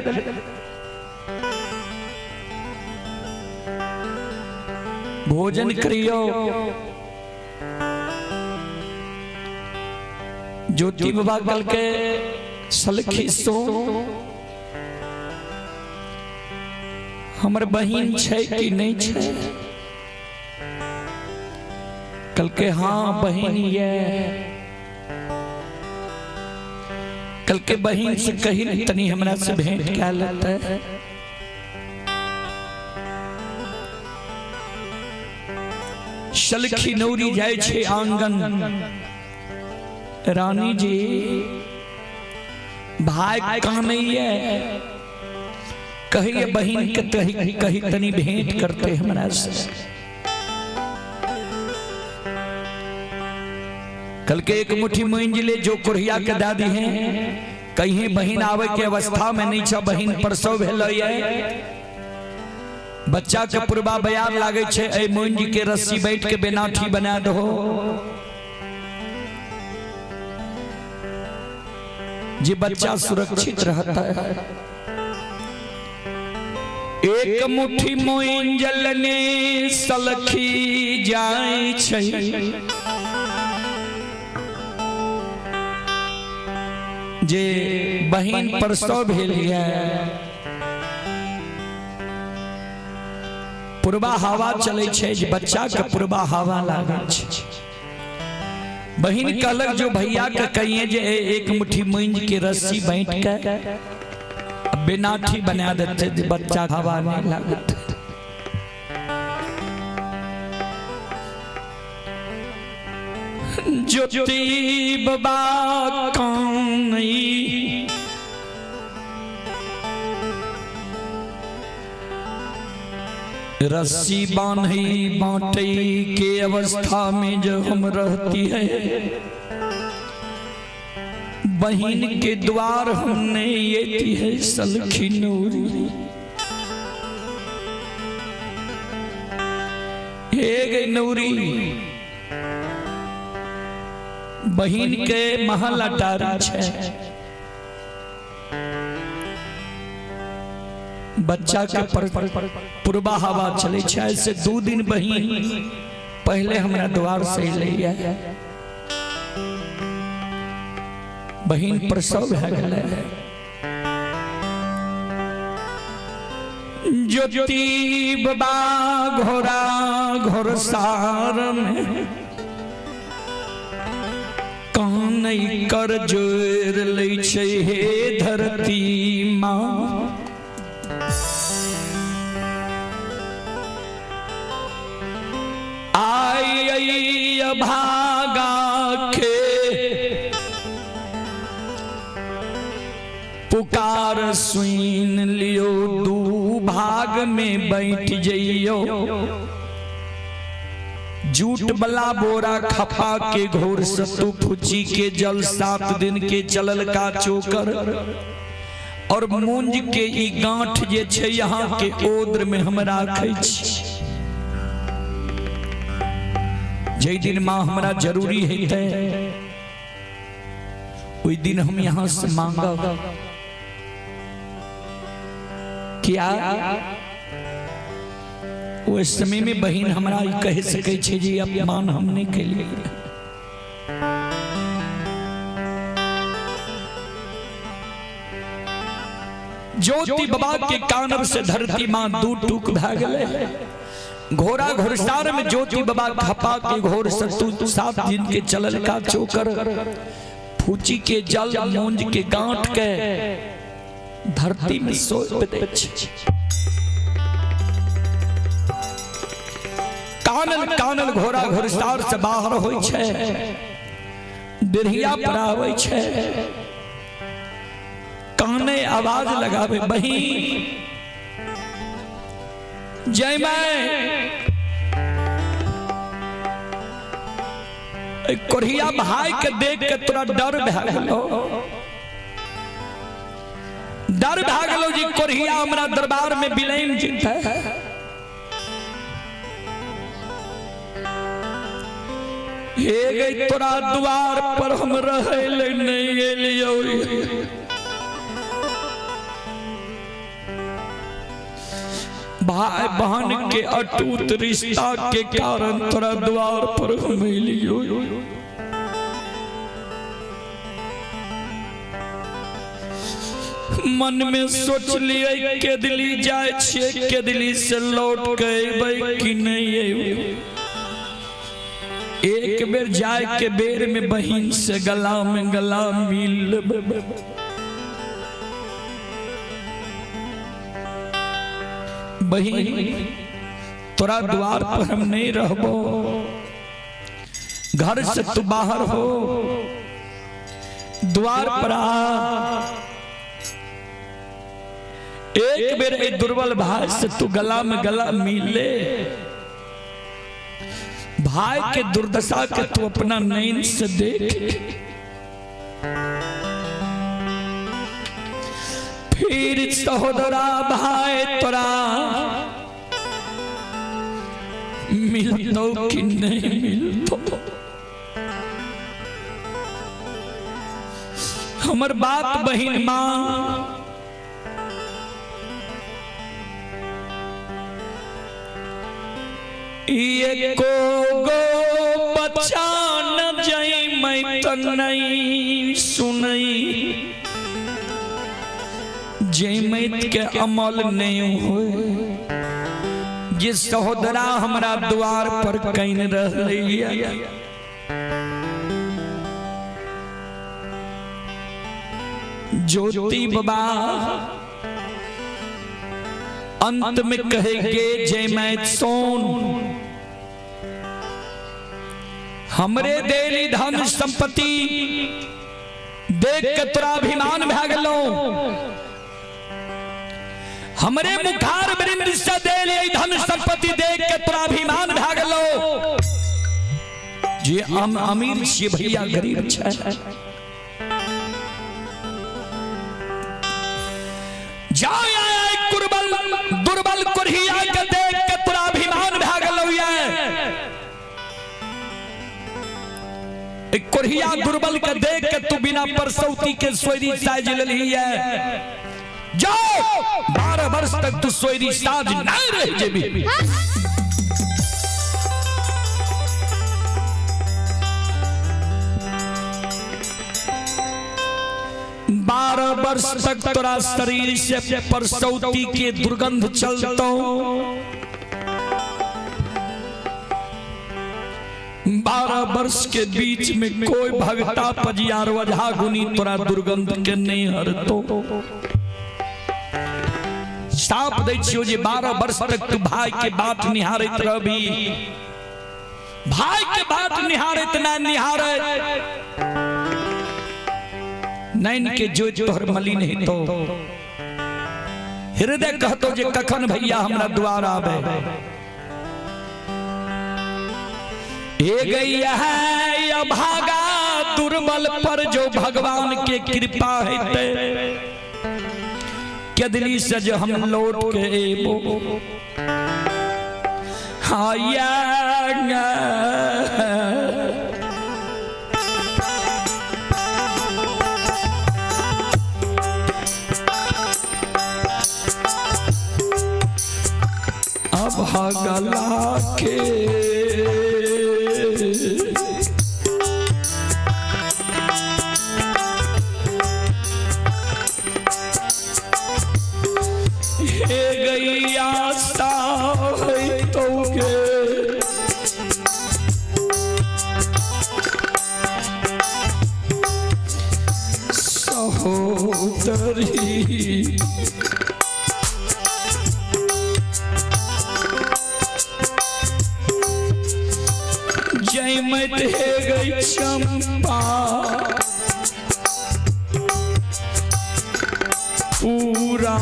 भोजन करियो। ज्योति बाबा कल के सलखी सो हमर बहिन छे कि नहीं छे। कल के हाँ बहिन ये। कल के बहिन से कही तनी हमरा से भेंट क्या लगता है। सलखी नौरी जाय छे आंगन। रानी जी भाई कानैया कहिए बहिन के कही तनी भेंट करते हमरा से। कल के एक मुट्ठी मुंजले जो कोरहिया के दादी हैं कहीं बहिन आवे के अवस्था में नहीं छ। बहिन प्रसव भेल है। बच्चा के पूर्वा बयार लागे छे ए मोइन जी के रस्सी बैठ के बेनाठी बना दो। जी बच्चा सुरक्षित रहता है। एक मुट्ठी मोइन जलने सलखी जाय छे। जे बहिन प्रसव भेल है। पूर्वा हवा चले छे बच्चा के पूर्वा हवा लागे छे। बहिन कहलक जो भैया के कहिए जे एक मुट्ठी मूंज के रस्सी बैठ के बेनाठी बना देते बच्चा हवा नहीं लागत। ज्योति बाबा कानई रस्सी बांधी बांटई के अवस्था में जो हम रहती है। बहिन के द्वार हमने ये दी है सलखी नौरी। हे गई नौरी बहिन के महल अटारी छे। बच्चा के पूर्वा हवा चले छे। ऐसे 2 दिन बहिन पहले हमरा द्वार से ले बहिन प्रसव भ गेलै। ज्योति बाबा घोड़ा घोड़सार में कानई कर जोर लै छै हे धरती माँ। आई भागा के पुकार सुन लियो। 2 भाग में बैठ जइयो। जूट बला बोरा खपा के घोर सत्तू फुची के जल 7 दिन के चलल का चोकर और मूंज के ई गांठ जे छे यहाँ के ओद्र में हम राखै छी। जय दिन माँ हमरा जरूरी है उस दिन हम यहाँ से मांगा क्या उस समय में बहन हमारा कह सके छे जी अपमान हमने के लिए ज्योति बाबा के कानर से धरती मां दू टूक भ गए। घोड़ा घोड़सार में ज्योति बाबा खपा के घोर सतु 7 दिन के चलल का चोकर फूची के जल मूंज के गांठ के धरती में सोप दे कानल कानल घोड़ा घोड़सार से बाहर होय छे बिरहिया पर आवे छे काने आवाज लगावे बही जय मैं कोरिया भाई के देख के तोरा डर भागलो जी कोरिया हमरा दरबार में बिलैन जीत है हे गई तोरा द्वार पर हम रहे नहीं गेलियो भाई बहन के अटूट रिश्ता के कारण तोरा द्वार पर हम लियो मन में सोच लिए के दिली जाए छे के दिली से लौट के अबे कि नहीं एक बेर जाए के बेर में बहन से गला में गला मिल बहन तोरा द्वार पर हम नहीं रहबो घर से तू बाहर हो द्वार पर आ एक बेर ए दुर्बल भाई से तू गला में गला मिल ले भाई के दुर्दशा के तू अपना नैन से देख फिर सहोदरा भाई तोरा मिलतो कि नहीं मिलतो हमर बाप बहिन मां ये को गो बच्चा न जाई मैं तो नहीं सुनई जैमत के अमल नहीं हुए जिस सहोदरा हमारा द्वार पर कहीं रह लिया ज्योति बाबा अंत में कहेंगे जैमत सोन हमरे देली धन संपत्ति देख के तोरा अभिमान भागलो हमरे मुखार वृंद से देली धन संपत्ति देख के तोरा अभिमान भागलो जे हम अमीर छे भैया गरीब छे जाओ दुर्बल कुरहिया के देख के तोरा अभिमान भागलो कुरहिया दुर्बल के देख के तू बिना परसौती के सोयरी साज लली है जाओ 12 वर्ष तक तू सोयरी साज नहीं रह जेबी 12 वर्ष तक तोरा शरीर से परसौती के दुर्गंध चलतो 12 वर्ष के बीच में कोई भगता पजियार वजहा गुनी तोरा दुर्गंध के नहीं हरतो साफ दै छियो जे 12 वर्ष तक तू भाई के बात निहारत रहबी भाई के बात निहारत ना निहारत नैन के जोत तोहर मली नहीं तो हृदय कहतो जे कखन भैया हमरा द्वार आवे हे गैया है या भागा दुर्बल पर जो भगवान के कृपा है कदली से जो हम लौट के एबो हाया धागा लाके हे गई आस्था है तो के सहोदरी जय मत है गई चंपा पूरा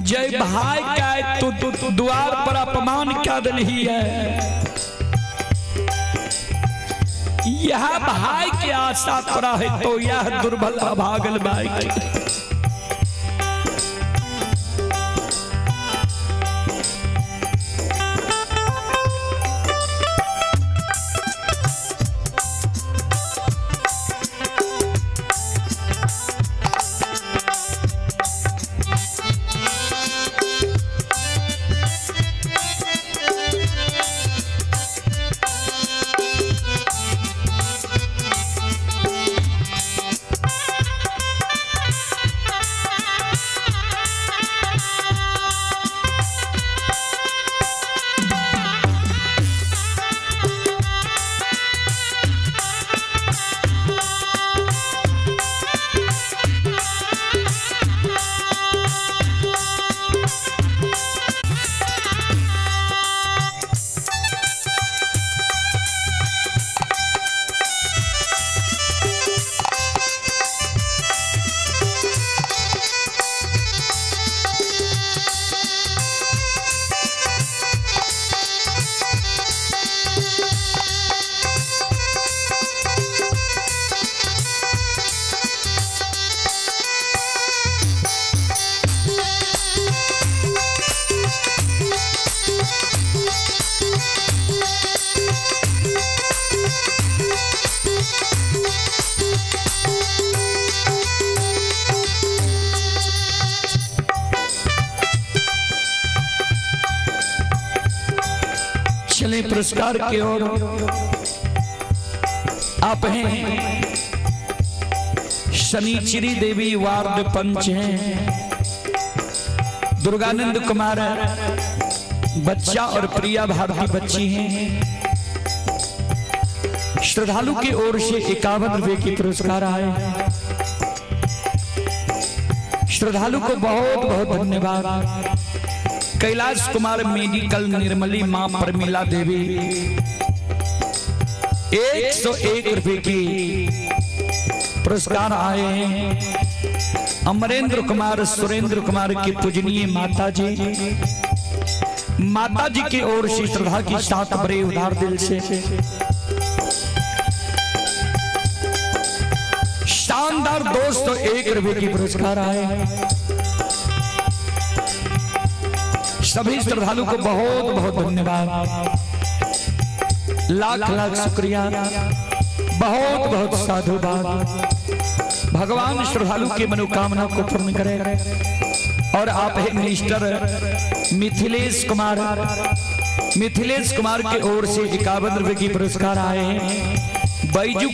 जय भाई का तो द्वार पर अपमान क्या दलही है। यह भाई की आशा पड़ा है तो यह दुर्बल अभागल भाई चले पुरस्कार की ओर। आप हैं शनिचरी देवी वार्ड पंच हैं, दुर्गानंद कुमार बच्चा और प्रिया भारती बच्ची हैं। श्रद्धालु की ओर से 51 रुपए की पुरस्कार आए। श्रद्धालु को बहुत बहुत धन्यवाद। कैलाश कुमार मेडिकल निर्मली मां प्रमिला देवी 101 रुपए की पुरस्कार आए हैं। अमरेंद्र कुमार सुरेंद्र कुमार की पूजनीय माता जी की ओर से श्रद्धा की 7 बड़े उदार दिल से शानदार 201 रुपए की पुरस्कार आए हैं। सभी श्रद्धालु को बहुत बहुत धन्यवाद, लाख लाख शुक्रिया, बहुत बहुत साधुवाद। भगवान श्रद्धालु की मनोकामना को पूर्ण करें। और आप है मिस्टर मिथिलेश कुमार की ओर से 51 रुपए की पुरस्कार आए हैं। बैजू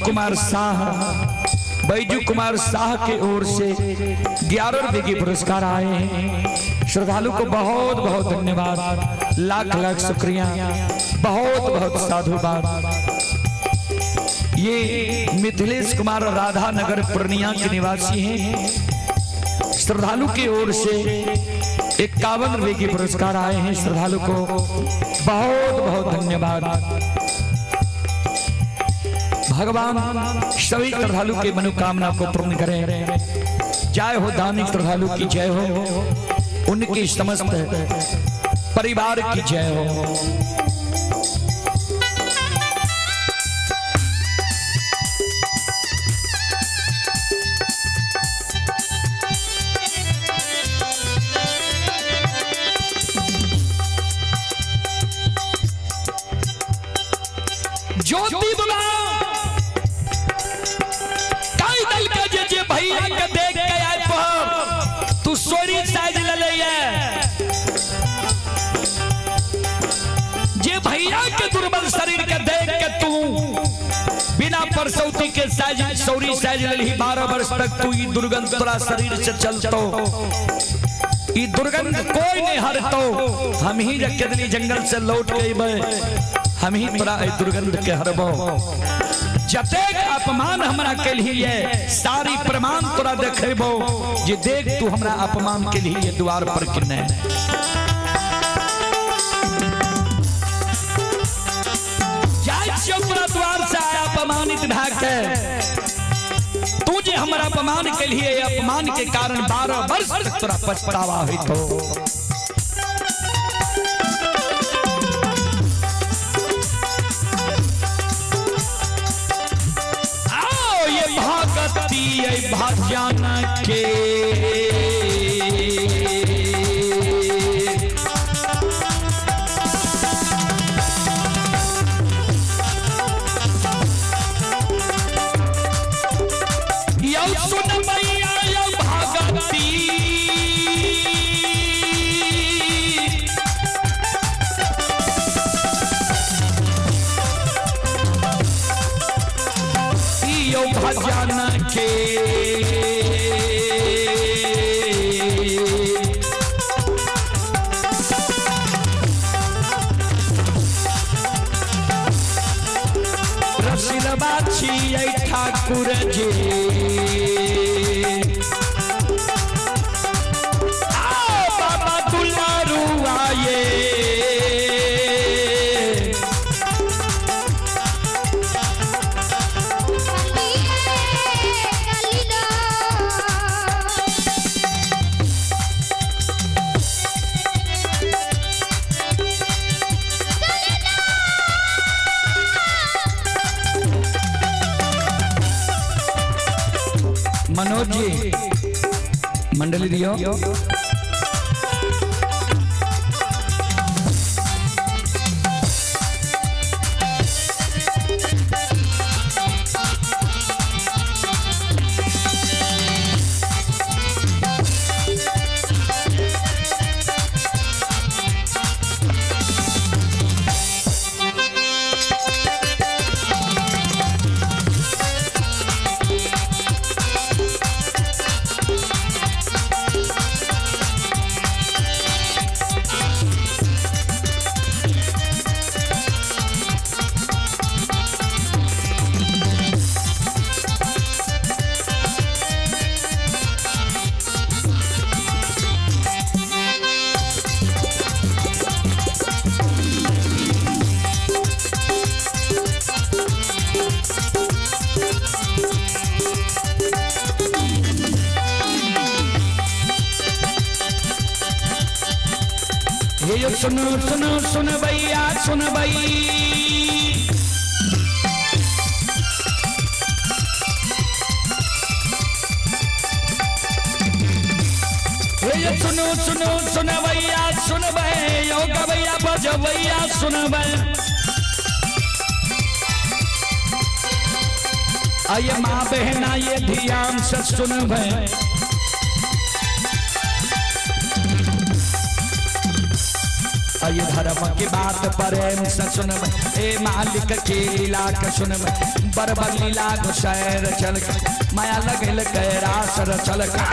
कुमार शाह के ओर से 11 रुपए की पुरस्कार आए हैं। श्रद्धालु को बहुत बहुत धन्यवाद, लाख लाख शुक्रिया, बहुत बहुत साधुवाद। ये मिथिलेश कुमार राधा नगर पूर्णिया के निवासी हैं। श्रद्धालु की ओर से 51 रुपए की पुरस्कार आए हैं। श्रद्धालु को बहुत बहुत धन्यवाद। भगवान सभी श्रद्धालु के मनोकामना को पूर्ण करें। जय हो दानी श्रद्धालु की जय हो, उनकी समस्त परिवार की जय हो। ज्योति बुला कई दल के जे भैया के देख के आए पर तू सोरी साइज ले ले। जे भैया के दुर्बल शरीर के देख के तू बिना परसौती के साइज सौरी साइज ले ली। 12 वर्ष तक तू ई दुर्गंध तोरा शरीर से चलतो, ई दुर्गंध कोई नहीं हरतो। हम ही जगदली जंगल से लौट के हम ही तोरा दुर्गंध के हरबो। जतेक अपमान हमरा के लिए सारी प्रमाण तोरा देखेबो। जे देख तू हमरा अपमान के लिए द्वार पर किने। जाय तोरा द्वार से अपमानित भागे। तू जे हमरा अपमान के लिए अपमान के कारण 12 वर्ष तक तोरा पछतावा होई तो। भाग्यान के यो सुन मैया यो भगती यो भजन के रसिलबा छियै ठाकुर जी। आओ बाबा दुलारू आए। मनोज जी मंडली दियो। ये जो सुनो सुनो सुन भैया सुन भई, ये सुनो सुनो सुन भैया सुन भई, यो गवैया बजवैया सुन भई। आइए माँ बहना ये ध्यान से सुन भई, आइए धर्म की बात प्रेम से सुन भई, ए मालिक की लीला के सुन भई, बरबर लीला घुसैर चल माया लगल कैरास चल का।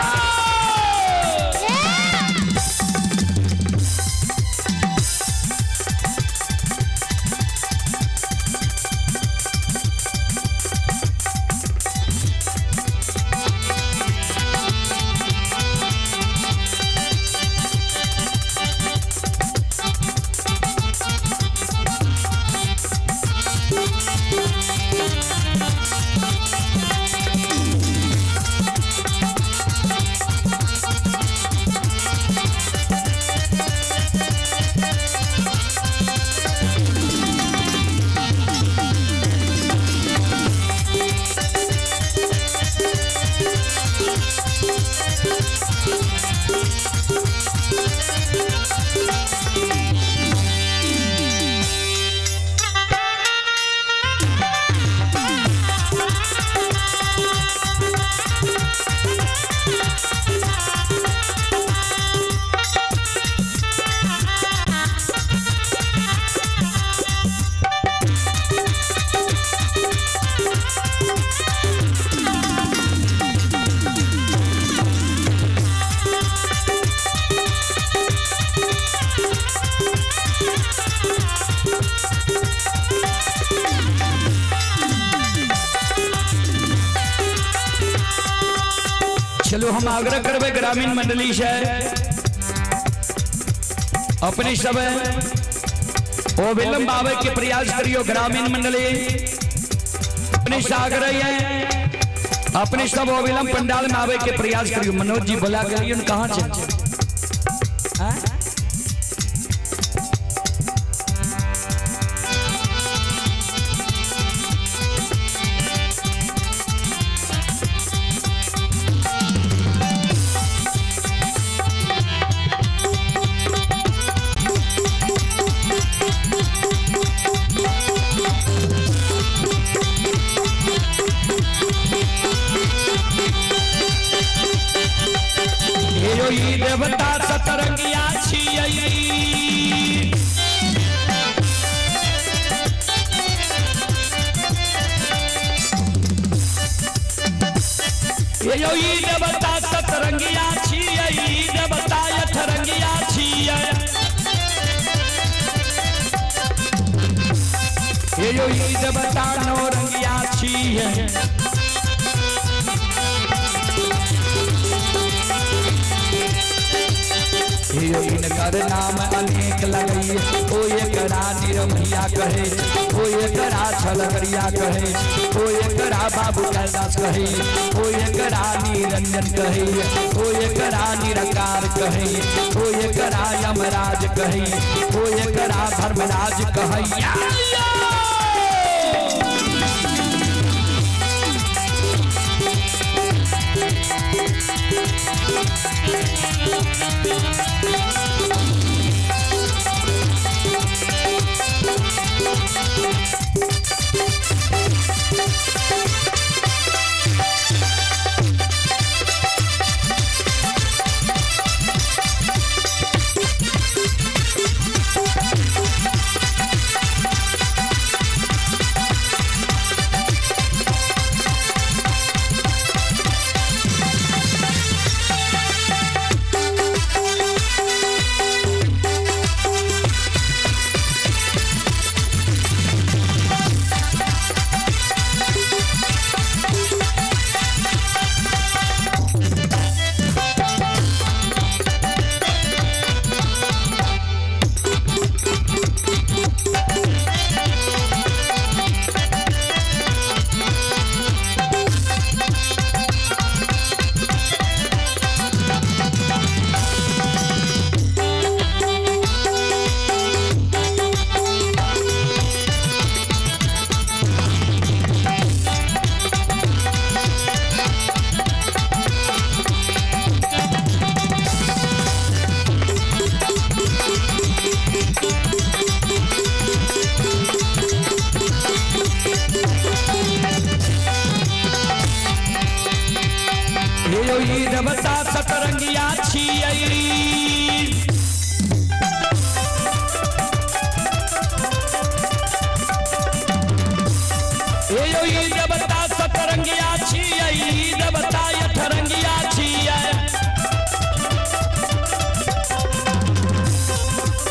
चलो हम आग्रह करबे ग्रामीण मंडली से अपनी सब ओ विलंब आवे के प्रयास करियो। ग्रामीण मंडली अपनी साग्रह है, अपनी सब ओ विलंब पंडाल में आवे के प्रयास करियो। मनोज जी बोला करियो कहाँ चल देवता सतरंगिया छियै, यो ई देवता सतरंगिया छियै, देवता अठरंगिया छियै, यो ई देवता नौरंगिया छियै। इनकर नाम अनेक लगई, ओ एकरा निरमैया कहे, ओ एकरा छलकरिया कहे, ओ एकरा बाबू कैलाश कहे, ओ एकरा निरंजन कहे, ओ एकरा निरकार कहे, ओ एकरा यमराज कहे, ओ एकरा धर्मराज कहैया।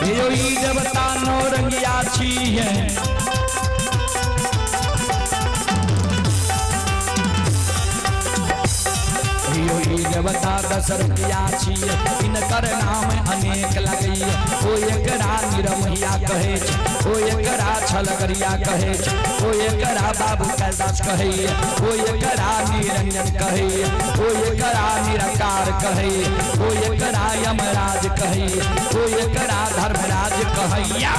यो ई देवता नौरंगिया छिए यो ई देवता दशरथिया छिए इनकर नाम अनेक लगैए ओ एकरा निरमहिया कहै छै ओ एकरा छलगरिया कहै छै ओ एकरा बाबू कैलाश कहैए ओ एकरा निरंजन कहैए ओ एकरा निराकार कहैए ओ एकरा यमराज कहैए ओ एकरा धर्मराज कहैया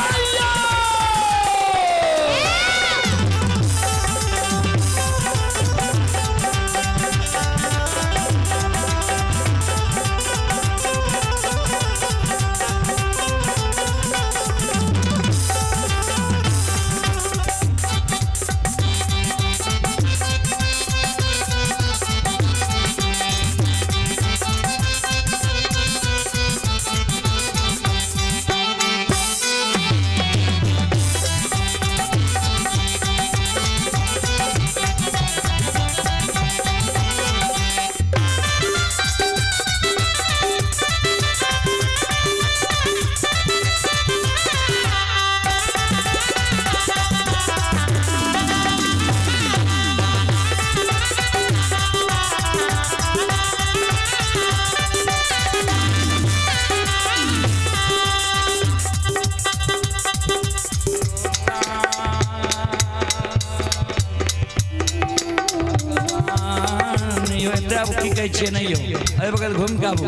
की कहै छियै नहीं हो अरे बगल घूम के आबू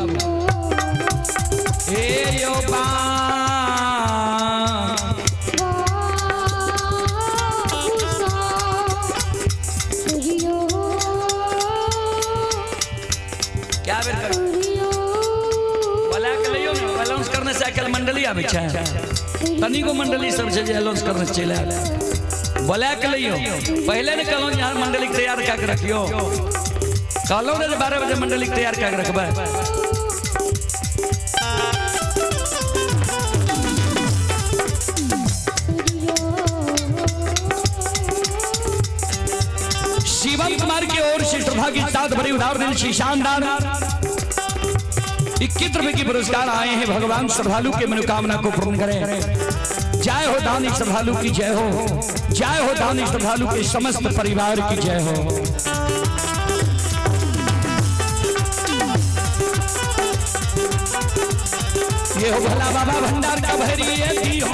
ए यो बा क्या बेर कर वाला के लियो ना अलाउंस करने से अकेले मंडली आबै छै तनी को मंडली सब छै जे अलाउंस करने चले बोला के लियो पहले ने कहलो यार मंडली तैयार क के रखियो कहलो ने 12 बजे मंडली तैयार क के रखबे शिवम कुमार की ओर से श्रद्धा के साथ भरी उधार दिल से शानदार 21 रुपए की पुरस्कार आए हैं। भगवान श्रद्धालु के मनोकामना को पूर्ण करें। जय हो दानी श्रद्धालु की जय हो, जय हो दानी श्रद्धालु के समस्त परिवार की जय हो। ये हो भला बाबा भंडार का भैरी दी हो।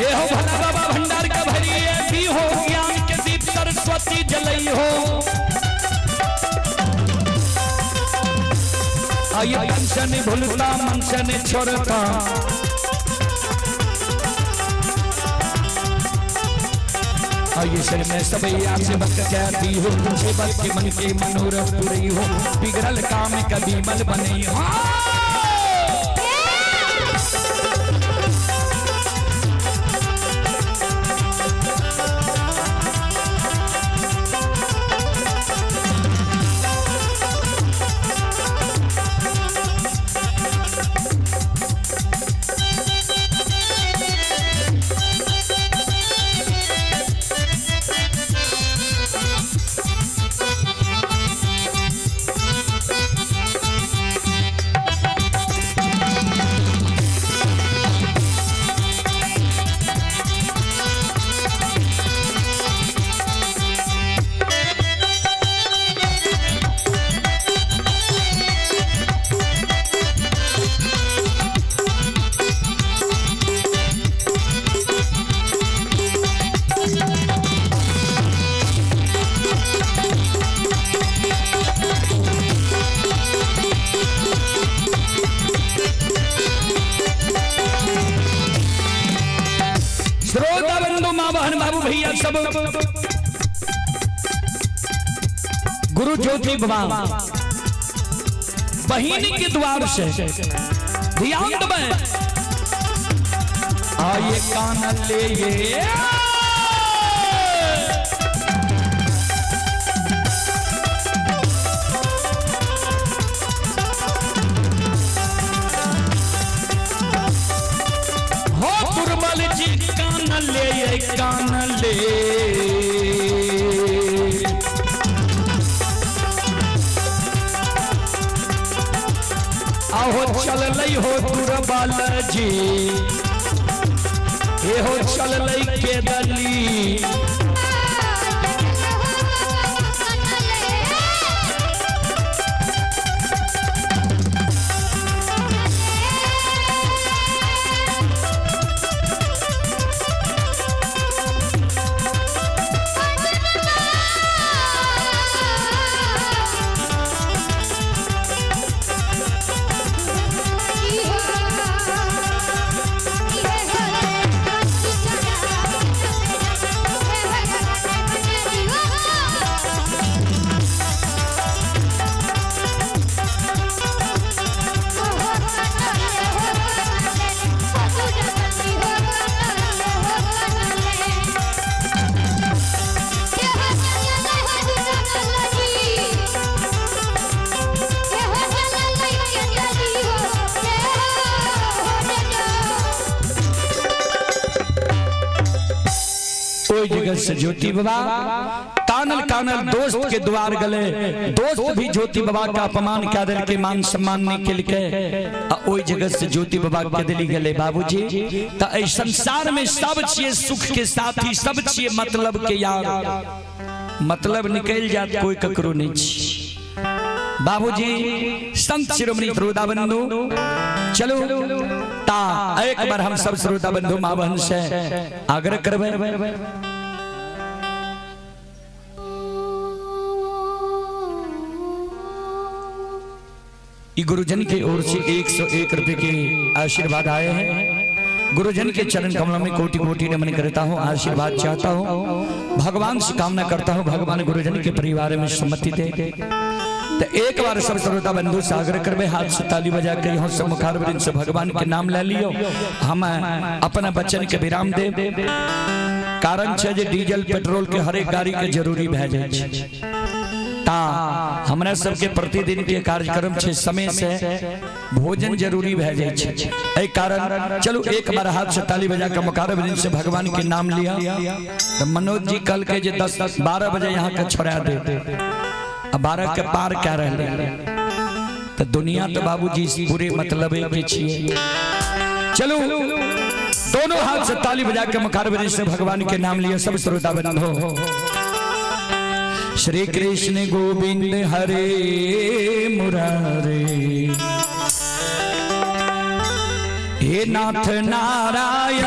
ये हो भला बाबा भंडार का भैरी दी हो। ज्ञान के दीप सरस्वती जलई हो। आइए मन से नहीं भूलता, मन से नहीं छोड़ता। आइए सर मैं सबैया से बक कहती हो, तुझे बस के मन के मनोरथ पूरी हो। बिगड़ल काम कभी मल बने हो। सब गुरु ज्योति बाबा बहिनी के द्वार से ध्यान में आइए कान ले ये हो दुर्बल जी कान ले ये कान ले चल लई हो दुर्बल जी, हे हो चल लई के दली, कोई जगह से ज्योति बाबा तानल कानल दोस्त के द्वार गले, दोस्त भी ज्योति बाबा का अपमान क्या दल के मान सम्मान नहीं के लिखे, ओई जगह से ज्योति बाबा के दिली गले बाबूजी तो इस संसार में सब चीज सुख के साथ ही सब चीज मतलब के यार, मतलब निकल जात कोई ककरो नहीं बाबूजी। संत शिरोमणि श्रोता बंधु चलो ता एक बार हम सब श्रोता बंधु मां बहन से आग्रह करबे गुरुजन की ओर से 101 रुपए के आशीर्वाद आए हैं। गुरुजन के चरण कमलों में कोटि कोटि नमन करता हूँ, आशीर्वाद चाहता हूँ, भगवान से कामना करता हूँ भगवान गुरुजन के परिवार में सम्मति दे। तो एक बार सब श्रोता बंधु से आग्रह करबे हाथ से ताली बजा के यहाँ सब मुखारबिंद से भगवान के नाम ले लियो। हम अपना बचन के विराम दे, कारण छे जे डीजल पेट्रोल के हर एक गाड़ी के जरूरी भे जाए ता हमरा सबके प्रतिदिन के कार्यक्रम छे समय से भोजन जरूरी भे जाए छे, एहि कारण चलो एक बार हाथ से ताली बजा के मुखारबिंद से भगवान के नाम लिया। तो मनोज जी कल के जे 10-12 बजे यहाँ के छोड़ा दे, 12 के पार क्या रहे तो दुनिया तो बाबूजी पूरे मतलब के छिए। चलो दोनों हाथ से ताली बजा के मुखारबिंद से भगवान के नाम लिए सब श्रोता बंधु हो। श्री कृष्ण गोविंद हरे मुरारे, हे नाथ नारायण